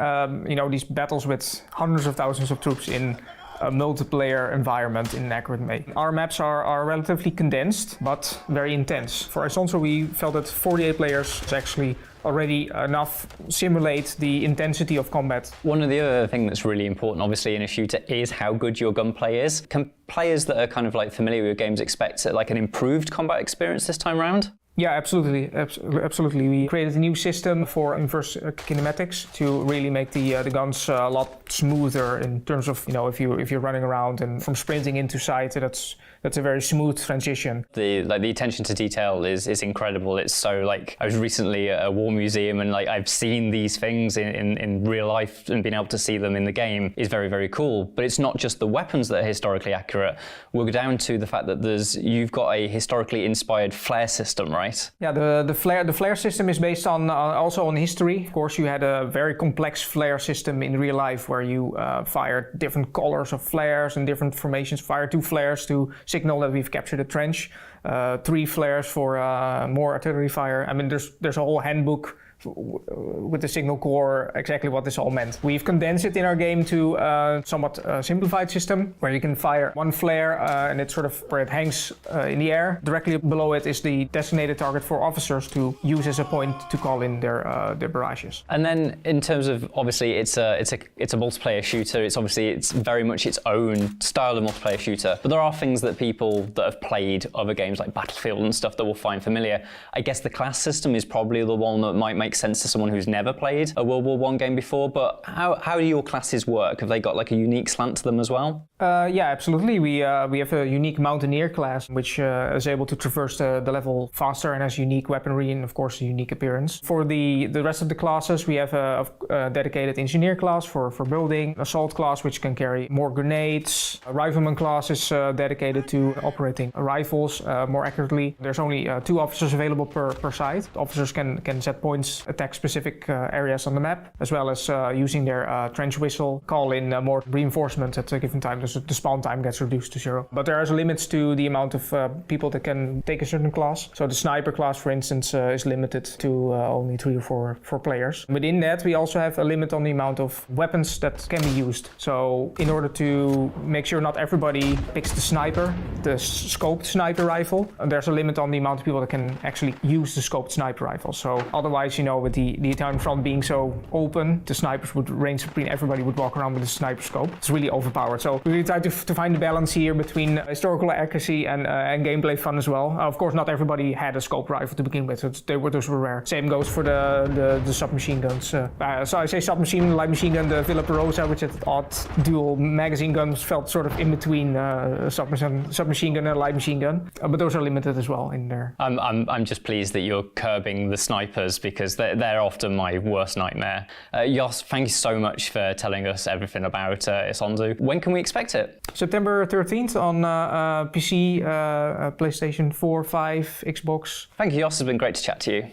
you know, these battles with hundreds of thousands of troops in a multiplayer environment in an accurate way. Our maps are relatively condensed, but very intense. For Isonzo, we felt that 48 players is actually already enough simulate the intensity of combat. One of the other things that's really important, obviously, in a shooter is how good your gunplay is. Can players that are kind of like familiar with games expect like an improved combat experience this time around? Yeah, absolutely. Absolutely. We created a new system for inverse kinematics to really make the guns a lot smoother in terms of, you know, if you're running around and from sprinting into sight, that's a very smooth transition. The attention to detail is incredible. It's so like, I was recently at a war museum and like I've seen these things in real life, and being able to see them in the game is very, very cool. But it's not just the weapons that are historically accurate. We'll go down to the fact that you've got a historically inspired flare system, right? Yeah, the flare system is based on also on history. Of course, you had a very complex flare system in real life where you fired different colors of flares and different formations. Fire 2 flares to signal that we've captured a trench. 3 flares for more artillery fire. I mean, there's a whole handbook with the signal core exactly what this all meant. We've condensed it in our game to a somewhat simplified system where you can fire one flare and it's sort of where it hangs in the air. Directly below it is the designated target for officers to use as a point to call in their barrages. And then in terms of obviously it's a multiplayer shooter. It's very much its own style of multiplayer shooter. But there are things that people that have played other games like Battlefield and stuff that will find familiar. I guess the class system is probably the one that might make sense to someone who's never played a World War I game before, but how do your classes work? Have they got like a unique slant to them as well? Yeah, absolutely. We have a unique Mountaineer class, which is able to traverse the level faster and has unique weaponry and, of course, a unique appearance. For the rest of the classes, we have a dedicated Engineer class for building, Assault class, which can carry more grenades. A Rifleman class is dedicated to operating rifles more accurately. There's only 2 officers available per side. Officers can set points, attack specific areas on the map, as well as using their trench whistle, call in more reinforcements at a given time. The spawn time gets reduced to 0. But there are limits to the amount of people that can take a certain class. So the Sniper class, for instance, is limited to only 3 or 4 players. Within that, we also have a limit on the amount of weapons that can be used. So in order to make sure not everybody picks the Sniper, the scoped sniper rifle, there's a limit on the amount of people that can actually use the scoped sniper rifle. So otherwise, you know, with the Italian front being so open, the snipers would range supreme. Everybody would walk around with a sniper scope. It's really overpowered. So we really try to find a balance here between historical accuracy and gameplay fun as well. Of course, not everybody had a scope rifle to begin with. So those were rare. Same goes for the submachine guns. So I say submachine, light machine gun, the Villa Perosa, which had odd dual magazine guns, felt sort of in between submachine gun and light machine gun. But those are limited as well in there. I'm just pleased that you're curbing the snipers because they're often my worst nightmare. Jos, thank you so much for telling us everything about Isonzo. When can we expect it? September 13th on PC, PlayStation 4, 5, Xbox. Thank you, Jos. It's been great to chat to you.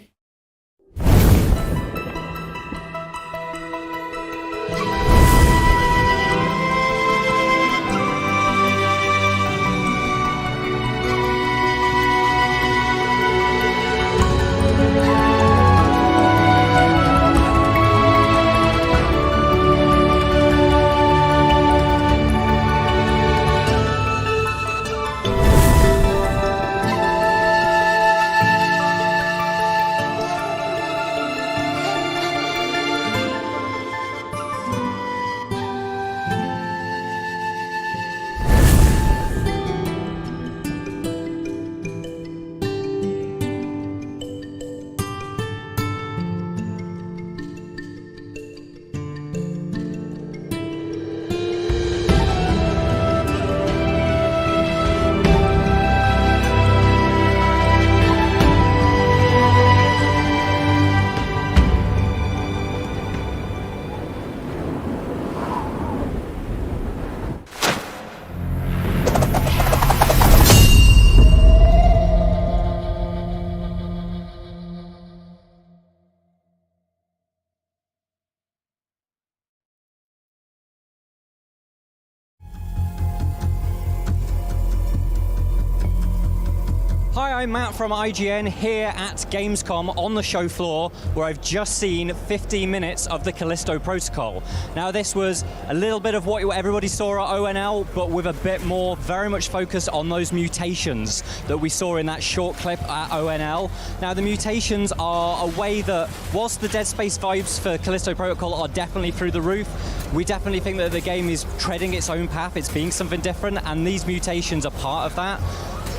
Hi, I'm Matt from IGN here at Gamescom on the show floor where I've just seen 15 minutes of the Callisto Protocol. Now this was a little bit of what everybody saw at ONL, but with a bit more very much focused on those mutations that we saw in that short clip at ONL. Now the mutations are a way that, whilst the Dead Space vibes for Callisto Protocol are definitely through the roof, we definitely think that the game is treading its own path, it's being something different, and these mutations are part of that.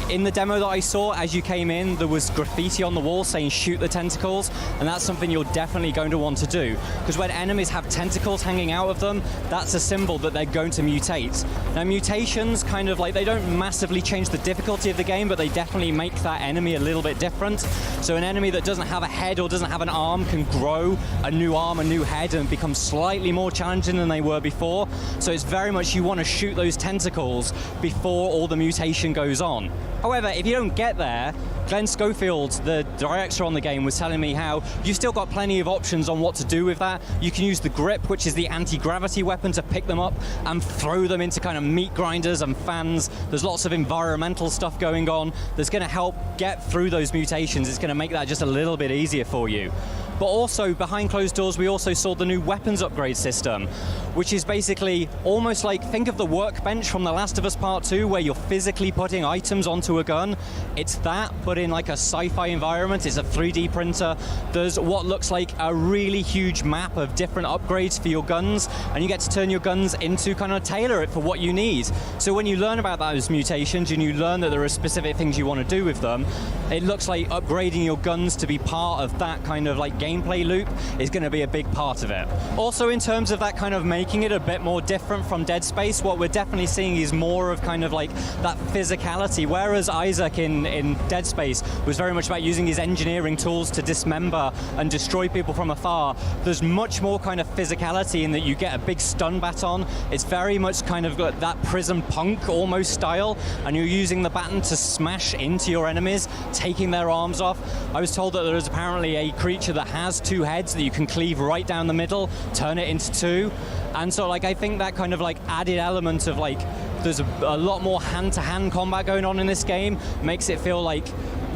In the demo that I saw, as you came in, there was graffiti on the wall saying shoot the tentacles, and that's something you're definitely going to want to do. Because when enemies have tentacles hanging out of them, that's a symbol that they're going to mutate. Now mutations kind of like, they don't massively change the difficulty of the game, but they definitely make that enemy a little bit different. So an enemy that doesn't have a head or doesn't have an arm can grow a new arm, a new head, and become slightly more challenging than they were before. So it's very much you want to shoot those tentacles before all the mutation goes on. However, if you don't get there, Glenn Schofield, the director on the game, was telling me how you've still got plenty of options on what to do with that. You can use the grip, which is the anti-gravity weapon, to pick them up and throw them into kind of meat grinders and fans. There's lots of environmental stuff going on that's going to help get through those mutations. It's going to make that just a little bit easier for you. But also, behind closed doors, we also saw the new weapons upgrade system, which is basically almost like, think of the workbench from The Last of Us Part 2, where you're physically putting items onto a gun. It's that, but in like a sci-fi environment. It's a 3D printer. There's what looks like a really huge map of different upgrades for your guns, and you get to turn your guns into kind of tailor it for what you need. So when you learn about those mutations and you learn that there are specific things you want to do with them, it looks like upgrading your guns to be part of that kind of like gameplay loop is going to be a big part of it. Also, in terms of that kind of making it a bit more different from Dead Space, what we're definitely seeing is more of kind of like that physicality, whereas Isaac in Dead Space was very much about using his engineering tools to dismember and destroy people from afar. There's much more kind of physicality in that you get a big stun baton. It's very much kind of got that Prison Punk almost style, and you're using the baton to smash into your enemies, taking their arms off. I was told that there is apparently a creature that has two heads that you can cleave right down the middle, turn it into two. And so like I think that kind of like added element of like there's a lot more hand-to-hand combat going on in this game makes it feel like,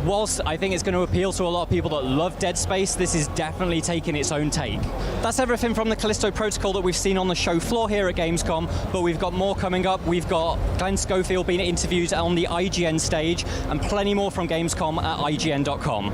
whilst I think it's going to appeal to a lot of people that love Dead Space, this is definitely taking its own take. That's everything from the Callisto Protocol that we've seen on the show floor here at Gamescom, but we've got more coming up. We've got Glenn Schofield being interviewed on the IGN stage, and plenty more from Gamescom at IGN.com.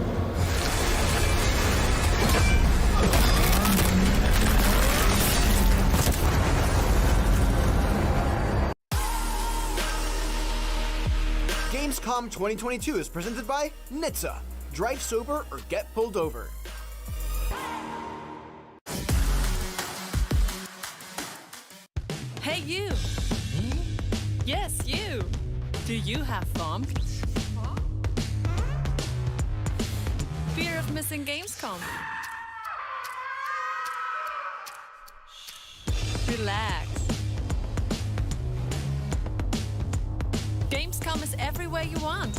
Gamescom 2022 is presented by NHTSA. Drive sober or get pulled over. Hey you! Yes, you! Do you have FOMC? Fear of missing Gamescom? Relax. Gamescom is everywhere you want.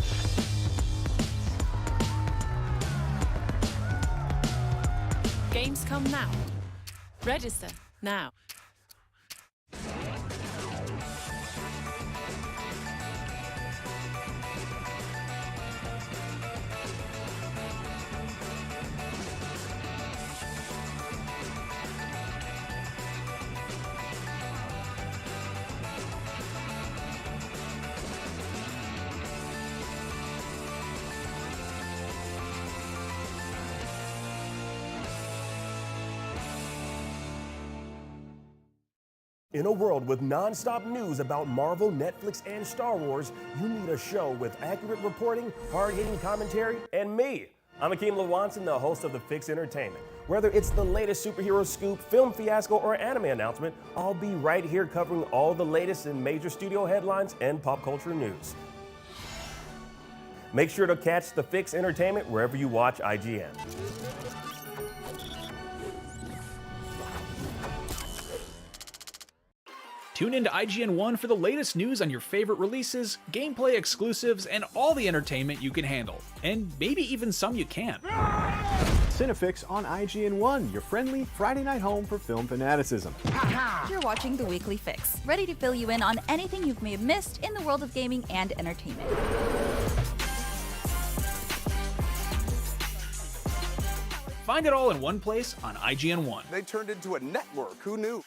Gamescom now. Register now. In a world with non-stop news about Marvel, Netflix, and Star Wars, you need a show with accurate reporting, hard-hitting commentary, and me. I'm Akeem Lawanson, the host of The Fix Entertainment. Whether it's the latest superhero scoop, film fiasco, or anime announcement, I'll be right here covering all the latest in major studio headlines and pop culture news. Make sure to catch The Fix Entertainment wherever you watch IGN. Tune into IGN 1 for the latest news on your favorite releases, gameplay exclusives, and all the entertainment you can handle. And maybe even some you can't. Cinefix on IGN 1, your friendly Friday night home for film fanaticism. You're watching The Weekly Fix, ready to fill you in on anything you may have missed in the world of gaming and entertainment. Find it all in one place on IGN 1. They turned into a network. Who knew?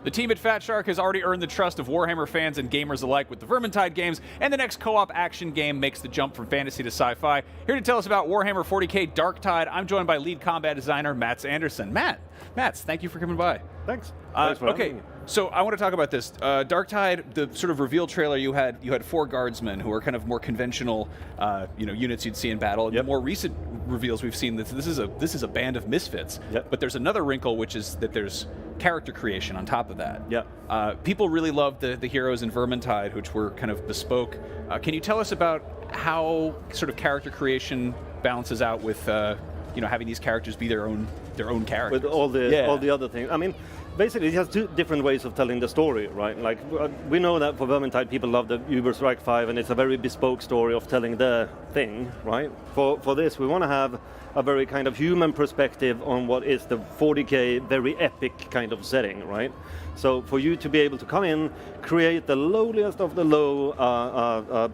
The team at Fat Shark has already earned the trust of Warhammer fans and gamers alike with the Vermintide games, and the next co-op action game makes the jump from fantasy to sci-fi. Here to tell us about Warhammer 40k Darktide, I'm joined by lead combat designer Mats Anderson. Mats, thank you for coming by. Thanks. Thanks for having me. So I want to talk about this. Darktide, the sort of reveal trailer, you had 4 guardsmen who are kind of more conventional, units you'd see in battle. The more recent reveals we've seen, this is a band of misfits. But there's another wrinkle, which is that there's character creation on top of that. People really loved the heroes in Vermintide, which were kind of bespoke. Can you tell us about how sort of character creation balances out with having these characters be their own characters? With all the other things. I mean, basically, it has 2 different ways of telling the story, right? Like, we know that for Vermintide, people love the Uber Strike 5, and it's a very bespoke story of telling the thing, right? For this, we want to have a very kind of human perspective on what is the 40k very epic kind of setting, right? So for you to be able to come in, create the lowliest of the low,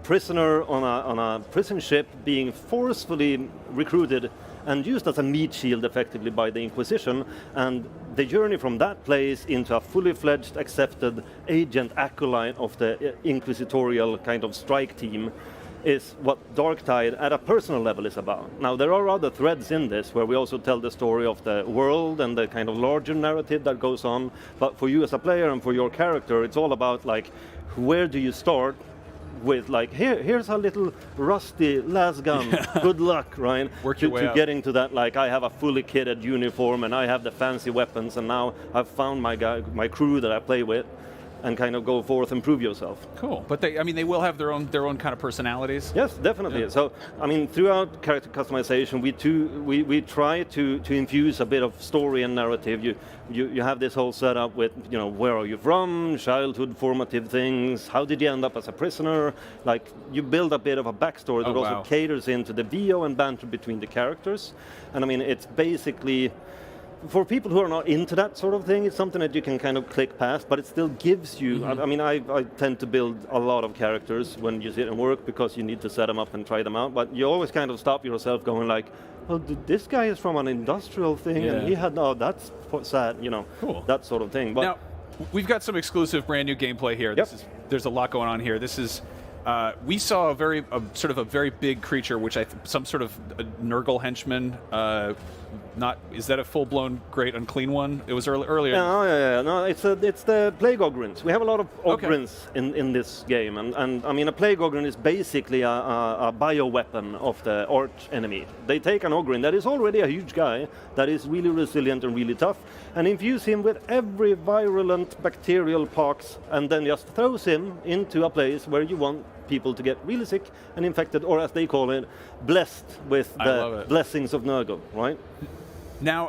prisoner on a prison ship being forcefully recruited and used as a meat shield effectively by the Inquisition, and the journey from that place into a fully fledged accepted agent acolyte of the inquisitorial kind of strike team is what Darktide at a personal level is about. Now, there are other threads in this where we also tell the story of the world and the kind of larger narrative that goes on, but for you as a player and for your character, it's all about like, where do you start with, like, here's a little rusty lasgun, good luck, right? Work your way to up. getting to that, like, I have a fully kitted uniform and I have the fancy weapons, and now I've found my crew that I play with, and kind of go forth and prove yourself. Cool, but they will have their own kind of personalities. Yes, definitely. Yeah. So, I mean, throughout character customization, we try to infuse a bit of story and narrative. You have this whole setup with, where are you from, childhood formative things, how did you end up as a prisoner? Like, you build a bit of a backstory that also caters into the VO and banter between the characters. And I mean, it's basically, for people who are not into that sort of thing, it's something that you can kind of click past, but it still gives you, I mean, I tend to build a lot of characters when you sit and work because you need to set them up and try them out, but you always kind of stop yourself going like, oh, this guy is from an industrial thing, and he had, that's sad, cool. That sort of thing. But now, we've got some exclusive brand new gameplay here. There's a lot going on here. This is, we saw a very big creature, which some sort of a Nurgle henchman. Is that a full-blown great unclean one? It was earlier. Yeah. No, it's the plague ogrins. We have a lot of ogrins in this game, and I mean, a plague ogrin is basically a bioweapon of the arch enemy. They take an ogrin that is already a huge guy that is really resilient and really tough, and infuse him with every virulent bacterial pox, and then just throws him into a place where you want people to get really sick and infected, or as they call it, blessed with the blessings of Nurgle, right? Now,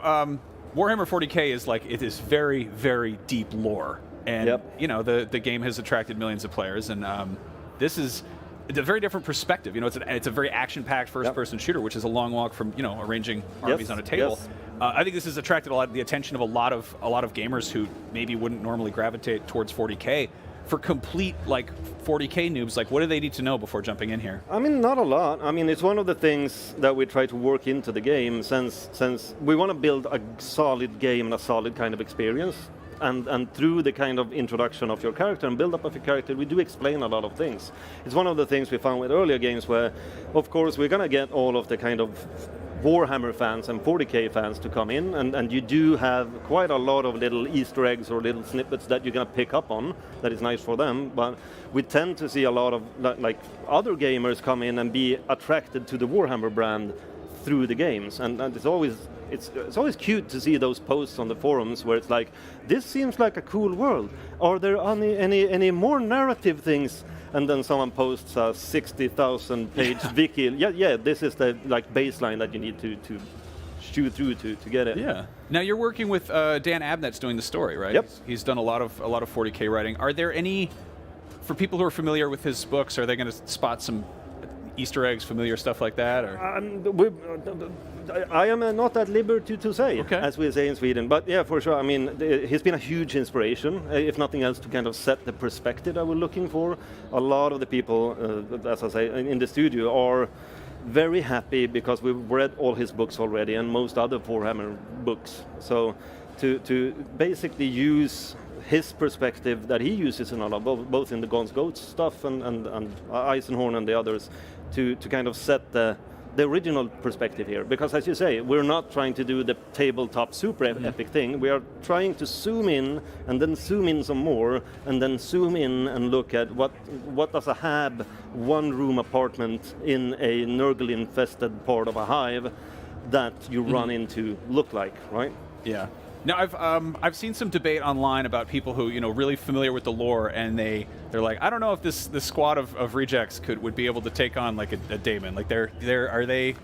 Warhammer 40k is very, very deep lore, and the game has attracted millions of players, and this is a very different perspective. It's a very action-packed first-person shooter, which is a long walk from arranging armies on a table. I think this has attracted the attention of a lot of gamers who maybe wouldn't normally gravitate towards 40k. For complete 40k noobs, what do they need to know before jumping in here? I mean, not a lot. I mean, it's one of the things that we try to work into the game, since we want to build a solid game and a solid kind of experience. And through the kind of introduction of your character and build-up of your character, we do explain a lot of things. It's one of the things we found with earlier games where, of course, we're going to get all of the kind of Warhammer fans and 40k fans to come in, and you do have quite a lot of little Easter eggs or little snippets that you're going to pick up on that is nice for them, but we tend to see a lot of other gamers come in and be attracted to the Warhammer brand through the games, and it's always cute to see those posts on the forums where it's like, this seems like a cool world. Are there any more narrative things? And then someone posts a 60,000 page wiki. Yeah, this is the baseline that you need to chew through to get it. Yeah. Now you're working with Dan Abnett's doing the story, right? Yep. He's done a lot of 40k writing. Are there any, for people who are familiar with his books, are they going to spot some Easter eggs, familiar stuff like that? Or? I am not at liberty to say, as we say in Sweden. But yeah, for sure. I mean, he's been a huge inspiration, if nothing else, to kind of set the perspective I was looking for. A lot of the people, as I say, in the studio are very happy because we've read all his books already and most other Warhammer books. So to basically use his perspective that he uses in a lot, both in the Guns Goats stuff and Eisenhorn and the others, to kind of set the original perspective here. Because as you say, we're not trying to do the tabletop super epic thing. We are trying to zoom in and then zoom in some more and then zoom in and look at what does a Hab one-room apartment in a Nurgle-infested part of a hive that you run into look like, right? Yeah. Now, I've seen some debate online about people who, you know, really familiar with the lore, and they're like, I don't know if this squad of rejects would be able to take on like a Daemon. Like, are they?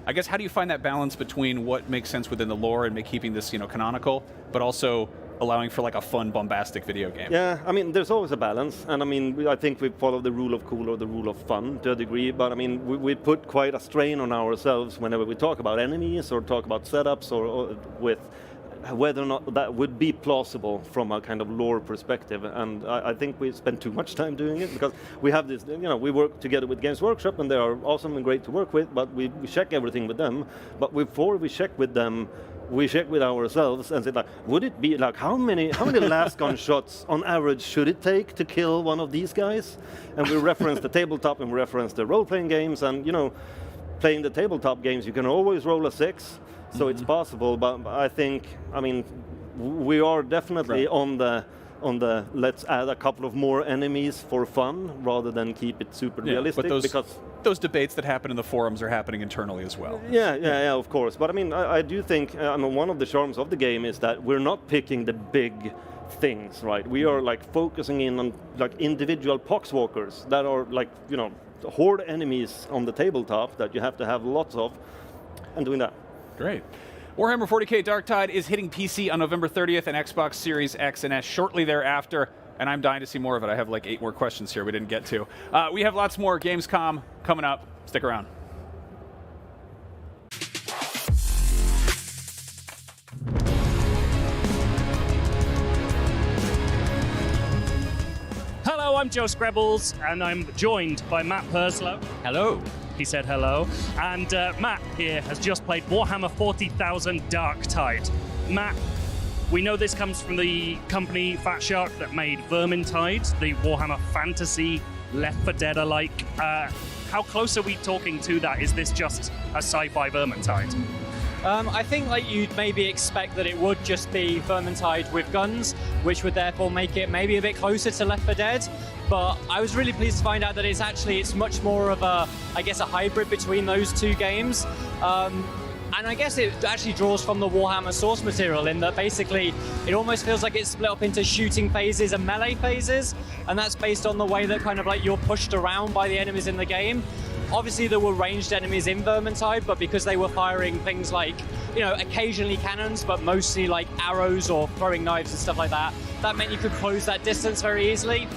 I guess, how do you find that balance between what makes sense within the lore and keeping this, you know, canonical, but also allowing for like a fun, bombastic video game? Yeah, I mean, there's always a balance, and I mean, I think we follow the rule of cool or the rule of fun to a degree, but I mean, we put quite a strain on ourselves whenever we talk about enemies or talk about setups or with whether or not that would be plausible from a kind of lore perspective. And I think we spend too much time doing it because we have this, you know, we work together with Games Workshop and they are awesome and great to work with, but we check everything with them. But before we check with them, we check with ourselves and say, like, would it be like how many last gun shots on average should it take to kill one of these guys? And we reference the tabletop and we reference the role-playing games, and you know, playing the tabletop games, you can always roll a 6. So it's possible, but I think, I mean, we are definitely on the let's add a couple of more enemies for fun rather than keep it super realistic. But those debates that happen in the forums are happening internally as well. Yeah, of course. But I mean, I do think one of the charms of the game is that we're not picking the big things, right? We are like focusing in on like individual poxwalkers that are like, you know, horde enemies on the tabletop that you have to have lots of, and doing that. Great. Warhammer 40k Darktide is hitting PC on November 30th and Xbox Series X and S shortly thereafter, and I'm dying to see more of it. I have like 8 more questions here we didn't get to. We have lots more Gamescom coming up. Stick around. Hello, I'm Joe Screbbles, and I'm joined by Matt Purslow. Hello. He said hello. And Matt here has just played Warhammer 40,000 Darktide. Matt, we know this comes from the company Fat Shark that made Vermintide, the Warhammer fantasy Left 4 Dead-alike. How close are we talking to that? Is this just a sci-fi Vermintide? I think like you'd maybe expect that it would just be Vermintide with guns, which would therefore make it maybe a bit closer to Left 4 Dead. But I was really pleased to find out that it's much more of a hybrid between those two games. And I guess it actually draws from the Warhammer source material in that basically it almost feels like it's split up into shooting phases and melee phases. And that's based on the way that kind of like you're pushed around by the enemies in the game. Obviously there were ranged enemies in Vermintide, but because they were firing things like, you know, occasionally cannons, but mostly like arrows or throwing knives and stuff like that, that meant you could close that distance very easily.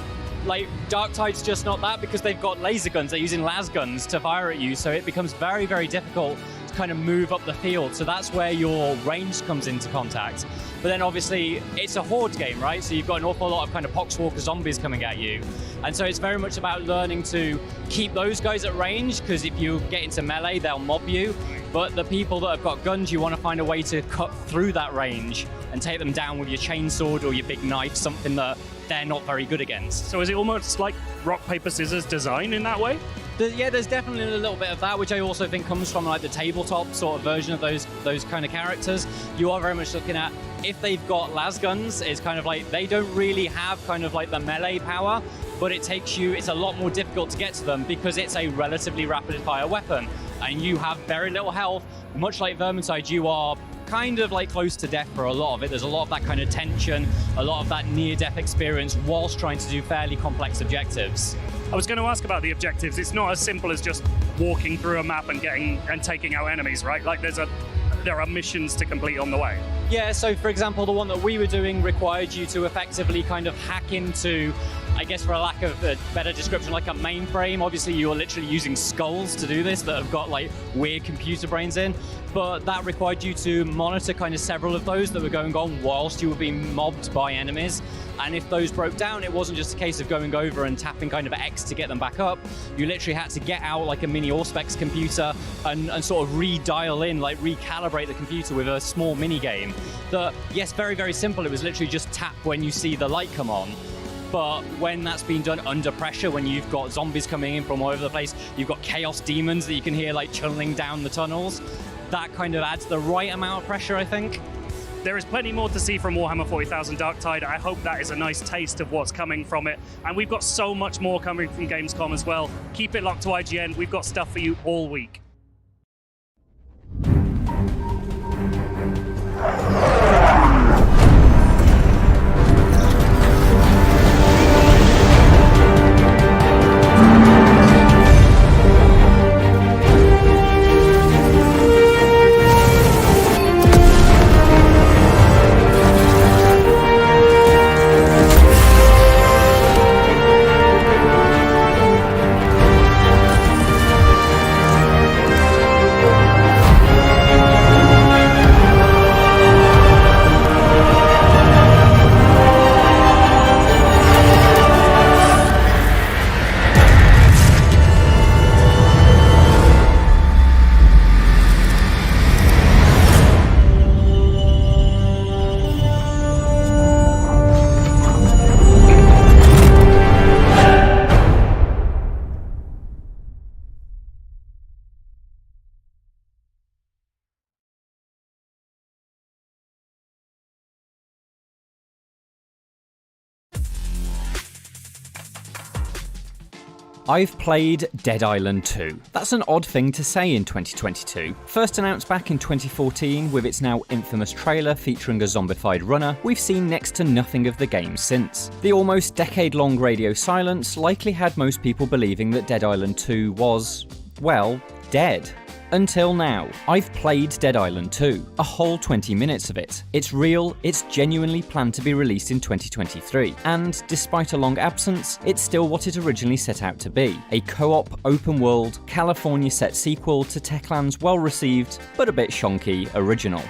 Like, Darktide's just not that because they've got laser guns, they're using las guns to fire at you, so it becomes very, very difficult to kind of move up the field. So that's where your range comes into contact. But then obviously it's a horde game, right? So you've got an awful lot of kind of poxwalker zombies coming at you. And so it's very much about learning to keep those guys at range, because if you get into melee, they'll mob you. But the people that have got guns, you want to find a way to cut through that range and take them down with your chainsword or your big knife, something that they're not very good against. So is it almost like rock, paper, scissors design in that way? Yeah, there's definitely a little bit of that, which I also think comes from like the tabletop sort of version of those kind of characters. You are very much looking at, if they've got las guns, it's kind of like they don't really have kind of like the melee power, but it's a lot more difficult to get to them because it's a relatively rapid fire weapon and you have very little health. Much like Vermintide, you are kind of like close to death for a lot of it. There's a lot of that kind of tension, a lot of that near-death experience whilst trying to do fairly complex objectives. I was going to ask about the objectives. It's not as simple as just walking through a map and taking out enemies, right? Like there are missions to complete on the way. Yeah, so for example, the one that we were doing required you to effectively kind of hack into I guess for a lack of a better description, like a mainframe. Obviously, you're literally using skulls to do this that have got like weird computer brains in, but that required you to monitor kind of several of those that were going on whilst you were being mobbed by enemies. And if those broke down, it wasn't just a case of going over and tapping kind of X to get them back up. You literally had to get out like a mini Auspex computer and sort of redial in, like recalibrate the computer with a small mini game that, yes, very, very simple. It was literally just tap when you see the light come on. But when that's being done under pressure, when you've got zombies coming in from all over the place, you've got chaos demons that you can hear like tunneling down the tunnels, that kind of adds the right amount of pressure, I think. There is plenty more to see from Warhammer 40,000 Darktide. I hope that is a nice taste of what's coming from it. And we've got so much more coming from Gamescom as well. Keep it locked to IGN. We've got stuff for you all week. I've played Dead Island 2. That's an odd thing to say in 2022. First announced back in 2014 with its now infamous trailer featuring a zombified runner, we've seen next to nothing of the game since. The almost decade-long radio silence likely had most people believing that Dead Island 2 was, well, dead. Until now. I've played Dead Island 2, a whole 20 minutes of it. It's real, it's genuinely planned to be released in 2023, and despite a long absence, it's still what it originally set out to be, a co-op, open-world, California-set sequel to Techland's well-received, but a bit shonky, original.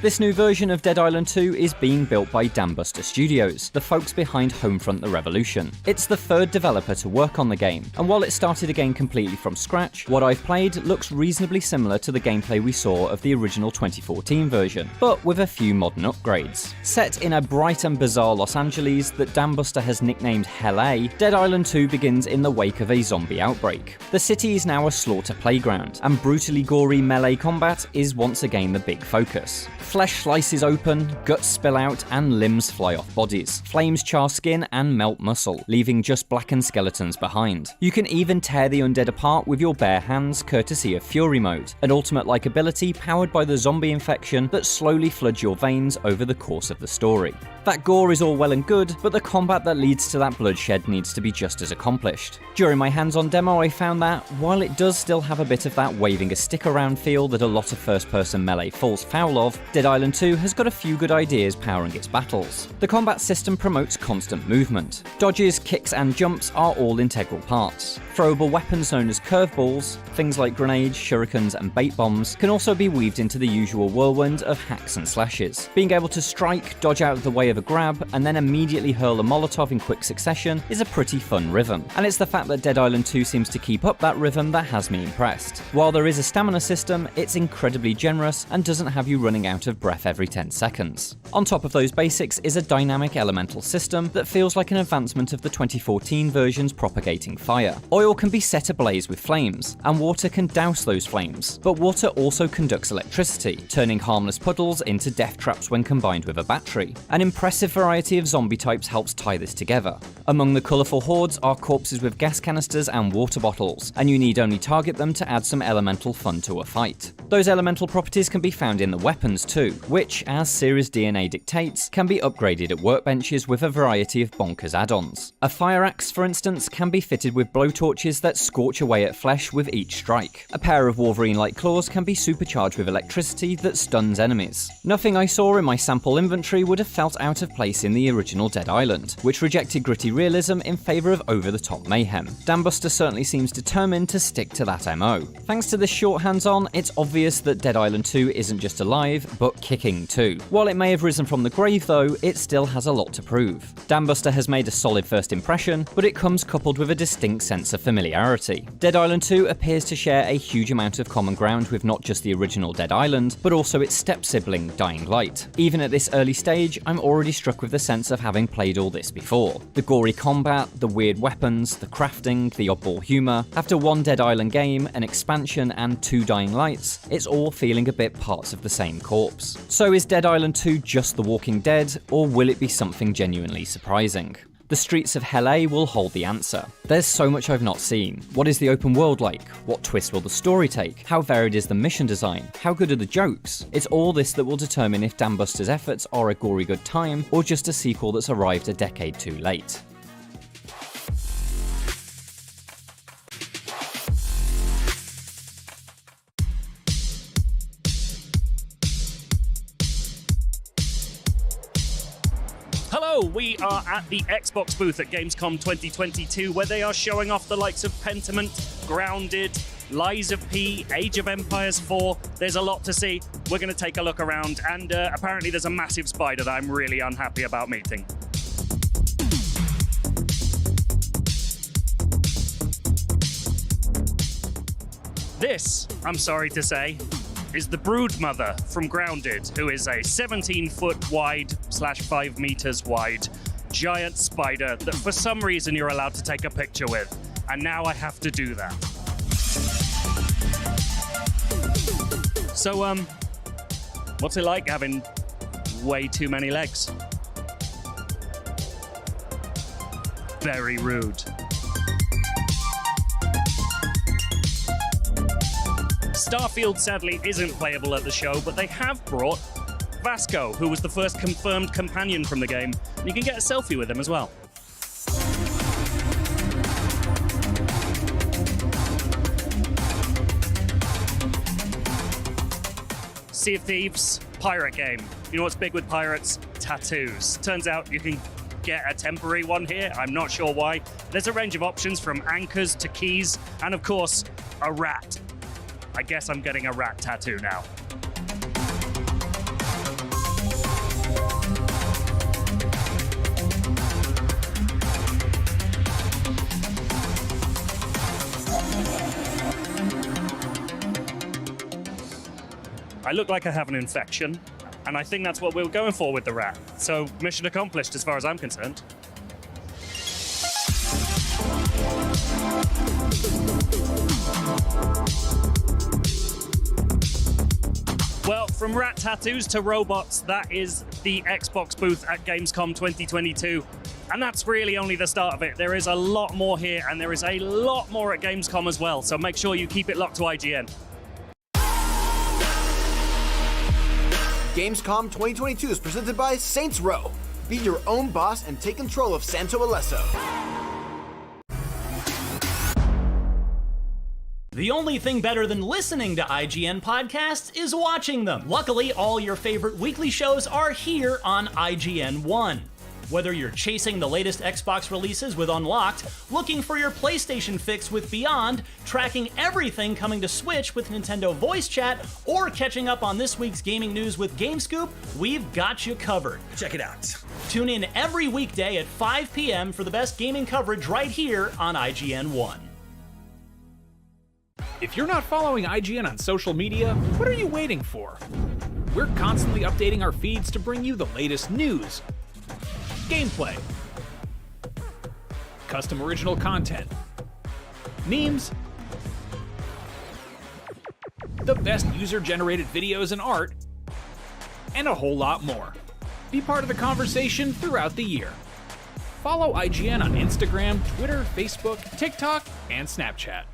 This new version of Dead Island 2 is being built by Dambuster Studios, the folks behind Homefront: The Revolution. It's the third developer to work on the game, and while it started again completely from scratch, what I've played looks reasonably similar to the gameplay we saw of the original 2014 version, but with a few modern upgrades. Set in a bright and bizarre Los Angeles that Dambuster has nicknamed Hell A, Dead Island 2 begins in the wake of a zombie outbreak. The city is now a slaughter playground, and brutally gory melee combat is once again the big focus. Flesh slices open, guts spill out, and limbs fly off bodies. Flames char skin and melt muscle, leaving just blackened skeletons behind. You can even tear the undead apart with your bare hands, courtesy of Fury Mode, an ultimate-like ability powered by the zombie infection that slowly floods your veins over the course of the story. That gore is all well and good, but the combat that leads to that bloodshed needs to be just as accomplished. During my hands-on demo, I found that, while it does still have a bit of that waving a stick around feel that a lot of first-person melee falls foul of, Dead Island 2 has got a few good ideas powering its battles. The combat system promotes constant movement. Dodges, kicks, and jumps are all integral parts. Throwable weapons known as curveballs, things like grenades, shurikens, and bait bombs, can also be weaved into the usual whirlwind of hacks and slashes. Being able to strike, dodge out of the way of a grab, and then immediately hurl a Molotov in quick succession is a pretty fun rhythm, and it's the fact that Dead Island 2 seems to keep up that rhythm that has me impressed. While there is a stamina system, it's incredibly generous and doesn't have you running out of breath every 10 seconds. On top of those basics is a dynamic elemental system that feels like an advancement of the 2014 version's propagating fire. Oil can be set ablaze with flames, and water can douse those flames, but water also conducts electricity, turning harmless puddles into death traps when combined with a battery. An impressive variety of zombie types helps tie this together. Among the colourful hordes are corpses with gas canisters and water bottles, and you need only target them to add some elemental fun to a fight. Those elemental properties can be found in the weapons too, which, as series DNA dictates, can be upgraded at workbenches with a variety of bonkers add-ons. A fire axe, for instance, can be fitted with blowtorches that scorch away at flesh with each strike. A pair of Wolverine-like claws can be supercharged with electricity that stuns enemies. Nothing I saw in my sample inventory would have felt out out of place in the original Dead Island, which rejected gritty realism in favour of over-the-top mayhem. Dambuster certainly seems determined to stick to that MO. Thanks to this short hands-on, it's obvious that Dead Island 2 isn't just alive, but kicking too. While it may have risen from the grave though, it still has a lot to prove. Dambuster has made a solid first impression, but it comes coupled with a distinct sense of familiarity. Dead Island 2 appears to share a huge amount of common ground with not just the original Dead Island, but also its step-sibling Dying Light. Even at this early stage, I'm already struck with the sense of having played all this before. The gory combat, the weird weapons, the crafting, the oddball humour. After one Dead Island game, an expansion and 2 Dying Lights, it's all feeling a bit parts of the same corpse. So is Dead Island 2 just The Walking Dead, or will it be something genuinely surprising? The streets of LA will hold the answer. There's so much I've not seen. What is the open world like? What twist will the story take? How varied is the mission design? How good are the jokes? It's all this that will determine if Dambuster's efforts are a gory good time, or just a sequel that's arrived a decade too late. We are at the Xbox booth at Gamescom 2022, where they are showing off the likes of Pentiment, Grounded, Lies of P, Age of Empires 4. There's a lot to see. We're going to take a look around, and apparently there's a massive spider that I'm really unhappy about meeting. This, I'm sorry to say, is the Broodmother from Grounded, who is a 17-foot wide / 5 meters wide giant spider that for some reason you're allowed to take a picture with. And now I have to do that. So, what's it like having way too many legs? Very rude. Starfield sadly isn't playable at the show, but they have brought Vasco, who was the first confirmed companion from the game, and you can get a selfie with him as well. Sea of Thieves, pirate game. You know what's big with pirates? Tattoos. Turns out you can get a temporary one here. I'm not sure why. There's a range of options from anchors to keys, and of course, a rat. I guess I'm getting a rat tattoo now. I look like I have an infection, and I think that's what we were going for with the rat. So, mission accomplished as far as I'm concerned. Well, from rat tattoos to robots, that is the Xbox booth at Gamescom 2022. And that's really only the start of it. There is a lot more here, and there is a lot more at Gamescom as well. So make sure you keep it locked to IGN. Gamescom 2022 is presented by Saints Row. Be your own boss and take control of Santo Alesso. The only thing better than listening to IGN podcasts is watching them. Luckily, all your favorite weekly shows are here on IGN 1. Whether you're chasing the latest Xbox releases with Unlocked, looking for your PlayStation fix with Beyond, tracking everything coming to Switch with Nintendo Voice Chat, or catching up on this week's gaming news with GameScoop, we've got you covered. Check it out. Tune in every weekday at 5 p.m. for the best gaming coverage right here on IGN 1. If you're not following IGN on social media, what are you waiting for? We're constantly updating our feeds to bring you the latest news, gameplay, custom original content, memes, the best user-generated videos and art, and a whole lot more. Be part of the conversation throughout the year. Follow IGN on Instagram, Twitter, Facebook, TikTok, and Snapchat.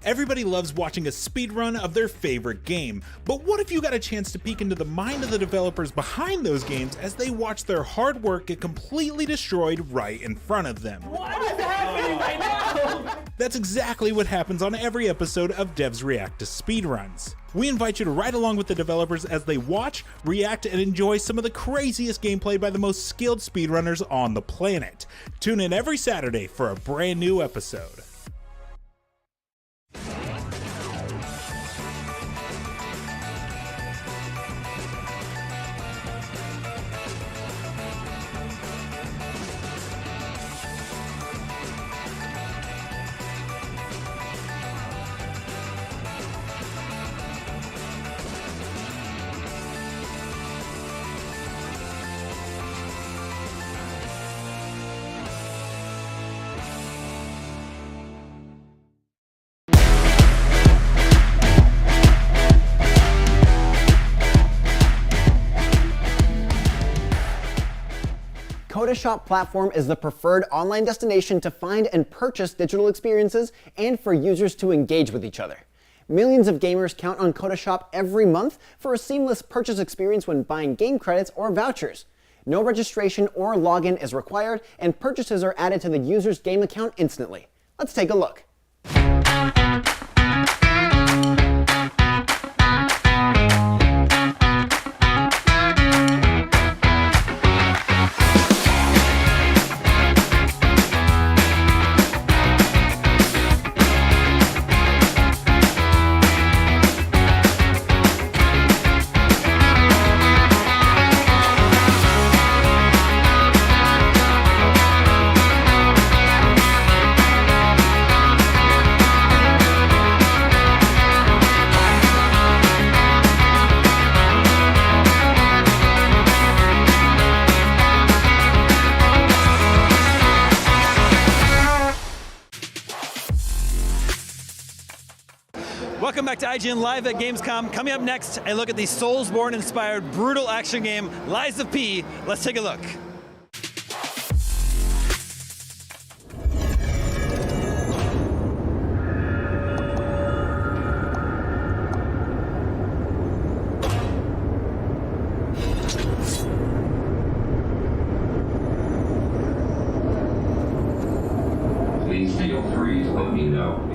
Everybody loves watching a speedrun of their favorite game, but what if you got a chance to peek into the mind of the developers behind those games as they watch their hard work get completely destroyed right in front of them? What is happening right now? That's exactly what happens on every episode of Devs React to Speedruns. We invite you to ride along with the developers as they watch, react, and enjoy some of the craziest gameplay by the most skilled speedrunners on the planet. Tune in every Saturday for a brand new episode. Shop platform is the preferred online destination to find and purchase digital experiences and for users to engage with each other. Millions of gamers count on Shop every month for a seamless purchase experience when buying game credits or vouchers. No registration or login is required, and purchases are added to the user's game account instantly. Let's take a look. Welcome back to IGN Live at Gamescom. Coming up next, a look at the Soulsborne-inspired brutal action game, Lies of P. Let's take a look. Please feel free to let me know.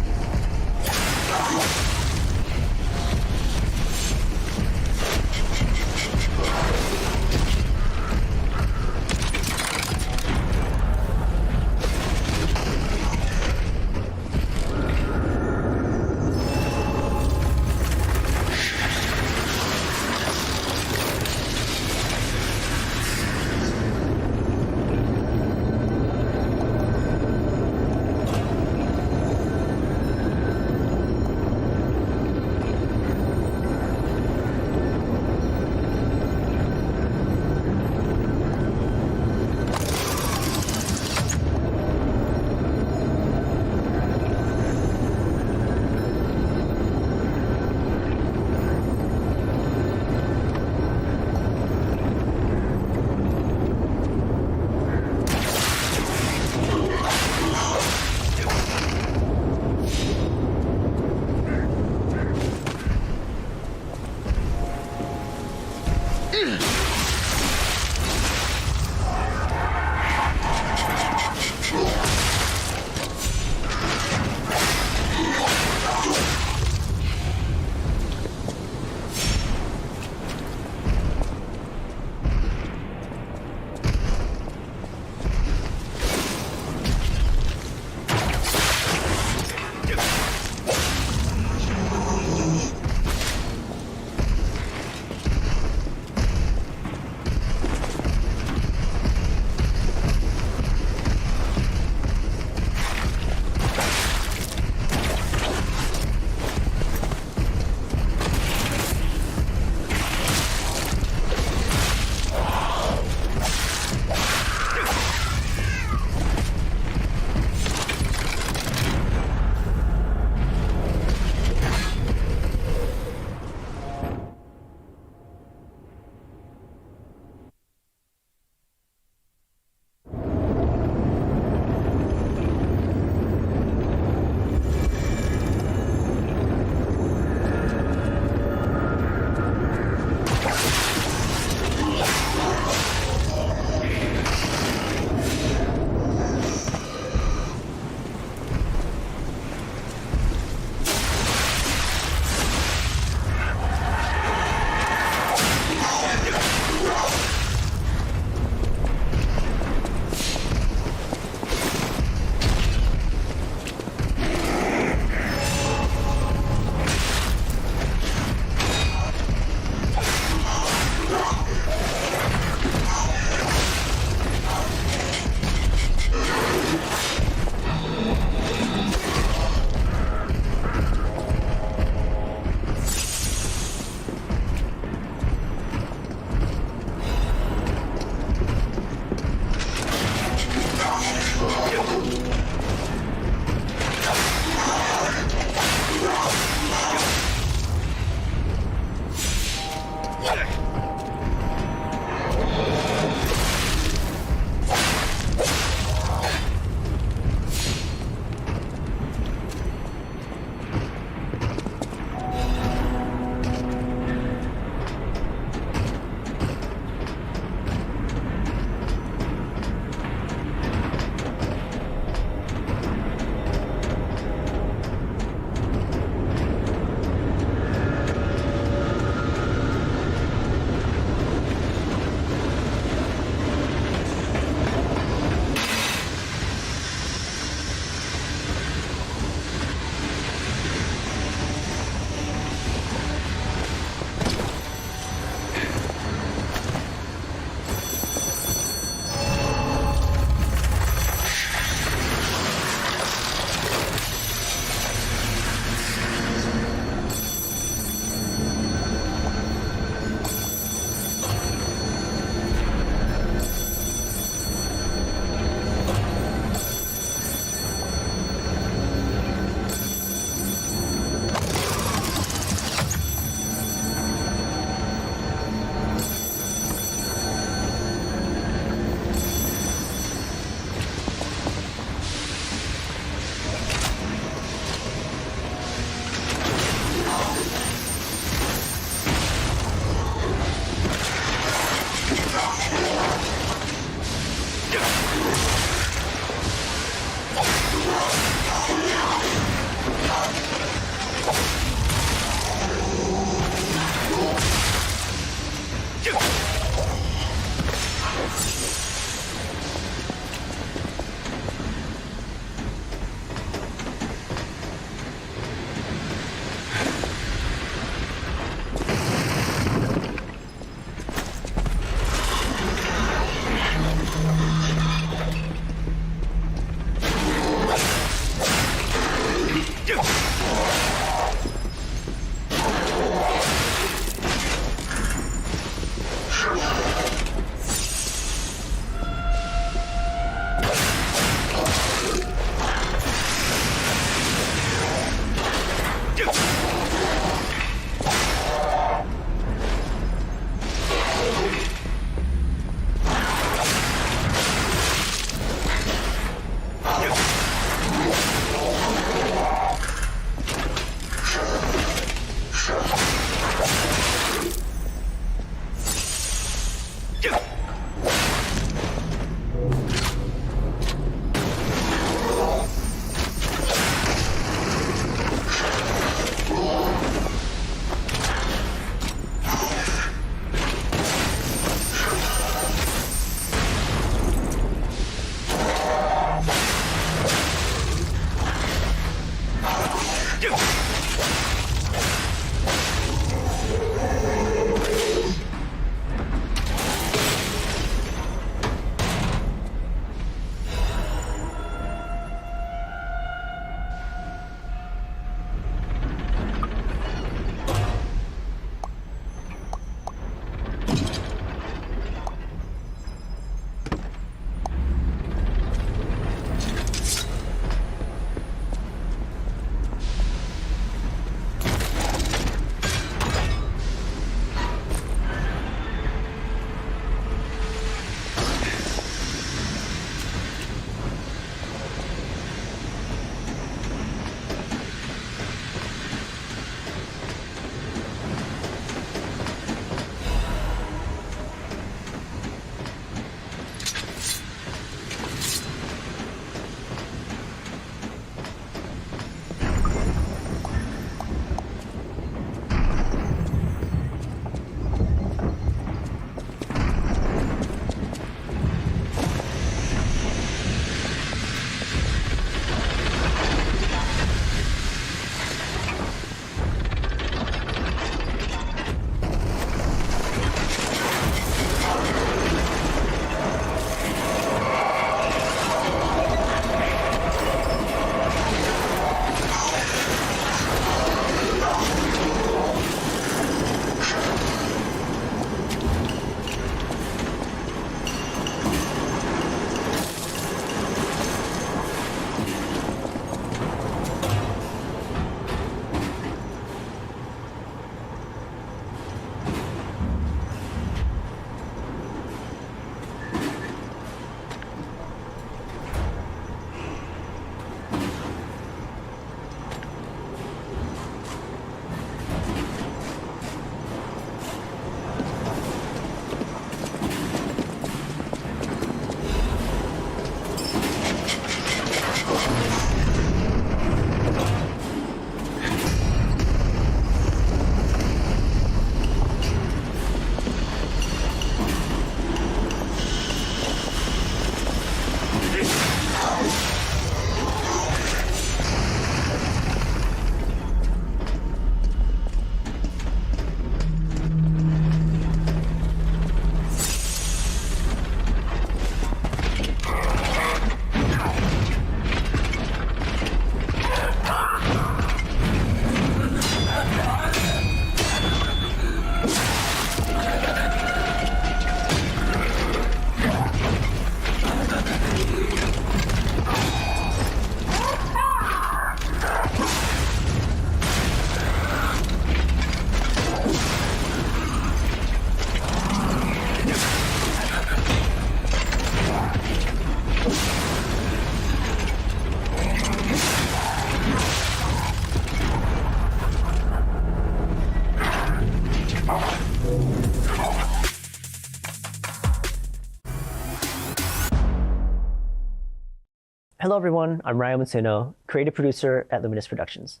Hello everyone, I'm Ryo Matsuno, creative producer at Luminous Productions.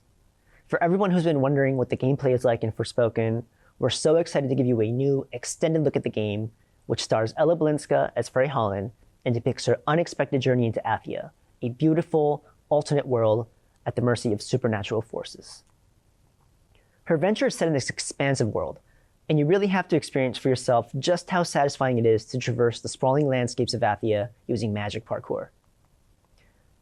For everyone who's been wondering what the gameplay is like in Forspoken, we're so excited to give you a new, extended look at the game, which stars Ella Balinska as Frey Holland and depicts her unexpected journey into Athia, a beautiful, alternate world at the mercy of supernatural forces. Her adventure is set in this expansive world, and you really have to experience for yourself just how satisfying it is to traverse the sprawling landscapes of Athia using magic parkour.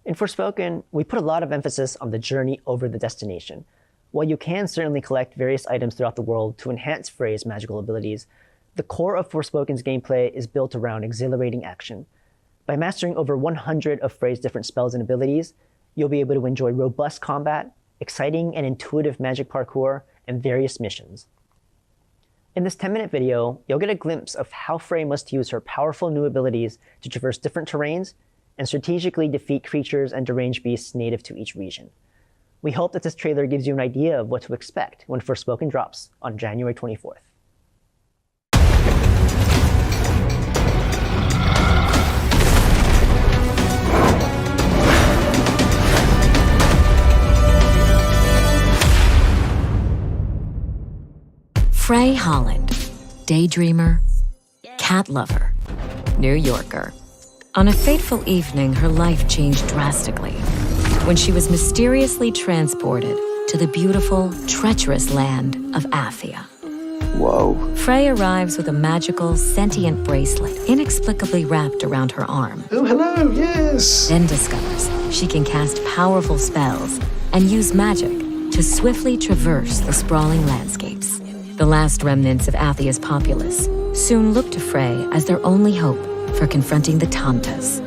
In Forspoken, we put a lot of emphasis on the journey over the destination. While you can certainly collect various items throughout the world to enhance Frey's magical abilities, the core of Forspoken's gameplay is built around exhilarating action. By mastering over 100 of Frey's different spells and abilities, you'll be able to enjoy robust combat, exciting and intuitive magic parkour, and various missions. In this 10-minute video, you'll get a glimpse of how Frey must use her powerful new abilities to traverse different terrains and strategically defeat creatures and deranged beasts native to each region. We hope that this trailer gives you an idea of what to expect when Forspoken drops on January 24th. Frey Holland, daydreamer, cat lover, New Yorker. On a fateful evening, her life changed drastically when she was mysteriously transported to the beautiful, treacherous land of Athia. Whoa. Frey arrives with a magical, sentient bracelet inexplicably wrapped around her arm. Oh, hello, yes! Then discovers she can cast powerful spells and use magic to swiftly traverse the sprawling landscapes. The last remnants of Athia's populace soon look to Frey as their only hope for confronting the Tantas,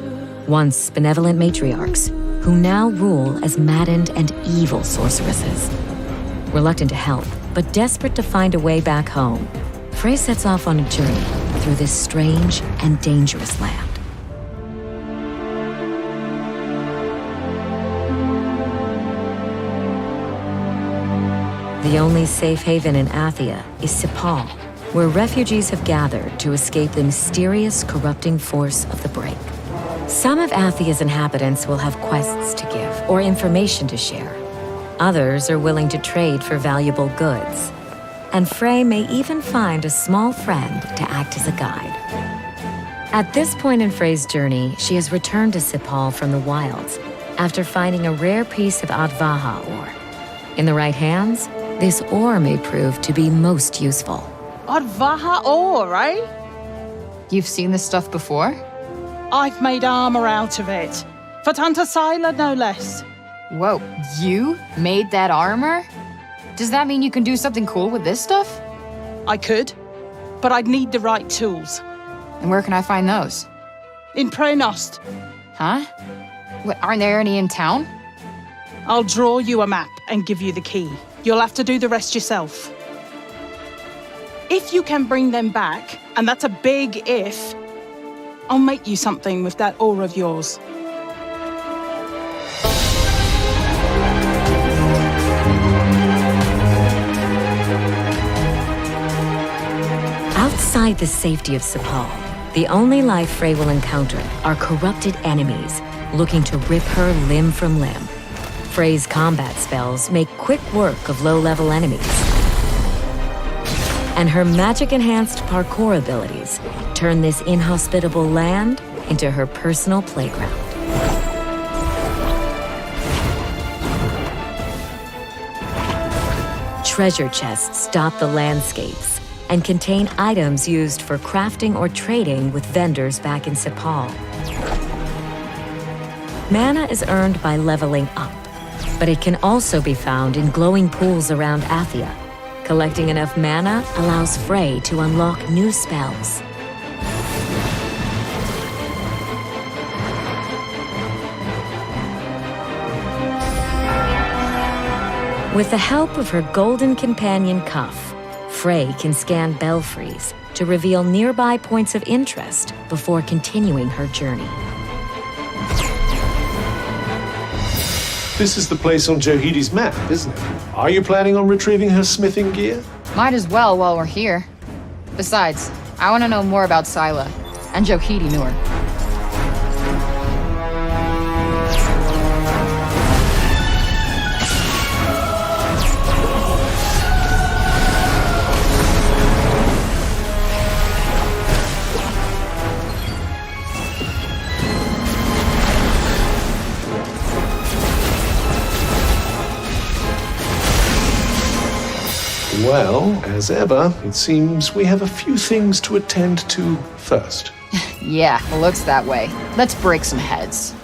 once benevolent matriarchs who now rule as maddened and evil sorceresses. Reluctant to help, but desperate to find a way back home, Frey sets off on a journey through this strange and dangerous land. The only safe haven in Athia is Sepal, where refugees have gathered to escape the mysterious, corrupting force of the Break. Some of Athia's inhabitants will have quests to give or information to share. Others are willing to trade for valuable goods. And Frey may even find a small friend to act as a guide. At this point in Frey's journey, she has returned to Sepal from the wilds after finding a rare piece of Advaha ore. In the right hands, this ore may prove to be most useful. Advaha ore, right? You've seen this stuff before? I've made armor out of it. For Tanta Sila, no less. Whoa, you made that armor? Does that mean you can do something cool with this stuff? I could, but I'd need the right tools. And where can I find those? In Prenost. Huh? What, aren't there any in town? I'll draw you a map and give you the key. You'll have to do the rest yourself. If you can bring them back, and that's a big if, I'll make you something with that ore of yours. Outside the safety of Sepal, the only life Frey will encounter are corrupted enemies looking to rip her limb from limb. Frey's combat spells make quick work of low-level enemies. And her magic-enhanced parkour abilities turn this inhospitable land into her personal playground. Treasure chests dot the landscapes and contain items used for crafting or trading with vendors back in Sepal. Mana is earned by leveling up, but it can also be found in glowing pools around Athia. Collecting enough mana allows Frey to unlock new spells. With the help of her golden companion Cuff, Frey can scan belfries to reveal nearby points of interest before continuing her journey. This is the place on Johidi's map, isn't it? Are you planning on retrieving her smithing gear? Might as well while we're here. Besides, I want to know more about Sila and Johidi Nur. Well, as ever, it seems we have a few things to attend to first. Yeah, it looks that way. Let's break some heads.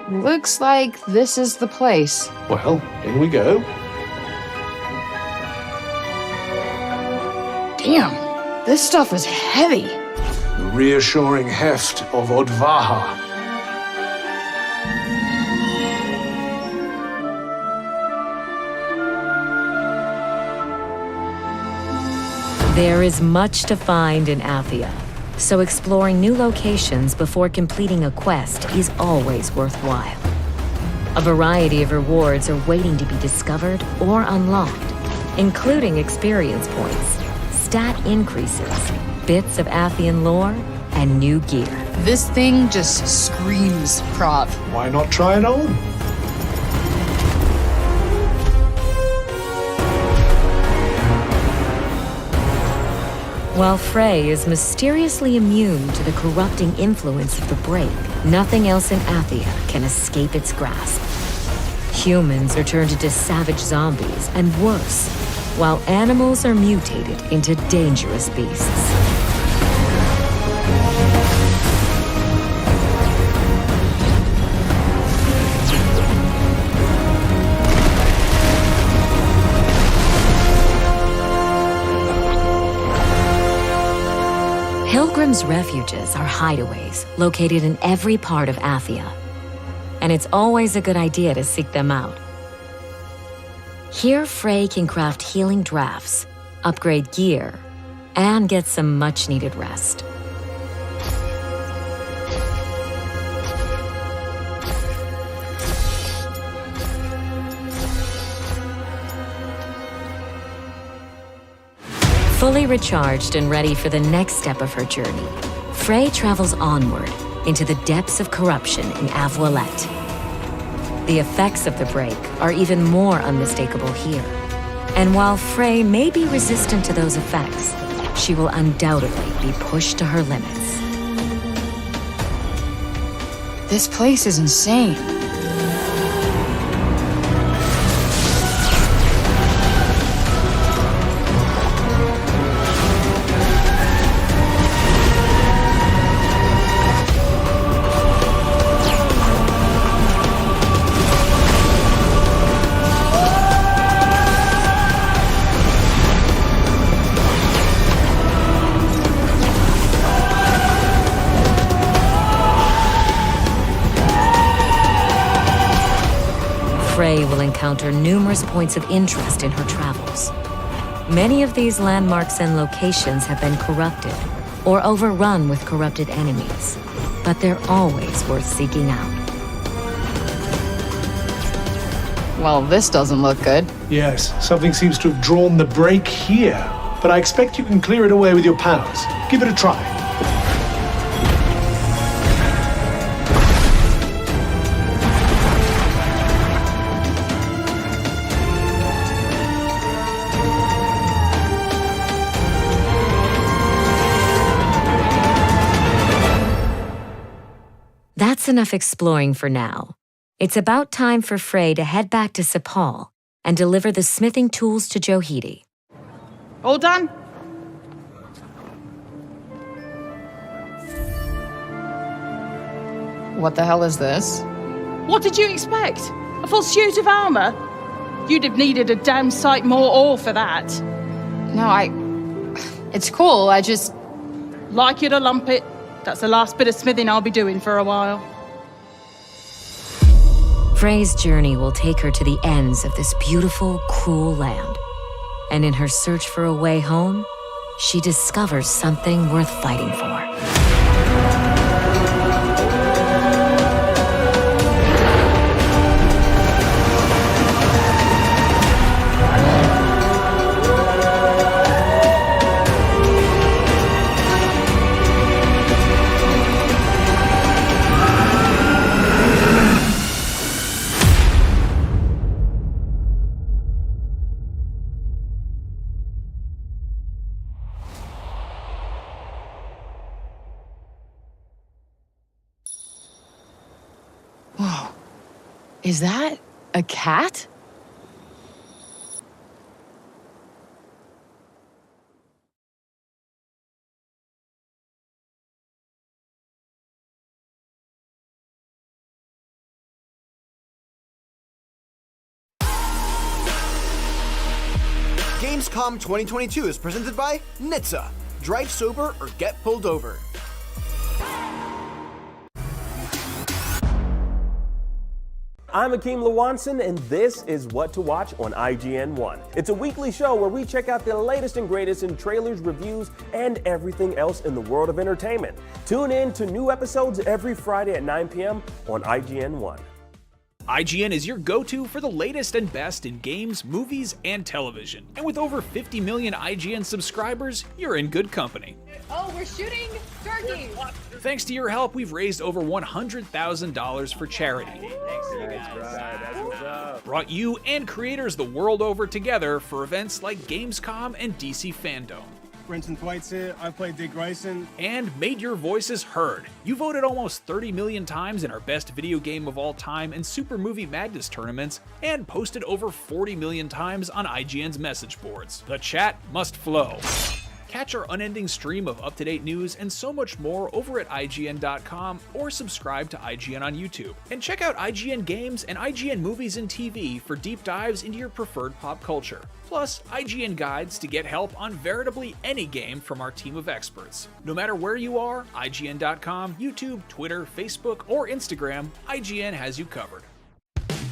Looks like this is the place. Well, in we go. Damn, this stuff is heavy. The reassuring heft of Odvaha. There is much to find in Athia, so exploring new locations before completing a quest is always worthwhile. A variety of rewards are waiting to be discovered or unlocked, including experience points, stat increases, bits of Athian lore, and new gear. This thing just screams prov. Why not try it on? While Frey is mysteriously immune to the corrupting influence of the break, nothing else in Athia can escape its grasp. Humans are turned into savage zombies, and worse, while animals are mutated into dangerous beasts. Pilgrims' refuges are hideaways located in every part of Athia, and it's always a good idea to seek them out. Here, Frey can craft healing drafts, upgrade gear, and get some much-needed rest. Fully recharged and ready for the next step of her journey, Frey travels onward into the depths of corruption in Avoilette. The effects of the break are even more unmistakable here. And while Frey may be resistant to those effects, she will undoubtedly be pushed to her limits. This place is insane. Frey will encounter numerous points of interest in her travels. Many of these landmarks and locations have been corrupted or overrun with corrupted enemies, but they're always worth seeking out. Well, this doesn't look good. Yes, something seems to have drawn the break here, but I expect you can clear it away with your powers. Give it a try. That's enough exploring for now. It's about time for Frey to head back to Sepal and deliver the smithing tools to Johidi. All done? What the hell is this? What did you expect? A full suit of armor? You'd have needed a damn sight more ore for that. No, it's cool, I just... Like you to lump it. That's the last bit of smithing I'll be doing for a while. Frey's journey will take her to the ends of this beautiful, cruel land. And in her search for a way home, she discovers something worth fighting for. Is that a cat? Gamescom 2022 is presented by NHTSA. Drive sober or get pulled over. I'm Akeem Lawanson, and this is What to Watch on IGN 1. It's a weekly show where we check out the latest and greatest in trailers, reviews, and everything else in the world of entertainment. Tune in to new episodes every Friday at 9 p.m. on IGN 1. IGN is your go-to for the latest and best in games, movies, and television. And with over 50 million IGN subscribers, you're in good company. Oh, we're shooting turkeys! Thanks to your help, we've raised over $100,000 for charity. Brought you and creators the world over together for events like Gamescom and DC Fandom. Brenton Thwaites here, I play Dick Grayson. And made your voices heard. You voted almost 30 million times in our best video game of all time and Super Movie Madness tournaments, and posted over 40 million times on IGN's message boards. The chat must flow. Catch our unending stream of up-to-date news and so much more over at IGN.com or subscribe to IGN on YouTube. And check out IGN Games and IGN Movies and TV for deep dives into your preferred pop culture. Plus, IGN guides to get help on veritably any game from our team of experts. No matter where you are, IGN.com, YouTube, Twitter, Facebook, or Instagram, IGN has you covered.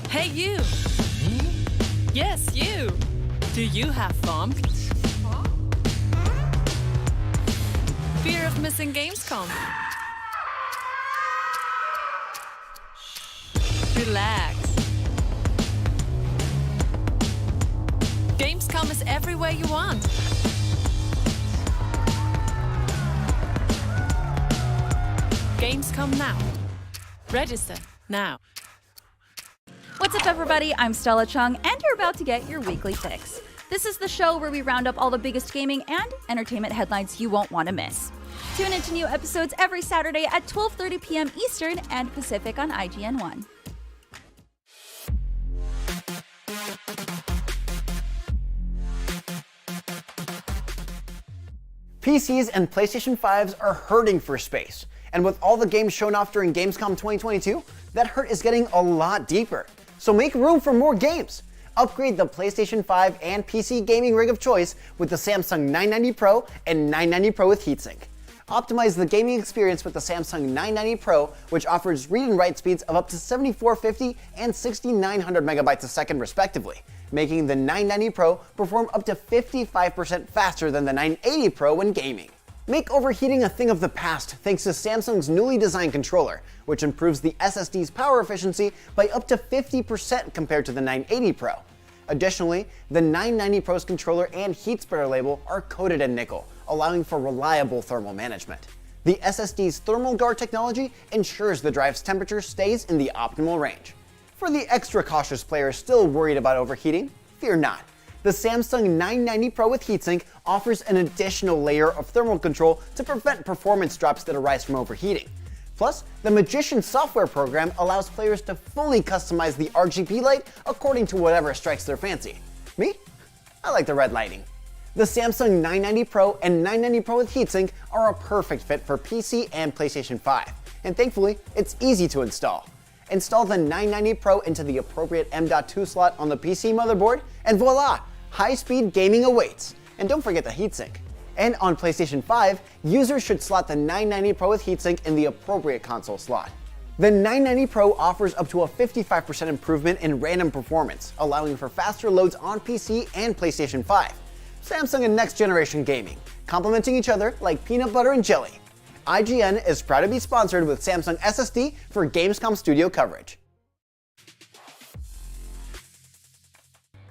Hey you! Yes, you! Do you have fun? Fear of missing Gamescom? Relax. Gamescom is everywhere you want. Gamescom now. Register now. What's up, everybody? I'm Stella Chung, and you're about to get your weekly fix. This is the show where we round up all the biggest gaming and entertainment headlines you won't want to miss. Tune into new episodes every Saturday at 12:30 p.m. Eastern and Pacific on IGN 1. PCs and PlayStation 5s are hurting for space, and with all the games shown off during Gamescom 2022, that hurt is getting a lot deeper. So make room for more games. Upgrade the PlayStation 5 and PC gaming rig of choice with the Samsung 990 Pro and 990 Pro with heatsink. Optimize the gaming experience with the Samsung 990 Pro, which offers read and write speeds of up to 7450 and 6900 megabytes a second respectively, making the 990 Pro perform up to 55% faster than the 980 Pro when gaming. Make overheating a thing of the past thanks to Samsung's newly designed controller, which improves the SSD's power efficiency by up to 50% compared to the 980 Pro. Additionally, the 990 Pro's controller and heat spreader label are coated in nickel, allowing for reliable thermal management. The SSD's thermal guard technology ensures the drive's temperature stays in the optimal range. For the extra cautious players still worried about overheating, fear not. The Samsung 990 Pro with heatsink offers an additional layer of thermal control to prevent performance drops that arise from overheating. Plus, the Magician software program allows players to fully customize the RGB light according to whatever strikes their fancy. Me? I like the red lighting. The Samsung 990 Pro and 990 Pro with heatsink are a perfect fit for PC and PlayStation 5, and thankfully, it's easy to install. Install the 990 Pro into the appropriate M.2 slot on the PC motherboard, and voila! High-speed gaming awaits. And don't forget the heatsink. And on PlayStation 5, users should slot the 990 Pro with heatsink in the appropriate console slot. The 990 Pro offers up to a 55% improvement in random performance, allowing for faster loads on PC and PlayStation 5. Samsung and next generation gaming, complementing each other like peanut butter and jelly. IGN is proud to be sponsored with Samsung SSD for Gamescom studio coverage.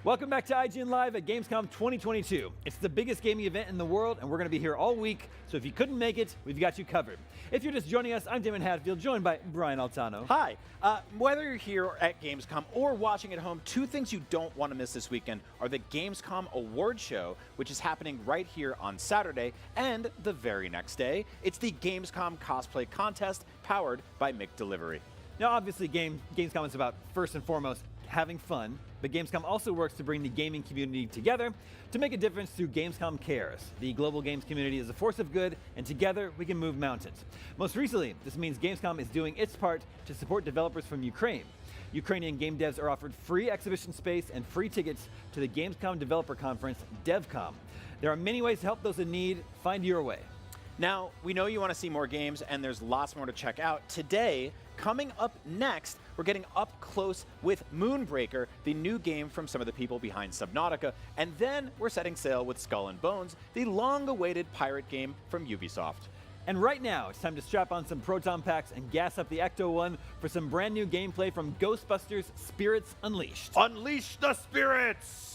Welcome back to IGN Live at Gamescom 2022. It's the biggest gaming event in the world, and we're going to be here all week, so if you couldn't make it, we've got you covered. If you're just joining us, I'm Damon Hatfield, joined by Brian Altano. Hi. Whether you're here at Gamescom or watching at home, two things you don't want to miss this weekend are the Gamescom Award Show, which is happening right here on Saturday, and the very next day, it's the Gamescom Cosplay Contest, powered by McDelivery. Now, obviously, Gamescom is about, first and foremost, having fun, but Gamescom also works to bring the gaming community together to make a difference through Gamescom Cares. The global games community is a force of good, and together we can move mountains. Most recently, this means Gamescom is doing its part to support developers from Ukraine. Ukrainian game devs are offered free exhibition space and free tickets to the Gamescom developer conference, DevCom. There are many ways to help those in need. Find your way. Now, we know you want to see more games, and there's lots more to check out. Today, coming up next, we're getting up close with Moonbreaker, the new game from some of the people behind Subnautica. And then we're setting sail with Skull and Bones, the long-awaited pirate game from Ubisoft. And right now, it's time to strap on some Proton Packs and gas up the Ecto One for some brand new gameplay from Ghostbusters Spirits Unleashed. Unleash the spirits!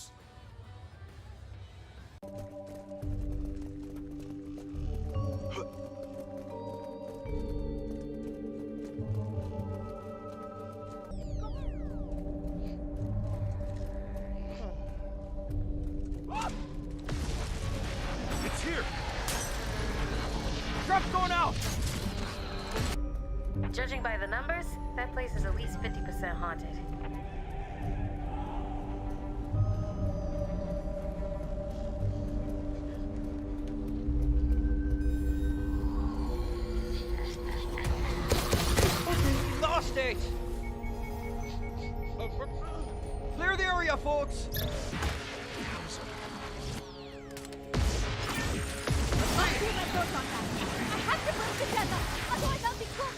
It's here! Trap's going out! Judging by the numbers, that place is at least 50% haunted. Lost it! Clear the area, folks! I have to put it together, otherwise I'll be cooked.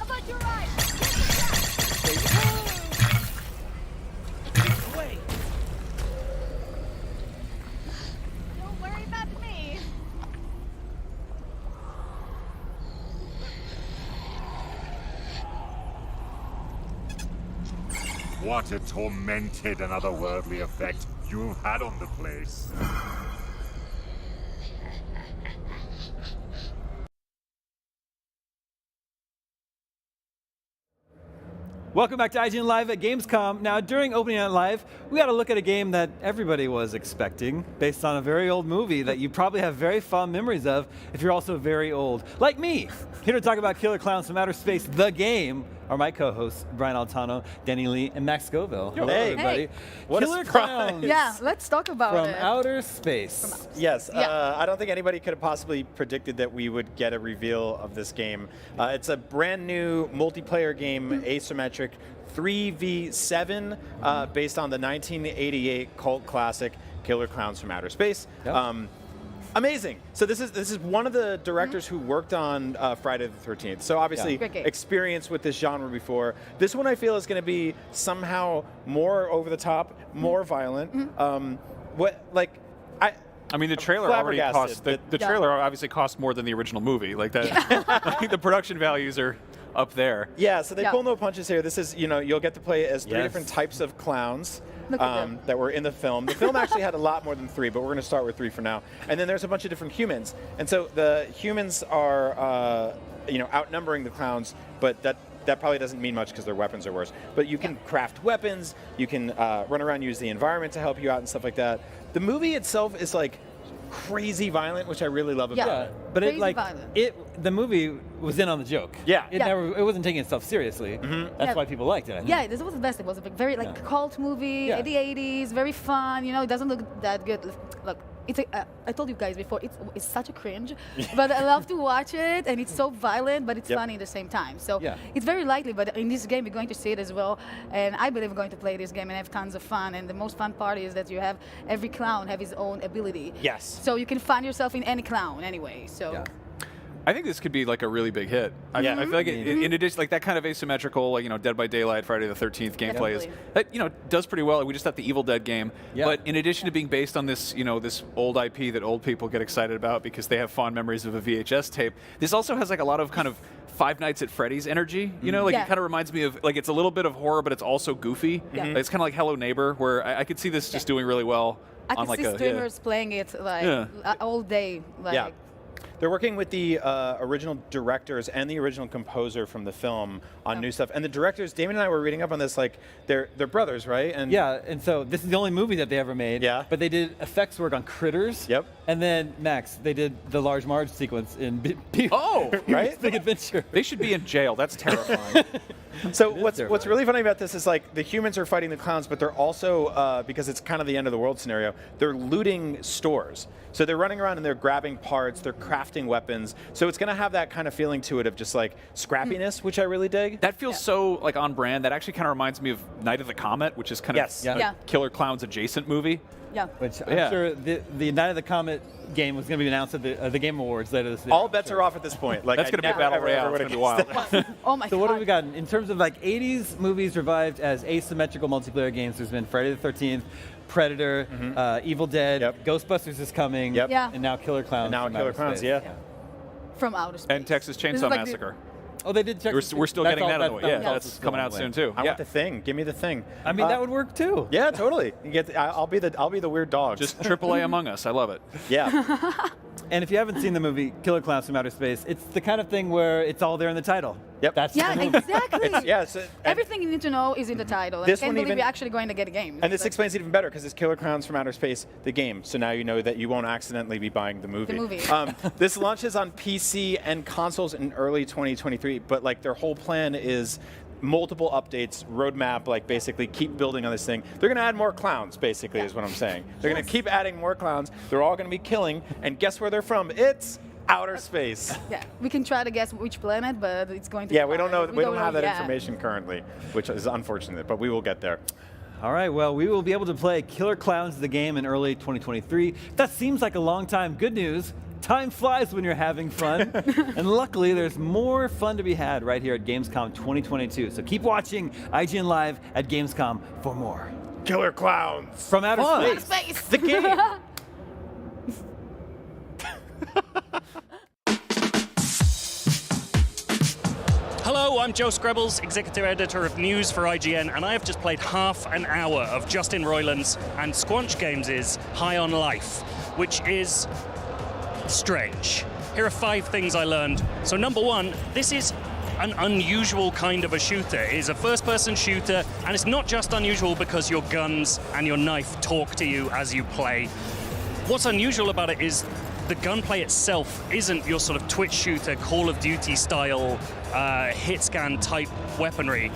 About your eyes! Don't worry about me. What a tormented and otherworldly effect you've had on the place. Welcome back to IGN Live at Gamescom. Now, during Opening Night Live, we got to look at a game that everybody was expecting, based on a very old movie that you probably have very fond memories of if you're also very old. Like me! Here to talk about Killer Clowns from Outer Space, the game, are my co-hosts, Brian Altano, Danny Lee, and Max Scoville. Hello, everybody. What a Killer surprise. Clowns Yeah, let's talk about from it. Outer Space. Yes, Yeah. I don't think anybody could have possibly predicted that we would get a reveal of this game. It's a brand new multiplayer game, asymmetric, 3v7, based on the 1988 cult classic Killer Clowns from Outer Space. Yep. Amazing. So this is one of the directors who worked on Friday the 13th. So obviously Great game. experience with this genre before. This one I feel is going to be somehow more over the top, more violent. I mean, the trailer already cost. The trailer obviously cost more than the original movie. Like that, I think the production values are up there. Yeah, so they pull no punches here. This is, you'll get to play as 3 different types of clowns that were in the film. The film actually had a lot more than 3, but we're going to start with 3 for now. And then there's a bunch of different humans. And so the humans are, outnumbering the clowns, but that probably doesn't mean much because their weapons are worse. But you can craft weapons, you can run around, use the environment to help you out and stuff like that. The movie itself is like crazy violent, which I really love about it. But the movie was in on the joke. Yeah. It wasn't taking itself seriously. That's why people liked it, I think. Yeah, this was the best. It was a very cult movie in the 80s, very fun. It doesn't look that good. Look, I told you guys before, it's such a cringe, but I love to watch it, and it's so violent, but it's funny at the same time. So it's very likely, but in this game, you're going to see it as well, and I believe we're going to play this game and have tons of fun, and the most fun part is that you have every clown have his own ability. Yes. So you can find yourself in any clown anyway, so... I think this could be like a really big hit. I feel like in addition, like that kind of asymmetrical, Dead by Daylight, Friday the 13th gameplay is, does pretty well. We just had the Evil Dead game, but in addition to being based on this, this old IP that old people get excited about because they have fond memories of a VHS tape, this also has like a lot of kind of Five Nights at Freddy's energy. It kind of reminds me of like it's a little bit of horror, but it's also goofy. It's kind of like Hello Neighbor, where I could see this just doing really well. I can see streamers playing it all day. They're working with the original directors and the original composer from the film on new stuff. And the directors, Damon and I were reading up on this, like they're brothers, right? And and so this is the only movie that they ever made. Yeah. But they did effects work on Critters. Yep. And then Max, they did the Large Marge sequence in right? Big Adventure. They should be in jail. That's terrifying. So what's really funny about this is like the humans are fighting the clowns, but they're also because it's kind of the end of the world scenario, they're looting stores. So they're running around and they're grabbing parts, they're crafting weapons. So it's going to have that kind of feeling to it of just like scrappiness, which I really dig. That feels so like on brand. That actually kind of reminds me of Night of the Comet, which is kind of a Killer Clowns adjacent movie. Yeah. Which I'm sure the Night of the Comet game was going to be announced at the Game Awards later this year. All bets are off at this point. Like that's going to be a battle royale. It's going to be wild. Oh my God. So what have we got in terms of like 80s movies revived as asymmetrical multiplayer games? There's been Friday the 13th, Predator, Evil Dead, Ghostbusters is coming, and now Killer Clowns. From outer space. And Texas Chainsaw Massacre. Oh, they did check. We're still getting that out of the way. Yeah, that's coming out soon too. I want the Thing. Give me the Thing. I mean, that would work too. Yeah, totally. You get. I'll be the weird dog. Just AAA Among Us. I love it. Yeah. And if you haven't seen the movie Killer Clowns from Outer Space, it's the kind of thing where it's all there in the title. Yep. That's the movie. Exactly. Everything you need to know is in the title. I can't believe you're actually going to get a game. And this explains it even better because it's Killer Clowns from Outer Space, the game. So now you know that you won't accidentally be buying the movie. This launches on PC and consoles in early 2023, but like their whole plan is multiple updates, roadmap, like basically keep building on this thing. They're going to add more clowns, basically, is what I'm saying. They're going to keep adding more clowns. They're all going to be killing, and guess where they're from? It's outer space. Yeah, we can try to guess which planet, but it's going to. Yeah, we don't know. We don't have that information currently, which is unfortunate, but we will get there. All right, well, we will be able to play Killer Clowns the game in early 2023. That seems like a long time. Good news. Time flies when you're having fun. And luckily, there's more fun to be had right here at Gamescom 2022. So keep watching IGN Live at Gamescom for more. Killer Clowns. From outer space. The game. Hello, I'm Joe Screbbles, Executive Editor of News for IGN, and I have just played half an hour of Justin Roiland's and Squanch Games' High on Life, which is strange. Here are 5 things I learned. So number 1, this is an unusual kind of a shooter. It is a first-person shooter, and it's not just unusual because your guns and your knife talk to you as you play. What's unusual about it is the gunplay itself isn't your sort of Twitch shooter, Call of Duty style hit scan type weaponry.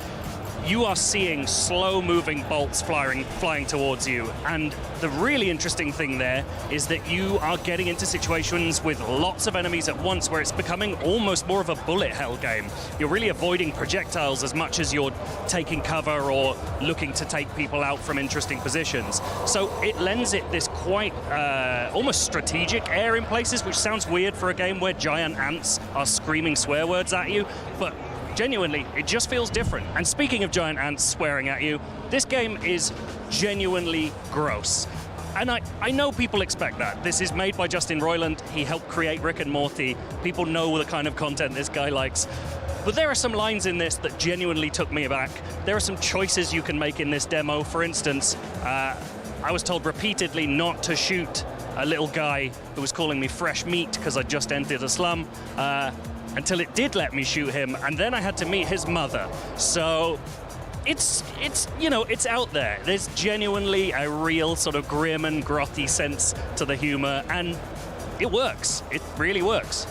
You are seeing slow-moving bolts flying towards you, and the really interesting thing there is that you are getting into situations with lots of enemies at once where it's becoming almost more of a bullet hell game. You're really avoiding projectiles as much as you're taking cover or looking to take people out from interesting positions. So it lends it this quite almost strategic air in places, which sounds weird for a game where giant ants are screaming swear words at you, but genuinely, it just feels different. And speaking of giant ants swearing at you, this game is genuinely gross. And I know people expect that. This is made by Justin Roiland. He helped create Rick and Morty. People know the kind of content this guy likes. But there are some lines in this that genuinely took me aback. There are some choices you can make in this demo. For instance, I was told repeatedly not to shoot a little guy who was calling me fresh meat because I just entered a slum, until it did let me shoot him, and then I had to meet his mother. So it's you know, it's out there. There's genuinely a real sort of grim and grotty sense to the humor, and it works. It really works.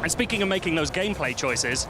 And speaking of making those gameplay choices,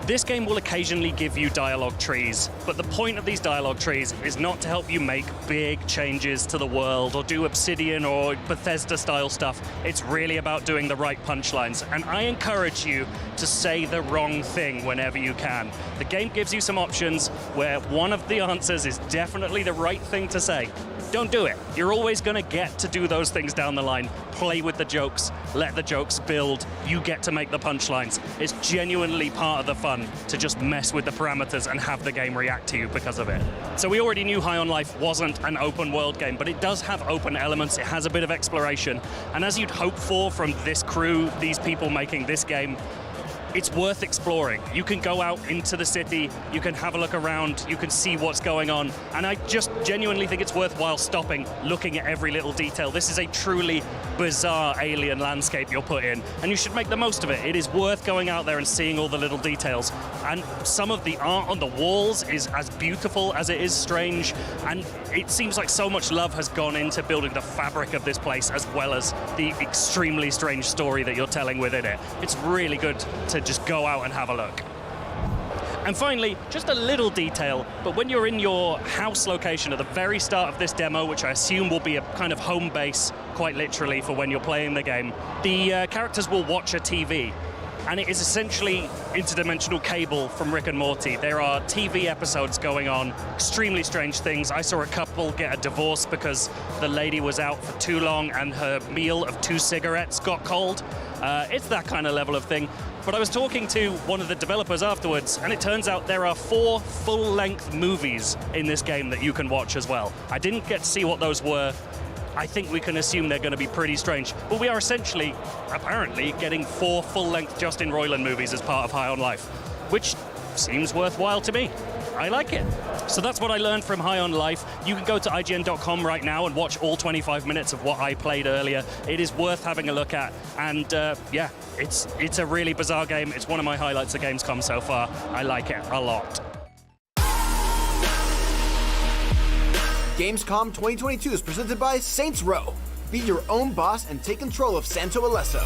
this game will occasionally give you dialogue trees, but the point of these dialogue trees is not to help you make big changes to the world or do Obsidian or Bethesda-style stuff. It's really about doing the right punchlines, and I encourage you to say the wrong thing whenever you can. The game gives you some options where one of the answers is definitely the right thing to say. Don't do it. You're always going to get to do those things down the line. Play with the jokes, let the jokes build. You get to make the punchlines. It's genuinely part of the fun to just mess with the parameters and have the game react to you because of it. So we already knew High on Life wasn't an open world game, but it does have open elements. It has a bit of exploration. And as you'd hope for from this crew, these people making this game, it's worth exploring. You can go out into the city, you can have a look around, you can see what's going on, and I just genuinely think it's worthwhile stopping, looking at every little detail. This is a truly bizarre alien landscape you're put in, and you should make the most of it. It is worth going out there and seeing all the little details. And some of the art on the walls is as beautiful as it is strange, and it seems like so much love has gone into building the fabric of this place, as well as the extremely strange story that you're telling within it. It's really good to just go out and have a look. And finally, just a little detail, but when you're in your house location at the very start of this demo, which I assume will be a kind of home base, quite literally, for when you're playing the game, the characters will watch a TV. And it is essentially interdimensional cable from Rick and Morty. There are TV episodes going on, extremely strange things. I saw a couple get a divorce because the lady was out for too long and her meal of 2 cigarettes got cold. It's that kind of level of thing. But I was talking to one of the developers afterwards, and it turns out there are 4 full-length movies in this game that you can watch as well. I didn't get to see what those were. I think we can assume they're going to be pretty strange. But we are essentially, apparently, getting 4 full-length Justin Roiland movies as part of High on Life, which seems worthwhile to me. I like it. So that's what I learned from High on Life. You can go to IGN.com right now and watch all 25 minutes of what I played earlier. It is worth having a look at. And yeah, it's a really bizarre game. It's one of my highlights of Gamescom so far. I like it a lot. Gamescom 2022 is presented by Saints Row. Be your own boss and take control of Santo Alesso.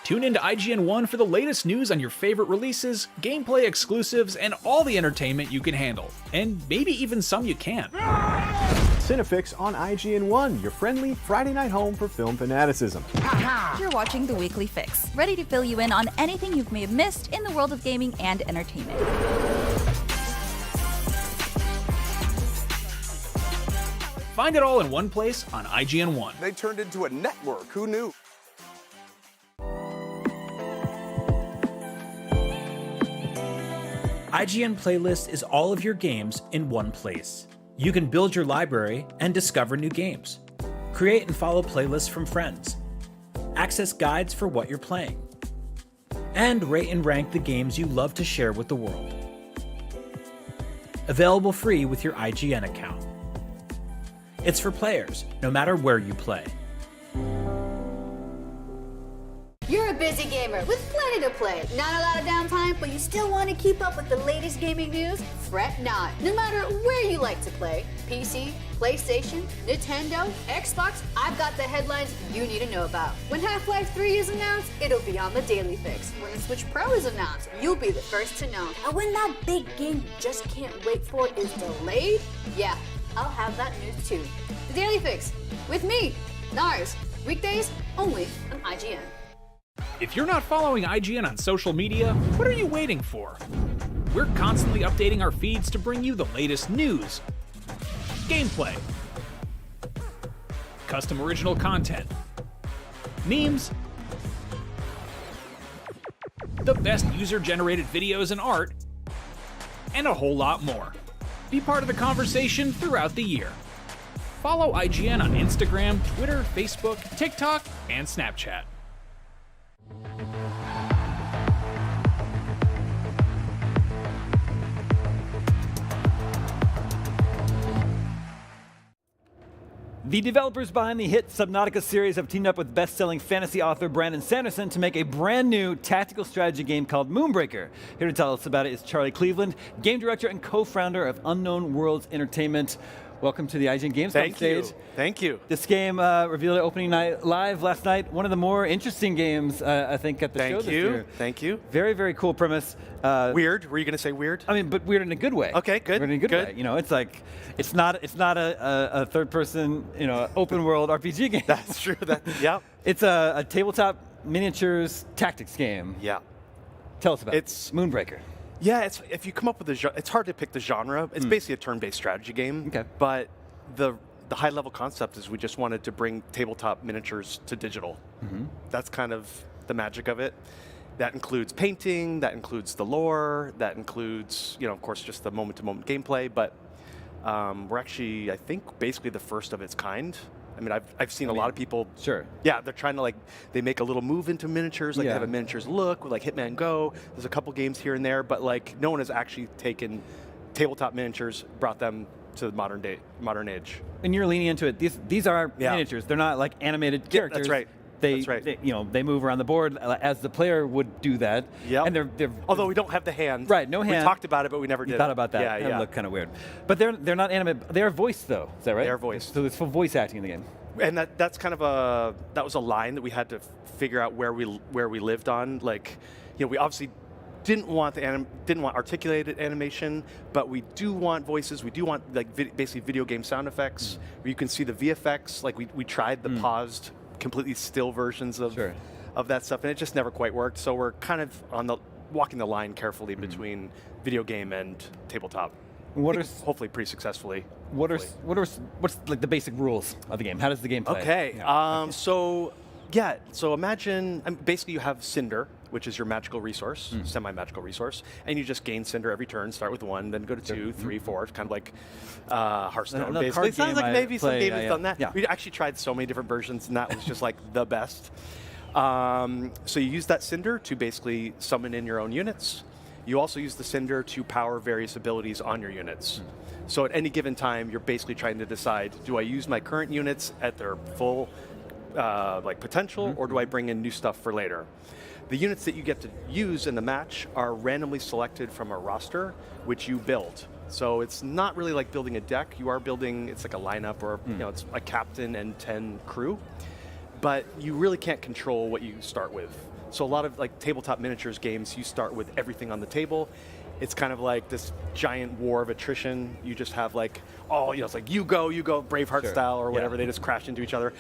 Tune into IGN 1 for the latest news on your favorite releases, gameplay exclusives, and all the entertainment you can handle. And maybe even some you can't. Cinefix on IGN 1, your friendly Friday night home for film fanaticism. You're watching The Weekly Fix, ready to fill you in on anything you may have missed in the world of gaming and entertainment. Find it all in one place on IGN 1. They turned into a network, who knew? IGN Playlist is all of your games in one place. You can build your library and discover new games. Create and follow playlists from friends. Access guides for what you're playing. And rate and rank the games you love to share with the world. Available free with your IGN account. It's for players, no matter where you play. You're a busy gamer with plenty to play. Not a lot of downtime, but you still want to keep up with the latest gaming news? Fret not. No matter where you like to play, PC, PlayStation, Nintendo, Xbox, I've got the headlines you need to know about. When Half-Life 3 is announced, it'll be on the Daily Fix. When the Switch Pro is announced, you'll be the first to know. And when that big game you just can't wait for is delayed, yeah, I'll have that news too. The Daily Fix, with me, Nars, weekdays only on IGN. If you're not following IGN on social media, what are you waiting for? We're constantly updating our feeds to bring you the latest news, gameplay, custom original content, memes, the best user-generated videos and art, and a whole lot more. Be part of the conversation throughout the year. Follow IGN on Instagram, Twitter, Facebook, TikTok, and Snapchat. The developers behind the hit Subnautica series have teamed up with best-selling fantasy author Brandon Sanderson to make a brand new tactical strategy game called Moonbreaker. Here to tell us about it is Charlie Cleveland, game director and co-founder of Unknown Worlds Entertainment. Welcome to the IGN gamescom stage. Thank you. This game revealed at opening night live last night. One of the more interesting games, I think, at the show this year. Thank you. Very, very cool premise. Weird? Were you going to say weird? I mean, but weird in a good way. Okay, good. Weird in a good way. You know, it's like it's not a third-person, open world RPG game. That's true. Yeah. It's a tabletop miniatures tactics game. Yeah. Tell us about it. It's Moonbreaker. Yeah, if you come up with it's hard to pick the genre. It's basically a turn-based strategy game. Okay. But the high-level concept is we just wanted to bring tabletop miniatures to digital. Mm-hmm. That's kind of the magic of it. That includes painting, that includes the lore, that includes, of course, just the moment-to-moment gameplay. But we're actually, I think, basically the first of its kind. I mean, I've seen a lot of people. Sure. Yeah, they're trying to they make a little move into miniatures, they have a miniatures look with Hitman Go. There's a couple games here and there, but no one has actually taken tabletop miniatures, brought them to the modern age. And you're leaning into it. These are miniatures. They're not like animated characters. That's right. They move around the board as the player would do that. Yeah. And they're although we don't have the hand. Right, no hand. We talked about it, but we never did. Thought about that. Yeah, That looked kind of weird. But they're not animated. They are voiced though. Is that right? They are voiced. So there's full voice acting in the game. And that's kind of that was a line that we had to figure out where we lived on. We obviously didn't want articulated animation, but we do want voices. We do want basically video game sound effects where you can see the VFX. We tried the paused, completely still versions of that stuff, and it just never quite worked. So we're kind of walking the line carefully between video game and tabletop. Hopefully pretty successfully. What's the basic rules of the game? How does the game play? Okay. So imagine basically you have Cinder, which is your magical resource, semi-magical resource, and you just gain Cinder every turn. Start with 1, then go to 2, 3, 4. It's kind of like Hearthstone. Basically, it sounds like maybe some game has done that. Yeah. We actually tried so many different versions, and that was just the best. So you use that Cinder to basically summon in your own units. You also use the Cinder to power various abilities on your units. So at any given time, you're basically trying to decide, do I use my current units at their full potential, or do I bring in new stuff for later? The units that you get to use in the match are randomly selected from a roster, which you build. So it's not really like building a deck. You are building, it's like a lineup, or it's a captain and 10 crew. But you really can't control what you start with. So a lot of tabletop miniatures games, you start with everything on the table. It's kind of like this giant war of attrition. You just have it's like you go, Braveheart style or whatever. They just crash into each other.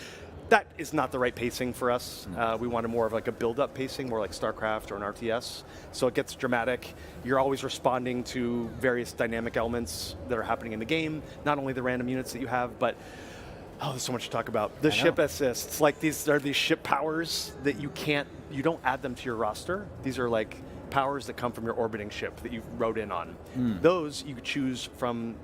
That is not the right pacing for us. We wanted more of a build-up pacing, more like StarCraft or an RTS. So it gets dramatic. You're always responding to various dynamic elements that are happening in the game. Not only the random units that you have, but there's so much to talk about. The ship assists, these are these ship powers that you don't add them to your roster. These are powers that come from your orbiting ship that you rode in on. Those you choose from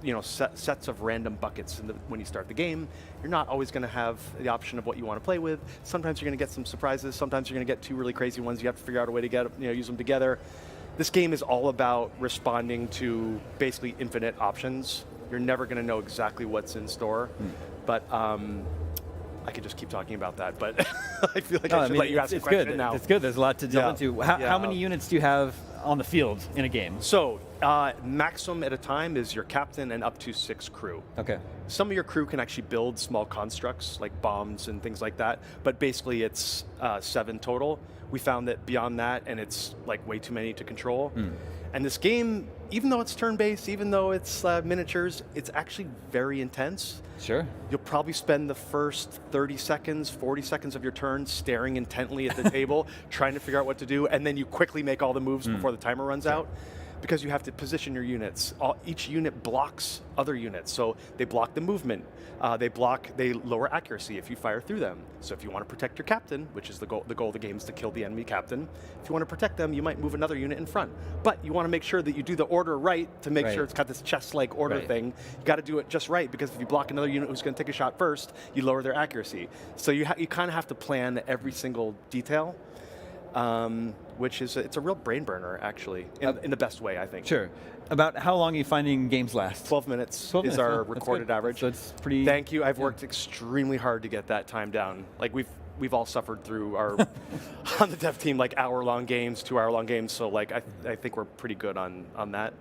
your sets of random buckets when you start the game. You're not always going to have the option of what you want to play with. Sometimes you're going to get some surprises. Sometimes you're going to get 2 really crazy ones. You have to figure out a way to use them together. This game is all about responding to basically infinite options. You're never going to know exactly what's in store, but I could just keep talking about that, but I feel like I should let you ask a question now. It's good. There's a lot to delve into. How many units do you have on the field in a game? So maximum at a time is your captain and up to 6 crew. Okay. Some of your crew can actually build small constructs like bombs and things like that, but basically it's 7 total. We found that beyond that, and it's way too many to control. And this game, even though it's turn-based, even though it's miniatures, it's actually very intense. Sure. You'll probably spend the first 30 seconds, 40 seconds of your turn staring intently at the table, trying to figure out what to do, and then you quickly make all the moves before the timer runs out. because you have to position your units. Each unit blocks other units, so they block the movement. They lower accuracy if you fire through them. So if you want to protect your captain, which is the goal of the game is to kill the enemy captain, if you want to protect them, you might move another unit in front. But you want to make sure that you do the order right to make sure it's got this chess-like order thing. You got to do it just right, because if you block another unit who's going to take a shot first, you lower their accuracy. So you kind of have to plan every single detail. Which is it's a real brain burner, actually, in the best way, I think. Sure. About how long are you finding games last? 12 minutes is our recorded average. So it's pretty. Thank you. I've worked extremely hard to get that time down. Like we've all suffered through our on the dev team, like hour-long games, 2-hour-long games. So like I think we're pretty good on that.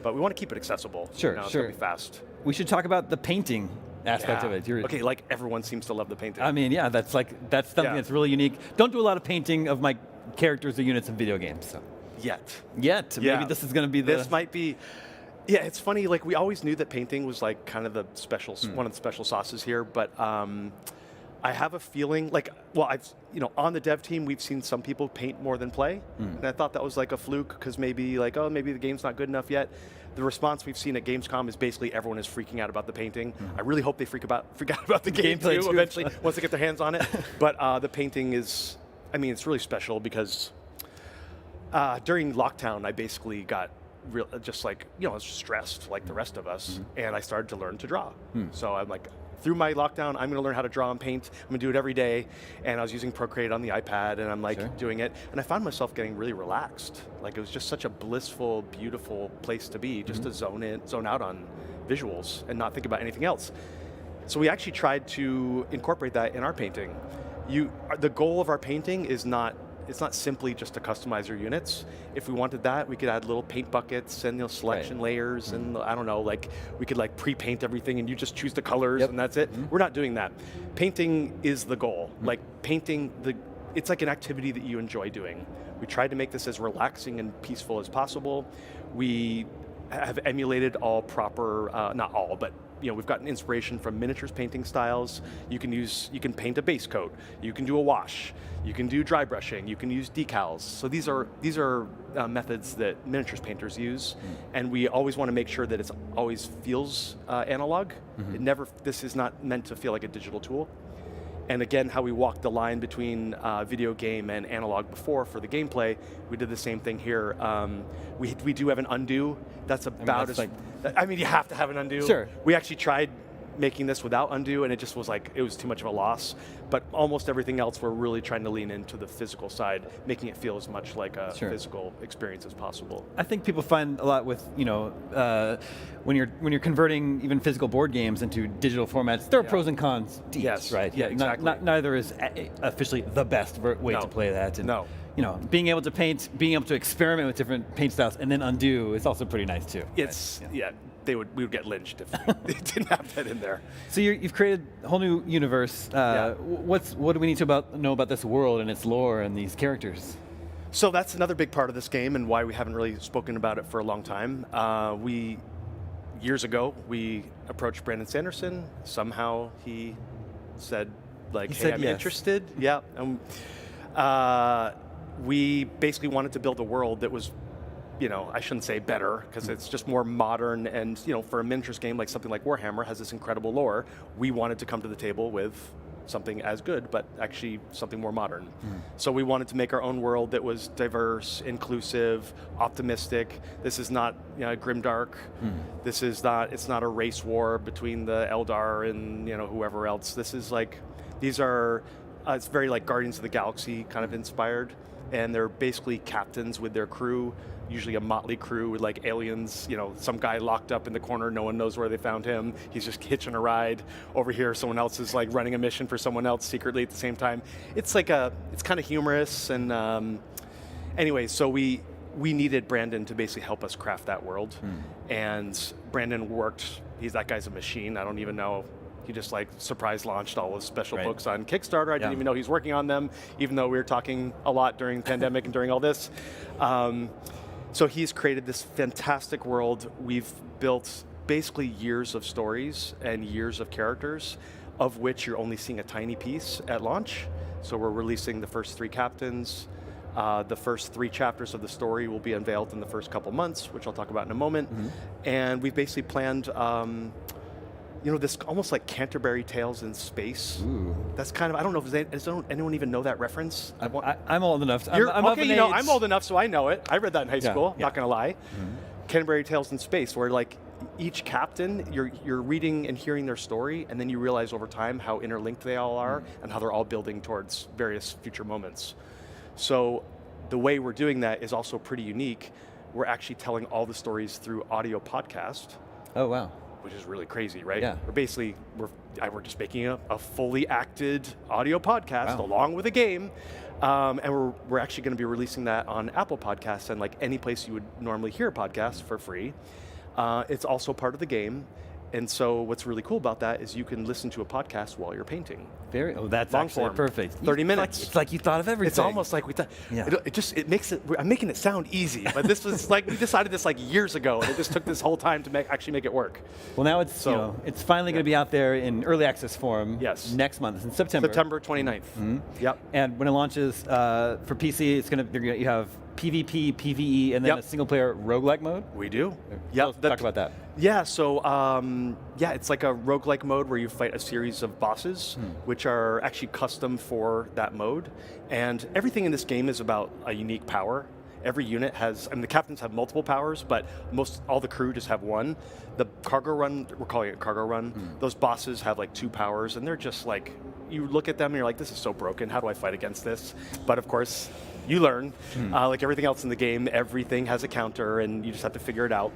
But we want to keep it accessible. Sure, It's sure. gonna be fast. We should talk about the painting aspect of it. Okay, like everyone seems to love the painting. I mean, yeah, that's something that's really unique. Don't do a lot of painting of my characters or units in video games. So. Yet. Yeah. Maybe this is going to be the. This might be. Yeah, it's funny. Like we always knew that painting was like kind of the special, one of the special sauces here. But I have a feeling like, on the dev team we've seen some people paint more than play, and I thought that was like a fluke because maybe the game's not good enough yet. The response we've seen at Gamescom is basically everyone is freaking out about the painting. I really hope they freak out about the gameplay too eventually once they get their hands on it. But the painting is, it's really special because during lockdown I basically got I was stressed like the rest of us, and I started to learn to draw. So I'm like, through my lockdown, I'm going to learn how to draw and paint. I'm going to do it every day. And I was using Procreate on the iPad, and I'm doing it. And I found myself getting really relaxed. Like it was just such a blissful, beautiful place to be, just to zone out on visuals and not think about anything else. So we actually tried to incorporate that in our painting. The goal of our painting is it's not simply just to customize your units. If we wanted that, we could add little paint buckets and selection layers, and I don't know, we could pre-paint everything and you just choose the colors and that's it. We're not doing that. Painting is the goal. Like painting, it's like an activity that you enjoy doing. We tried to make this as relaxing and peaceful as possible. We have emulated all proper, not all, but we've gotten inspiration from miniatures painting styles. You can paint a base coat. You can do a wash. You can do dry brushing. You can use decals. So these are methods that miniatures painters use, and we always want to make sure that it always feels analog. This is not meant to feel like a digital tool. And again, how we walked the line between video game and analog before for the gameplay, we did the same thing here. We do have an undo. That's about you have to have an undo. Sure. We actually tried making this without undo, and it just was it was too much of a loss. But almost everything else, we're really trying to lean into the physical side, making it feel as much like a physical experience as possible. I think people find a lot with when you're converting even physical board games into digital formats, there are pros and cons to each, right? Yeah, exactly. Neither is officially the best way to play that. And, being able to paint, being able to experiment with different paint styles, and then undo is also pretty nice too. We would get lynched if they didn't have that in there. So you've created a whole new universe. What do we need to know about this world and its lore and these characters? So that's another big part of this game and why we haven't really spoken about it for a long time. Years ago, we approached Brandon Sanderson. Somehow he said, hey, I'm interested. Yeah. We basically wanted to build a world that was, I shouldn't say better, because it's just more modern, and for a miniatures game like something like Warhammer has this incredible lore. We wanted to come to the table with something as good, but actually something more modern. So we wanted to make our own world that was diverse, inclusive, optimistic. This is not grimdark. This is not. It's not a race war between the Eldar and whoever else. This is it's very Guardians of the Galaxy kind of inspired, and they're basically captains with their crew. Usually a motley crew with aliens, some guy locked up in the corner, no one knows where they found him. He's just hitching a ride. Over here, someone else is running a mission for someone else secretly at the same time. It's it's kind of humorous. And anyway, so we needed Brandon to basically help us craft that world. And Brandon that guy's a machine. I don't even know. He just surprise launched all his special books on Kickstarter. I didn't even know he was working on them, even though we were talking a lot during the pandemic and during all this. So he's created this fantastic world. We've built basically years of stories and years of characters, of which you're only seeing a tiny piece at launch. So we're releasing the first 3 captains. The first 3 chapters of the story will be unveiled in the first couple months, which I'll talk about in a moment. And we've basically planned, this almost like Canterbury Tales in space. Ooh. That's kind of, I don't know if does anyone even know that reference? I'm old enough. I'm okay, I'm old enough, so I know it. I read that in high school, yeah. not gonna lie. Canterbury Tales in Space, where like each captain, you're reading and hearing their story, and then you realize over time how interlinked they all are and how they're all building towards various future moments. So the way we're doing that is also pretty unique. We're actually telling all the stories through audio podcast. Oh, wow. Which is really crazy, right? Yeah. We're just making a fully acted audio podcast along with a game. And we're actually going to be releasing that on Apple Podcasts and like any place you would normally hear a podcast for free. It's also part of the game. And so what's really cool about that is you can listen to a podcast while you're painting. That's long actually form, perfect. 30 minutes. It's like you thought of everything. It's almost like we thought. Yeah. It makes it. I'm making it sound easy, but this was like we decided this like years ago, and it just took this whole time to actually make it work. Well, now it's it's finally going to be out there in early access form. Yes. Next month, in September. September 29th. Yep. And when it launches for PC, it's going to you have PvP, PvE, and then a single-player roguelike mode. We do. Yeah. Talk about that. Yeah. So it's like a roguelike mode where you fight a series of bosses, which are actually custom for that mode, and everything in this game is about a unique power. Every unit has, the captains have multiple powers, but all the crew just have one. The cargo run, we're calling it cargo run, those bosses have like 2 powers, and they're just like, you look at them and you're like, this is so broken, how do I fight against this? But of course, you learn. Like everything else in the game, everything has a counter, and you just have to figure it out.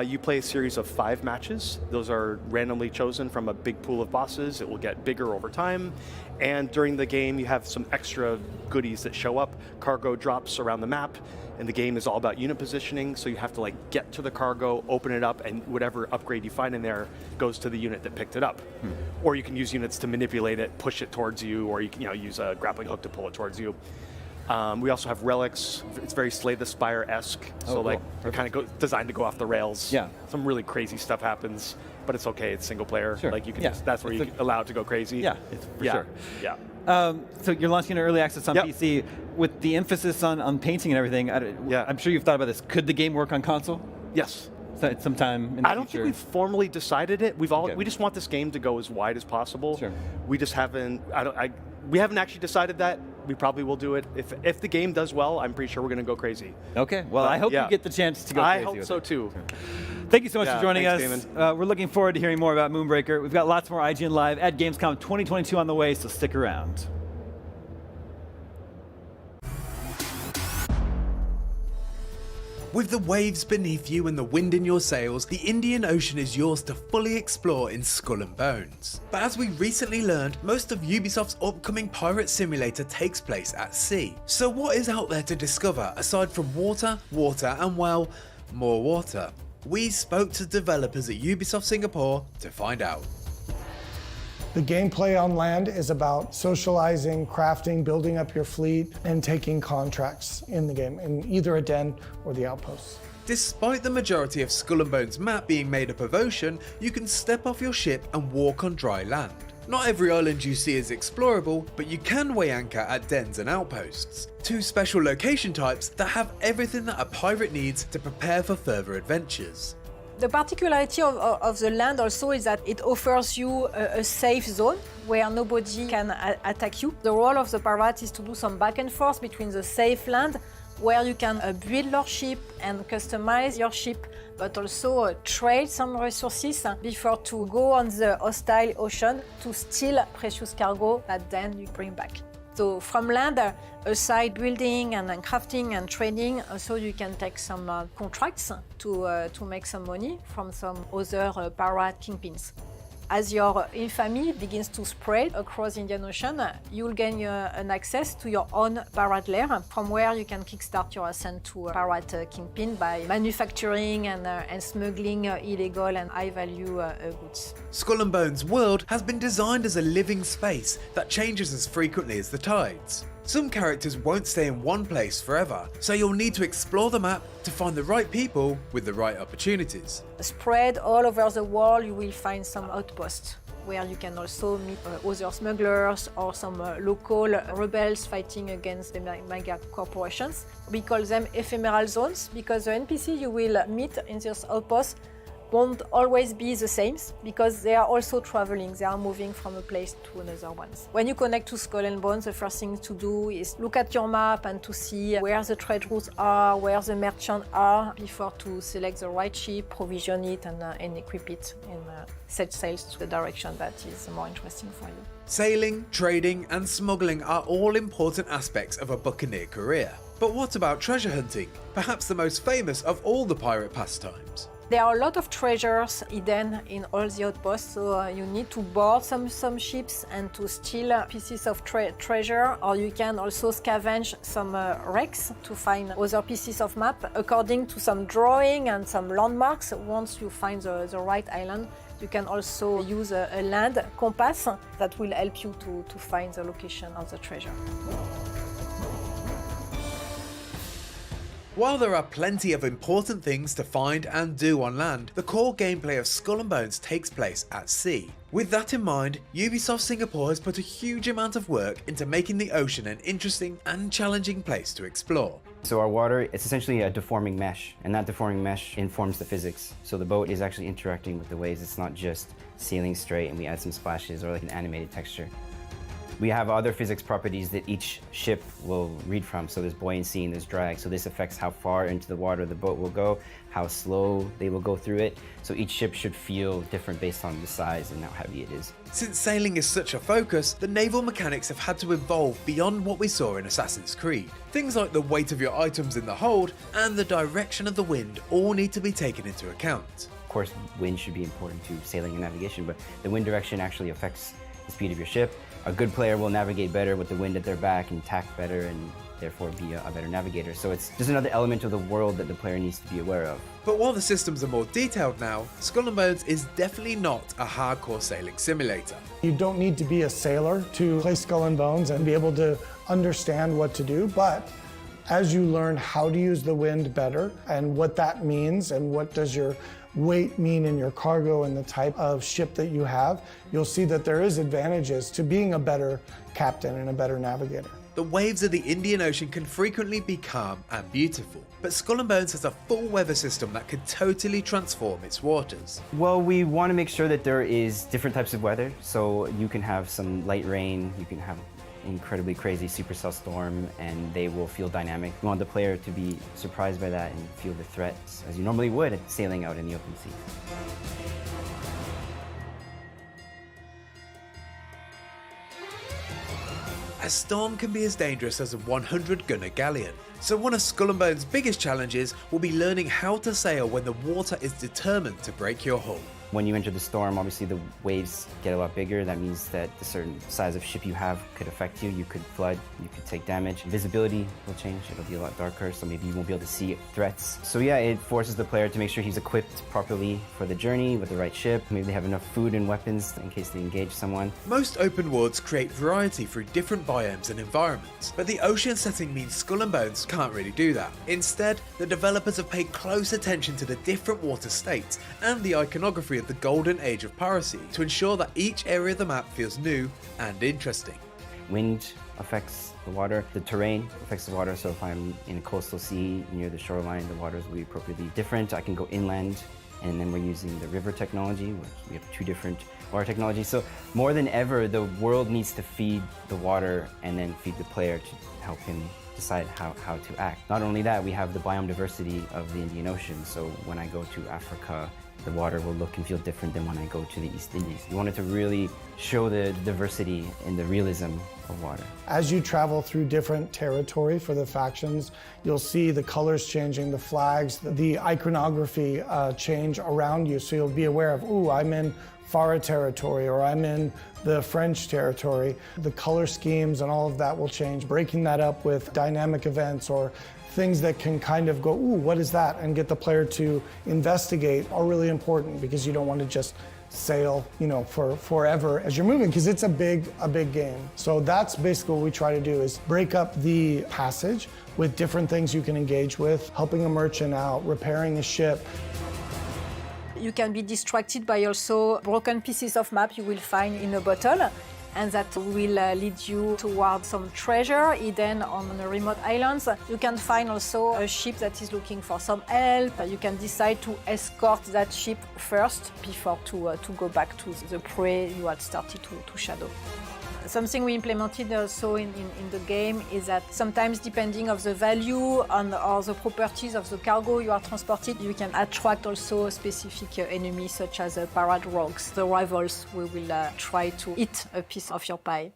You play a series of 5 matches. Those are randomly chosen from a big pool of bosses. It will get bigger over time. And during the game, you have some extra goodies that show up. Cargo drops around the map, and the game is all about unit positioning, so you have to like get to the cargo, open it up, and whatever upgrade you find in there goes to the unit that picked it up. Or you can use units to manipulate it, push it towards you, or you can use a grappling hook to pull it towards you. We also have relics. It's very Slay the Spire-esque, so like they're kind of designed to go off the rails. Yeah. Some really crazy stuff happens, but it's okay. It's single player. Sure. Like you can that's where you're allowed to go crazy. Yeah, it's for sure. Yeah. So you're launching an early access on PC with the emphasis on painting and everything. I'm sure you've thought about this. Could the game work on console? Yes. Sometime in the I don't future. think we've formally decided it. We just want this game to go as wide as possible. Sure. We just haven't. We haven't actually decided that. We probably will do it. If the game does well, I'm pretty sure we're going to go crazy. Okay. Well, I hope you get the chance to go crazy. I hope so too. Thank you so much for joining thanks, us. We're looking forward to hearing more about Moonbreaker. We've got lots more IGN Live at Gamescom 2022 on the way, so stick around. With the waves beneath you and the wind in your sails, the Indian Ocean is yours to fully explore in Skull and Bones. But as we recently learned, most of Ubisoft's upcoming pirate simulator takes place at sea. So what is out there to discover aside from water, and well, more water? We spoke to developers at Ubisoft Singapore to find out. The gameplay on land is about socializing, crafting, building up your fleet, and taking contracts in the game, in either a den or the outposts. Despite the majority of Skull and Bones map being made up of ocean, you can step off your ship and walk on dry land. Not every island you see is explorable, but you can weigh anchor at dens and outposts, 2 special location types that have everything that a pirate needs to prepare for further adventures. The particularity of the land also is that it offers you a safe zone where nobody can attack you. The role of the pirate is to do some back and forth between the safe land, where you can build your ship and customize your ship, but also trade some resources before to go on the hostile ocean to steal precious cargo that then you bring back. So from land, aside building and crafting and trading, also you can take some contracts to make some money from some other pirate kingpins. As your infamy begins to spread across the Indian Ocean, you'll gain an access to your own pirate lair, from where you can kickstart your ascent to pirate kingpin by manufacturing and smuggling illegal and high-value goods. Skull and Bones' world has been designed as a living space that changes as frequently as the tides. Some characters won't stay in one place forever, so you'll need to explore the map to find the right people with the right opportunities. Spread all over the world, you will find some outposts where you can also meet other smugglers or some local rebels fighting against the mega corporations. We call them ephemeral zones because the NPC you will meet in this outpost won't always be the same because they are also traveling, they are moving from a place to another one. When you connect to Skull and Bones, the first thing to do is look at your map and to see where the trade routes are, where the merchants are, before to select the right ship, provision it and equip it and set sails to the direction that is more interesting for you. Sailing, trading and smuggling are all important aspects of a buccaneer career. But what about treasure hunting? Perhaps the most famous of all the pirate pastimes. There are a lot of treasures hidden in all the outposts, so you need to board some ships and to steal pieces of treasure, or you can also scavenge some wrecks to find other pieces of map. According to some drawing and some landmarks, once you find the right island, you can also use a land compass that will help you to find the location of the treasure. While there are plenty of important things to find and do on land, the core gameplay of Skull and Bones takes place at sea. With that in mind, Ubisoft Singapore has put a huge amount of work into making the ocean an interesting and challenging place to explore. So our water, it's essentially a deforming mesh, and that deforming mesh informs the physics. So the boat is actually interacting with the waves. It's not just sailing straight and we add some splashes or like an animated texture. We have other physics properties that each ship will read from. So there's buoyancy and there's drag. So this affects how far into the water the boat will go, how slow they will go through it. So each ship should feel different based on the size and how heavy it is. Since sailing is such a focus, the naval mechanics have had to evolve beyond what we saw in Assassin's Creed. Things like the weight of your items in the hold and the direction of the wind all need to be taken into account. Of course, wind should be important to sailing and navigation, but the wind direction actually affects the speed of your ship. A good player will navigate better with the wind at their back and tack better and therefore be a better navigator. So it's just another element of the world that the player needs to be aware of. But while the systems are more detailed now, Skull and Bones is definitely not a hardcore sailing simulator. You don't need to be a sailor to play Skull and Bones and be able to understand what to do, but as you learn how to use the wind better and what that means and what does your weight mean in your cargo and the type of ship that you have, you'll see that there is advantages to being a better captain and a better navigator. The waves of the Indian Ocean can frequently be calm and beautiful, but Skull and Bones has a full weather system that could totally transform its waters. Well, we want to make sure that there is different types of weather. So you can have some light rain, you can have incredibly crazy supercell storm, and they will feel dynamic. We want the player to be surprised by that and feel the threats as you normally would at sailing out in the open sea. A storm can be as dangerous as a 100-gunner galleon, so one of Skull and Bones' biggest challenges will be learning how to sail when the water is determined to break your hull. When you enter the storm, obviously the waves get a lot bigger. That means that the certain size of ship you have could affect you. You could flood, you could take damage. Visibility will change, it'll be a lot darker, so maybe you won't be able to see threats. So yeah, it forces the player to make sure he's equipped properly for the journey with the right ship. Maybe they have enough food and weapons in case they engage someone. Most open worlds create variety through different biomes and environments, but the ocean setting means Skull and Bones can't really do that. Instead, the developers have paid close attention to the different water states and the iconography of the golden age of piracy to ensure that each area of the map feels new and interesting. Wind affects the water, the terrain affects the water, so if I'm in a coastal sea near the shoreline, the waters will be appropriately different. I can go inland, and then we're using the river technology, which we have two different water technologies. So more than ever, the world needs to feed the water and then feed the player to help him decide how to act. Not only that, we have the biome diversity of the Indian Ocean, so when I go to Africa, the water will look and feel different than when I go to the East Indies. We wanted to really show the diversity and the realism of water. As you travel through different territory for the factions, you'll see the colors changing, the flags, the iconography change around you, so you'll be aware of, ooh, I'm in Farah territory or I'm in the French territory. The color schemes and all of that will change, breaking that up with dynamic events or things that can kind of go, ooh, what is that? And get the player to investigate are really important because you don't want to just sail, for forever as you're moving, because it's a big game. So that's basically what we try to do, is break up the passage with different things you can engage with, helping a merchant out, repairing a ship. You can be distracted by also broken pieces of map you will find in a bottle, and that will lead you towards some treasure hidden on the remote islands. You can find also a ship that is looking for some help. You can decide to escort that ship first before to go back to the prey you had started to shadow. Something we implemented also in the game is that sometimes, depending on the value or the properties of the cargo you are transporting, you can attract also specific enemies such as parade rogues, the rivals who will try to eat a piece of your pie.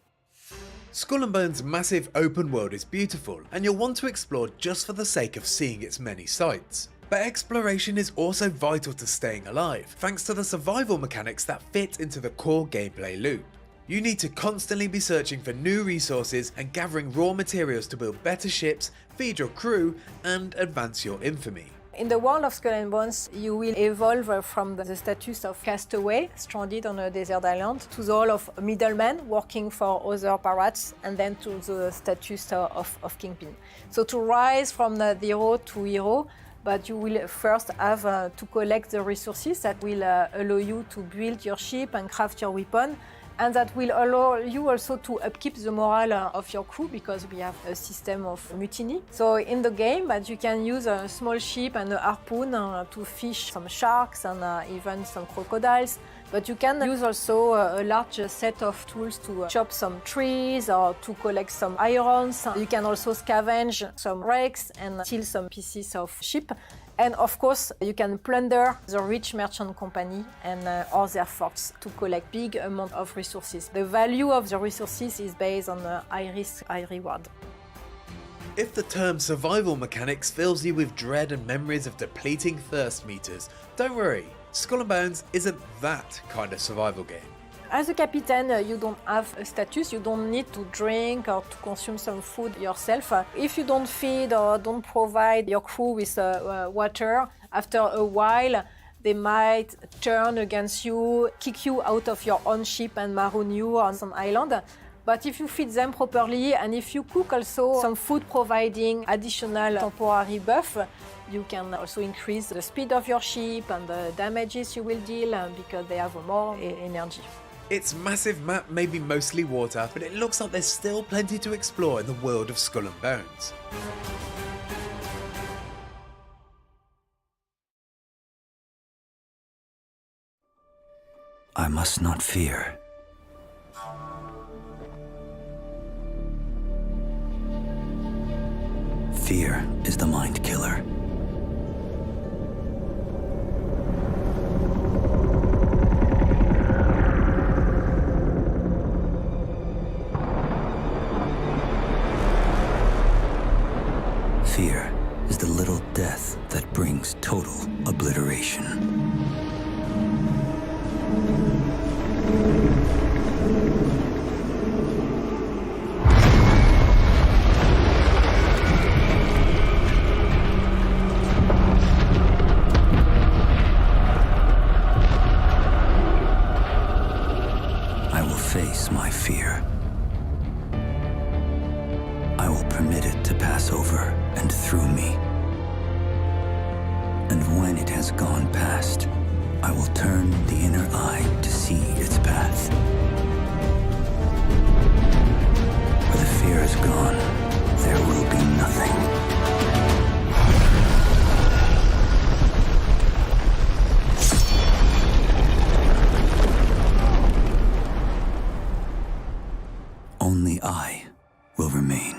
Skull and Bones' massive open world is beautiful, and you'll want to explore just for the sake of seeing its many sights. But exploration is also vital to staying alive, thanks to the survival mechanics that fit into the core gameplay loop. You need to constantly be searching for new resources and gathering raw materials to build better ships, feed your crew, and advance your infamy. In the world of Skull and Bones, you will evolve from the status of castaway, stranded on a desert island, to the role of middleman, working for other pirates, and then to the status of kingpin. So to rise from the hero to hero, but you will first have to collect the resources that will allow you to build your ship and craft your weapon, and that will allow you also to upkeep the morale of your crew, because we have a system of mutiny. So in the game, but you can use a small ship and a harpoon to fish some sharks and even some crocodiles. But you can use also a large set of tools to chop some trees or to collect some irons. You can also scavenge some wrecks and steal some pieces of ship. And of course, you can plunder the rich merchant company and all their forts to collect big amount of resources. The value of the resources is based on high risk, high reward. If the term survival mechanics fills you with dread and memories of depleting thirst meters, don't worry, Skull and Bones isn't that kind of survival game. As a captain, you don't have a status, you don't need to drink or to consume some food yourself. If you don't feed or don't provide your crew with water, after a while they might turn against you, kick you out of your own ship and maroon you on some island. But if you feed them properly and if you cook also some food providing additional temporary buff, you can also increase the speed of your ship and the damages you will deal because they have more energy. Its massive map may be mostly water, but it looks like there's still plenty to explore in the world of Skull and Bones. I must not fear. Fear is the mind killer. Fear is the little death that brings total obliteration. I will face my fear. I will permit it to pass over and through me. And when it has gone past, I will turn the inner eye to see its path. Where the fear is gone, there will be nothing. Only I will remain.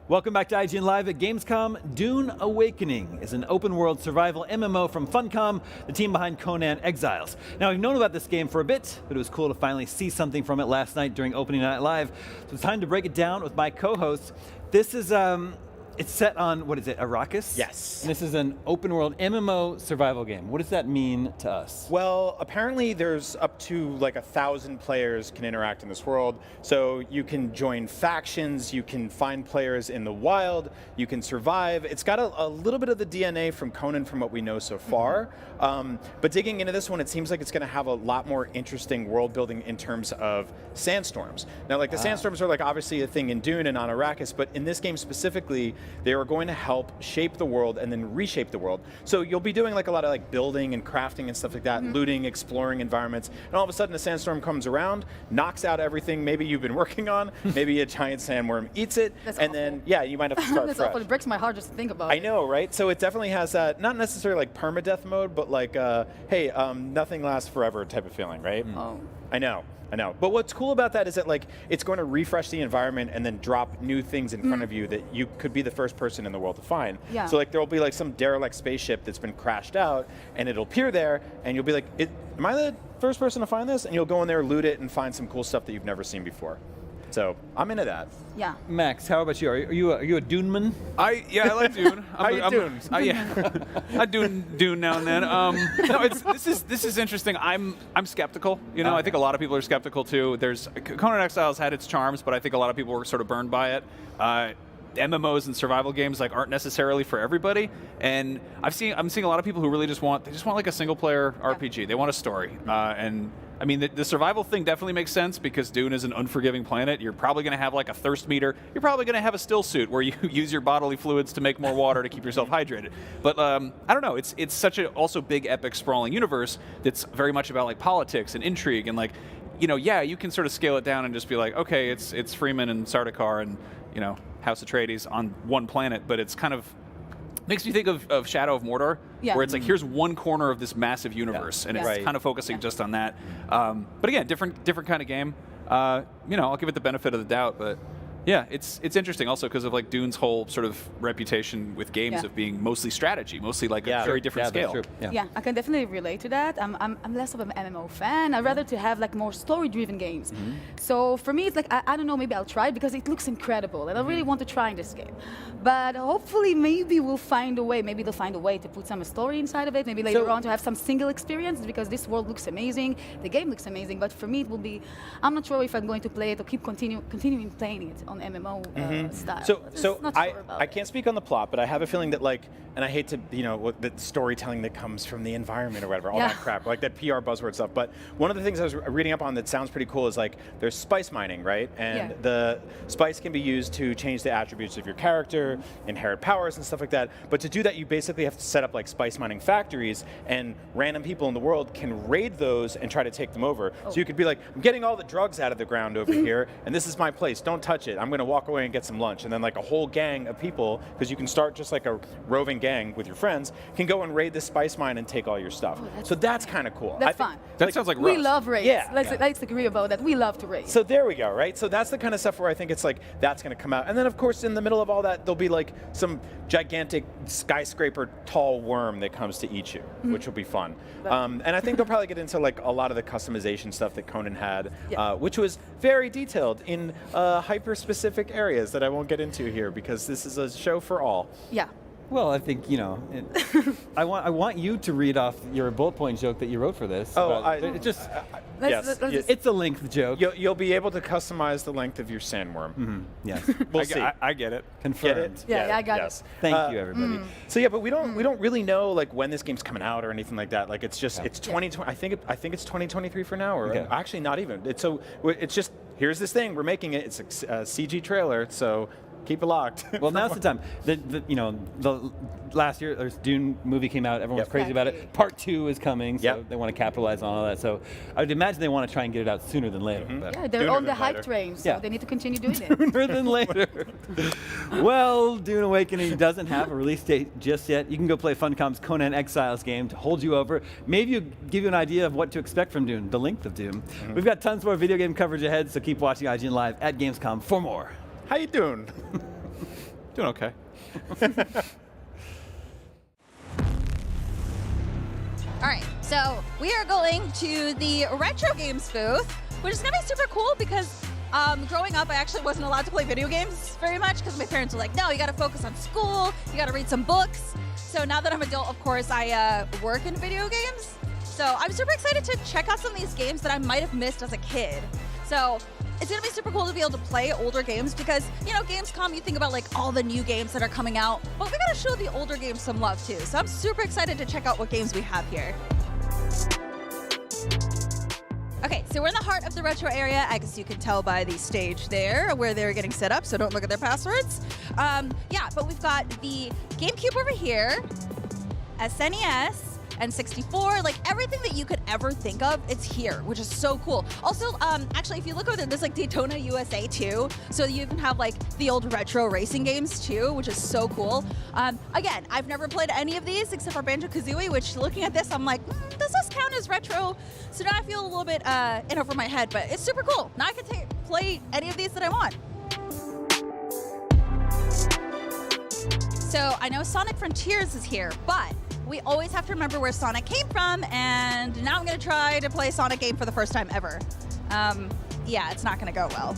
Welcome back to IGN Live at Gamescom. Dune Awakening is an open-world survival MMO from Funcom, the team behind Conan Exiles. Now, we've known about this game for a bit, but it was cool to finally see something from it last night during opening night live. So it's time to break it down with my co-hosts. This is, it's set on, what is it, Arrakis? Yes. And this is an open-world MMO survival game. What does that mean to us? Well, apparently there's up to like 1,000 players can interact in this world. So you can join factions, you can find players in the wild, you can survive. It's got a little bit of the DNA from Conan from what we know so far. But digging into this one, it seems like it's going to have a lot more interesting world building in terms of sandstorms. Now, like the sandstorms are like obviously a thing in Dune and on Arrakis, but in this game specifically, they are going to help shape the world and then reshape the world. So you'll be doing like a lot of like building and crafting and stuff like that, looting, exploring environments, and all of a sudden a sandstorm comes around, knocks out everything maybe you've been working on, maybe a giant sandworm eats it, and then, yeah, you might have to start That's fresh. awful. It breaks my heart just to think about it. I know, right? So it definitely has that, not necessarily like permadeath mode, but like, hey, nothing lasts forever type of feeling, right? Oh. I know. But what's cool about that is that like it's going to refresh the environment and then drop new things in front of you that you could be the first person in the world to find. Yeah. So like there will be like some derelict spaceship that's been crashed out, and it'll appear there, and you'll be like, am I the first person to find this? And you'll go in there, loot it, and find some cool stuff that you've never seen before. So I'm into that. Yeah. Max, how about you? Are you a Dune-man? I like Dune. I'm Dune. I Dune now and then. No, this is interesting. I'm skeptical. You know, I think a lot of people are skeptical too. Conan Exiles had its charms, but I think a lot of people were sort of burned by it. MMOs and survival games like aren't necessarily for everybody, and I'm seeing a lot of people who really just want like a single player RPG. They want a story, and I mean the survival thing definitely makes sense because Dune is an unforgiving planet. You're probably going to have like a thirst meter. You're probably going to have a still suit where you use your bodily fluids to make more water to keep yourself hydrated. But I don't know. It's such a also big epic sprawling universe that's very much about like politics and intrigue and like. You know, yeah, you can sort of scale it down and just be like, okay, it's Freeman and Sardaukar and, you know, House Atreides on one planet, but it's kind of makes me think of Shadow of Mordor, where it's like, here's one corner of this massive universe, and it's kind of focusing just on that. But again, different kind of game. You know, I'll give it the benefit of the doubt, but yeah, it's interesting also because of like Dune's whole sort of reputation with games of being mostly strategy, mostly like a very different scale. That's true. Yeah, I can definitely relate to that. I'm less of an MMO fan. I'd rather to have like more story-driven games. So for me, it's like I don't know. Maybe I'll try it because it looks incredible, and I really want to try in this game. But hopefully, maybe we'll find a way. Maybe they'll find a way to put some story inside of it. Maybe later on to have some single experience because this world looks amazing. The game looks amazing. But for me, it will be. I'm not sure if I'm going to play it or keep continuing playing it on MMO style. So I can't speak on the plot, but I have a feeling that like, and I hate to, you know, the storytelling that comes from the environment or whatever, all that crap, like that PR buzzword stuff. But one of the things I was reading up on that sounds pretty cool is like there's spice mining, right? And the spice can be used to change the attributes of your character, inherit powers and stuff like that. But to do that, you basically have to set up like spice mining factories, and random people in the world can raid those and try to take them over. So you could be like, I'm getting all the drugs out of the ground over here, and this is my place. Don't touch it. I'm going to walk away and get some lunch. And then like a whole gang of people, because you can start just like a roving gang with your friends, can go and raid this spice mine and take all your stuff. So that's kind of cool. That's fun. That sounds like we Rust. love raids. Yeah. Let's agree about that. We love to raid. So there we go, right? So that's the kind of stuff where I think it's like that's going to come out. And then of course in the middle of all that there'll be like some gigantic skyscraper tall worm that comes to eat you, which will be fun. And I think they'll probably get into like a lot of the customization stuff that Conan had, which was very detailed in hyper specific areas that I won't get into here because this is a show for all. Yeah. Well, I think, you know, I want you to read off your bullet point joke that you wrote for this. Yes. It's a length joke. You'll be able to customize the length of your sandworm. Yes. We'll see. I get it. Confirmed. Get it? Yeah, I got it. Thank you, everybody. So yeah, but we don't really know like when this game's coming out or anything like that. Like it's just it's 2020. I think it's 2023 for now, or actually not even. It's just here's this thing we're making it. It's a CG trailer, so. Keep it locked. Well, now's the time. The last year, there's Dune movie came out. Everyone's crazy about it. Part 2 is coming, so they want to capitalize on all that. So I would imagine they want to try and get it out sooner than later. But Yeah, they're on the hype train, so they need to continue doing it. Sooner than later. Well, Dune Awakening doesn't have a release date just yet. You can go play Funcom's Conan Exiles game to hold you over. Maybe give you an idea of what to expect from Dune, the length of Dune. We've got tons more video game coverage ahead, so keep watching IGN Live at Gamescom for more. How you doing? Doing okay. All right, so we are going to the retro games booth, which is gonna be super cool because growing up, I actually wasn't allowed to play video games very much because my parents were like, no, you gotta focus on school, you gotta read some books. So now that I'm an adult, of course, I work in video games. So I'm super excited to check out some of these games that I might have missed as a kid. So it's gonna be super cool to be able to play older games because, you know, Gamescom, you think about like all the new games that are coming out, but we gotta show the older games some love too. So I'm super excited to check out what games we have here. Okay, so we're in the heart of the retro area. I guess you can tell by the stage there where they're getting set up, so don't look at their passwords. Yeah, but we've got the GameCube over here, SNES, and 64, like everything that you could ever think of, it's here, which is so cool. Also, actually, if you look over there, there's like Daytona USA too, so you even have like the old retro racing games too, which is so cool. Again, I've never played any of these except for Banjo-Kazooie, which looking at this, I'm like, does this count as retro? So now I feel a little bit in over my head, but it's super cool. Now I can play any of these that I want. So I know Sonic Frontiers is here, but we always have to remember where Sonic came from, and now I'm gonna try to play a Sonic game for the first time ever. Yeah, it's not gonna go well.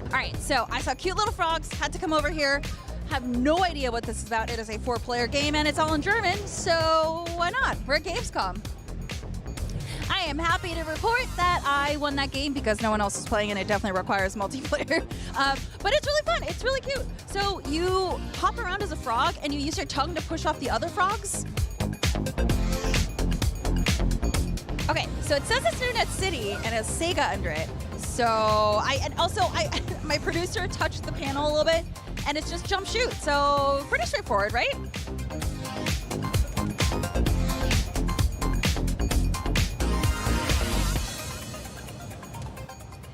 All right, so I saw cute little frogs, had to come over here. Have no idea what this is about. It is a 4-player game and it's all in German, so why not? We're at Gamescom. I am happy to report that I won that game because no one else is playing and it definitely requires multiplayer. But it's really fun. It's really cute. So you hop around as a frog and you use your tongue to push off the other frogs. Okay, so it says it's Internet City and it has Sega under it. So my producer touched the panel a little bit and it's just jump shoot. So pretty straightforward, right?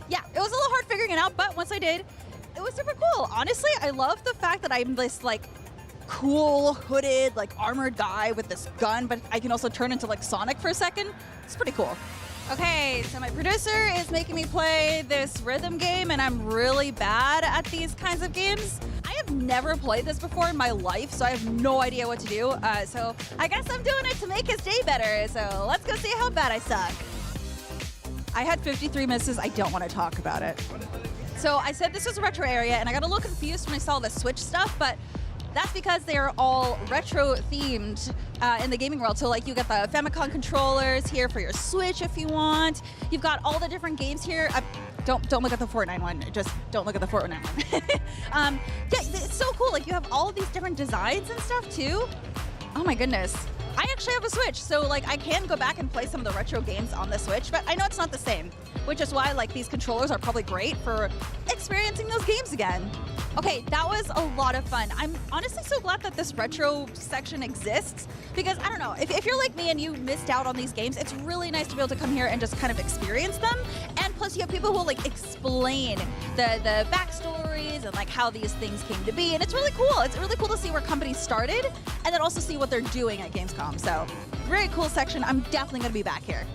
Yeah, it was a little hard figuring it out, but once I did, it was super cool. Honestly, I love the fact that I'm this like cool hooded, like armored guy with this gun, but I can also turn into like Sonic for a second. It's pretty cool. Okay, so my producer is making me play this rhythm game, and I'm really bad at these kinds of games. I have never played this before in my life, so I have no idea what to do. So I guess I'm doing it to make his day better. So let's go see how bad I suck. I had 53 misses. I don't want to talk about it. So I said this was a retro area, and I got a little confused when I saw the Switch stuff, but that's because they are all retro themed in the gaming world. So like you got the Famicom controllers here for your Switch if you want. You've got all the different games here. Don't look at the Fortnite one. Just don't look at the Fortnite one. Yeah, it's so cool. Like you have all of these different designs and stuff too. Oh my goodness. I actually have a Switch, so like I can go back and play some of the retro games on the Switch, but I know it's not the same, which is why like these controllers are probably great for experiencing those games again. Okay, that was a lot of fun. I'm honestly so glad that this retro section exists because I don't know, if you're like me and you missed out on these games, it's really nice to be able to come here and just kind of experience them. And plus you have people who like explain the backstories and like how these things came to be, and it's really cool. It's really cool to see where companies started and then also see what they're doing at Gamescom. So very cool section. I'm definitely gonna be back here.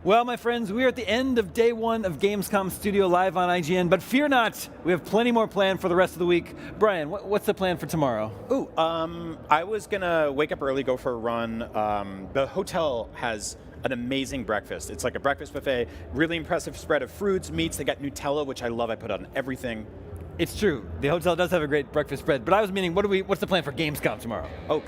Well, my friends, we are at the end of day one of Gamescom Studio Live on IGN, but fear not, we have plenty more planned for the rest of the week. Brian, what's the plan for tomorrow? Ooh, I was gonna wake up early, go for a run. The hotel has an amazing breakfast. It's like a breakfast buffet, really impressive spread of fruits, meats. They got Nutella, which I love. I put on everything. It's true. The hotel does have a great breakfast spread, but I was meaning, what's the plan for Gamescom tomorrow? Oh,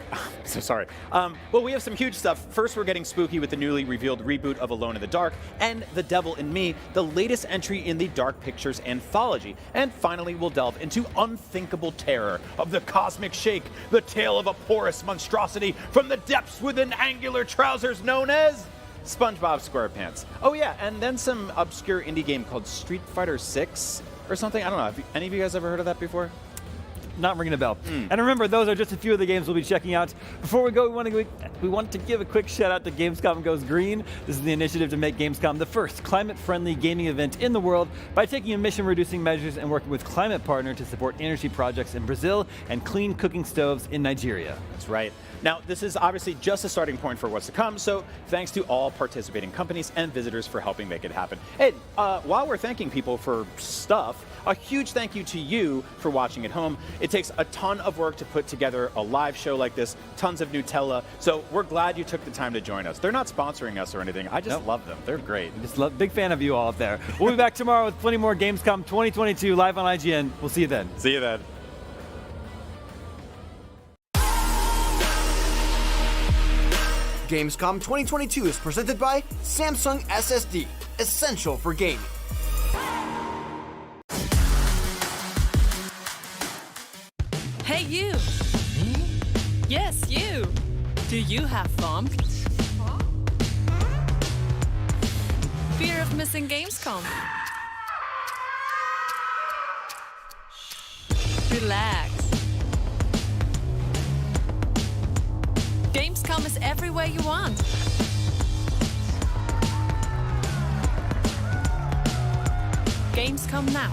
so sorry. Well, we have some huge stuff. First, we're getting spooky with the newly revealed reboot of Alone in the Dark and The Devil in Me, the latest entry in the Dark Pictures anthology. And finally, we'll delve into unthinkable terror of the Cosmic Shake, the tale of a porous monstrosity from the depths within angular trousers known as SpongeBob SquarePants. Oh yeah, and then some obscure indie game called Street Fighter 6 or something. I don't know. Have any of you guys ever heard of that before? not ringing a bell. And remember, those are just a few of the games we'll be checking out. Before we go, we want to give a quick shout out to Gamescom Goes Green. This is the initiative to make Gamescom the first climate-friendly gaming event in the world by taking emission-reducing measures and working with Climate Partner to support energy projects in Brazil and clean cooking stoves in Nigeria. That's right. Now, this is obviously just a starting point for what's to come, so thanks to all participating companies and visitors for helping make it happen. Hey, while we're thanking people for stuff, a huge thank you to you for watching at home. It takes a ton of work to put together a live show like this, tons of Nutella, so we're glad you took the time to join us. They're not sponsoring us or anything. I just love them. They're great. Big fan of you all up there. We'll be back tomorrow with plenty more Gamescom 2022 live on IGN. We'll see you then. See you then. Gamescom 2022 is presented by Samsung SSD, essential for gaming. Hey you! Yes, you! Do you have FOMC? Fear of missing Gamescom? Relax. Gamescom is everywhere you want. Gamescom now.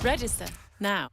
Register now.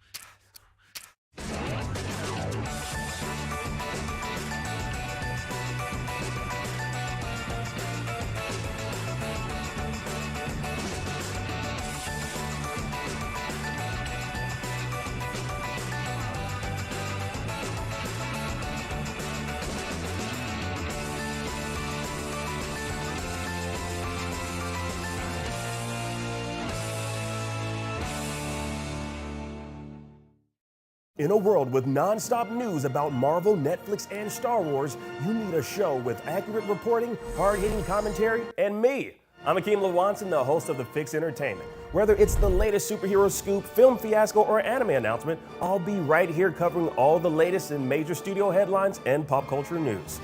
In a world with non-stop news about Marvel, Netflix, and Star Wars, you need a show with accurate reporting, hard-hitting commentary, and me. I'm Akeem Lawanson, the host of The Fix Entertainment. Whether it's the latest superhero scoop, film fiasco, or anime announcement, I'll be right here covering all the latest in major studio headlines and pop culture news.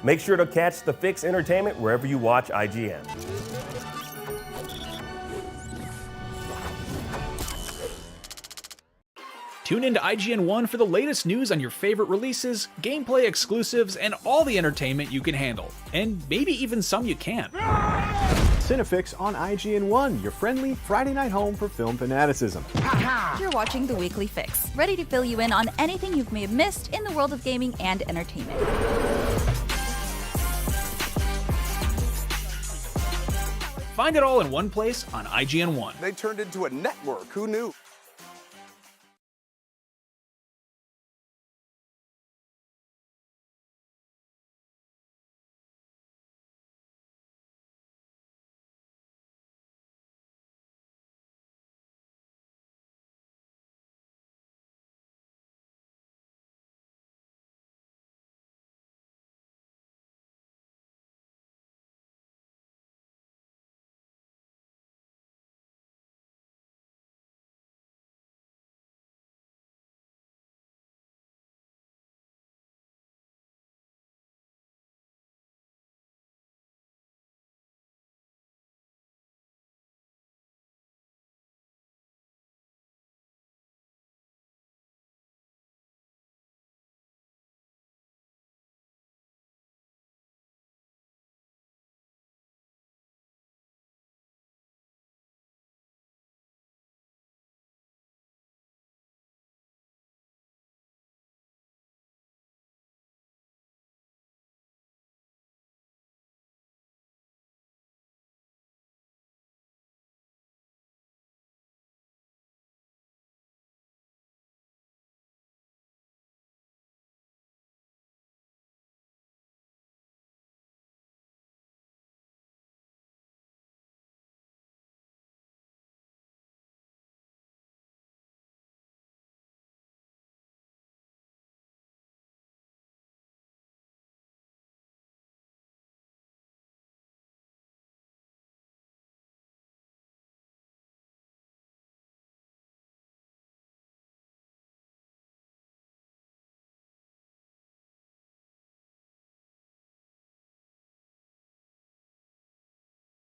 Make sure to catch The Fix Entertainment wherever you watch IGN. Tune into IGN 1 for the latest news on your favorite releases, gameplay exclusives, and all the entertainment you can handle. And maybe even some you can't. Cinefix on IGN 1, your friendly Friday night home for film fanaticism. You're watching The Weekly Fix, ready to fill you in on anything you may have missed in the world of gaming and entertainment. Find it all in one place on IGN 1. They turned into a network. Who knew?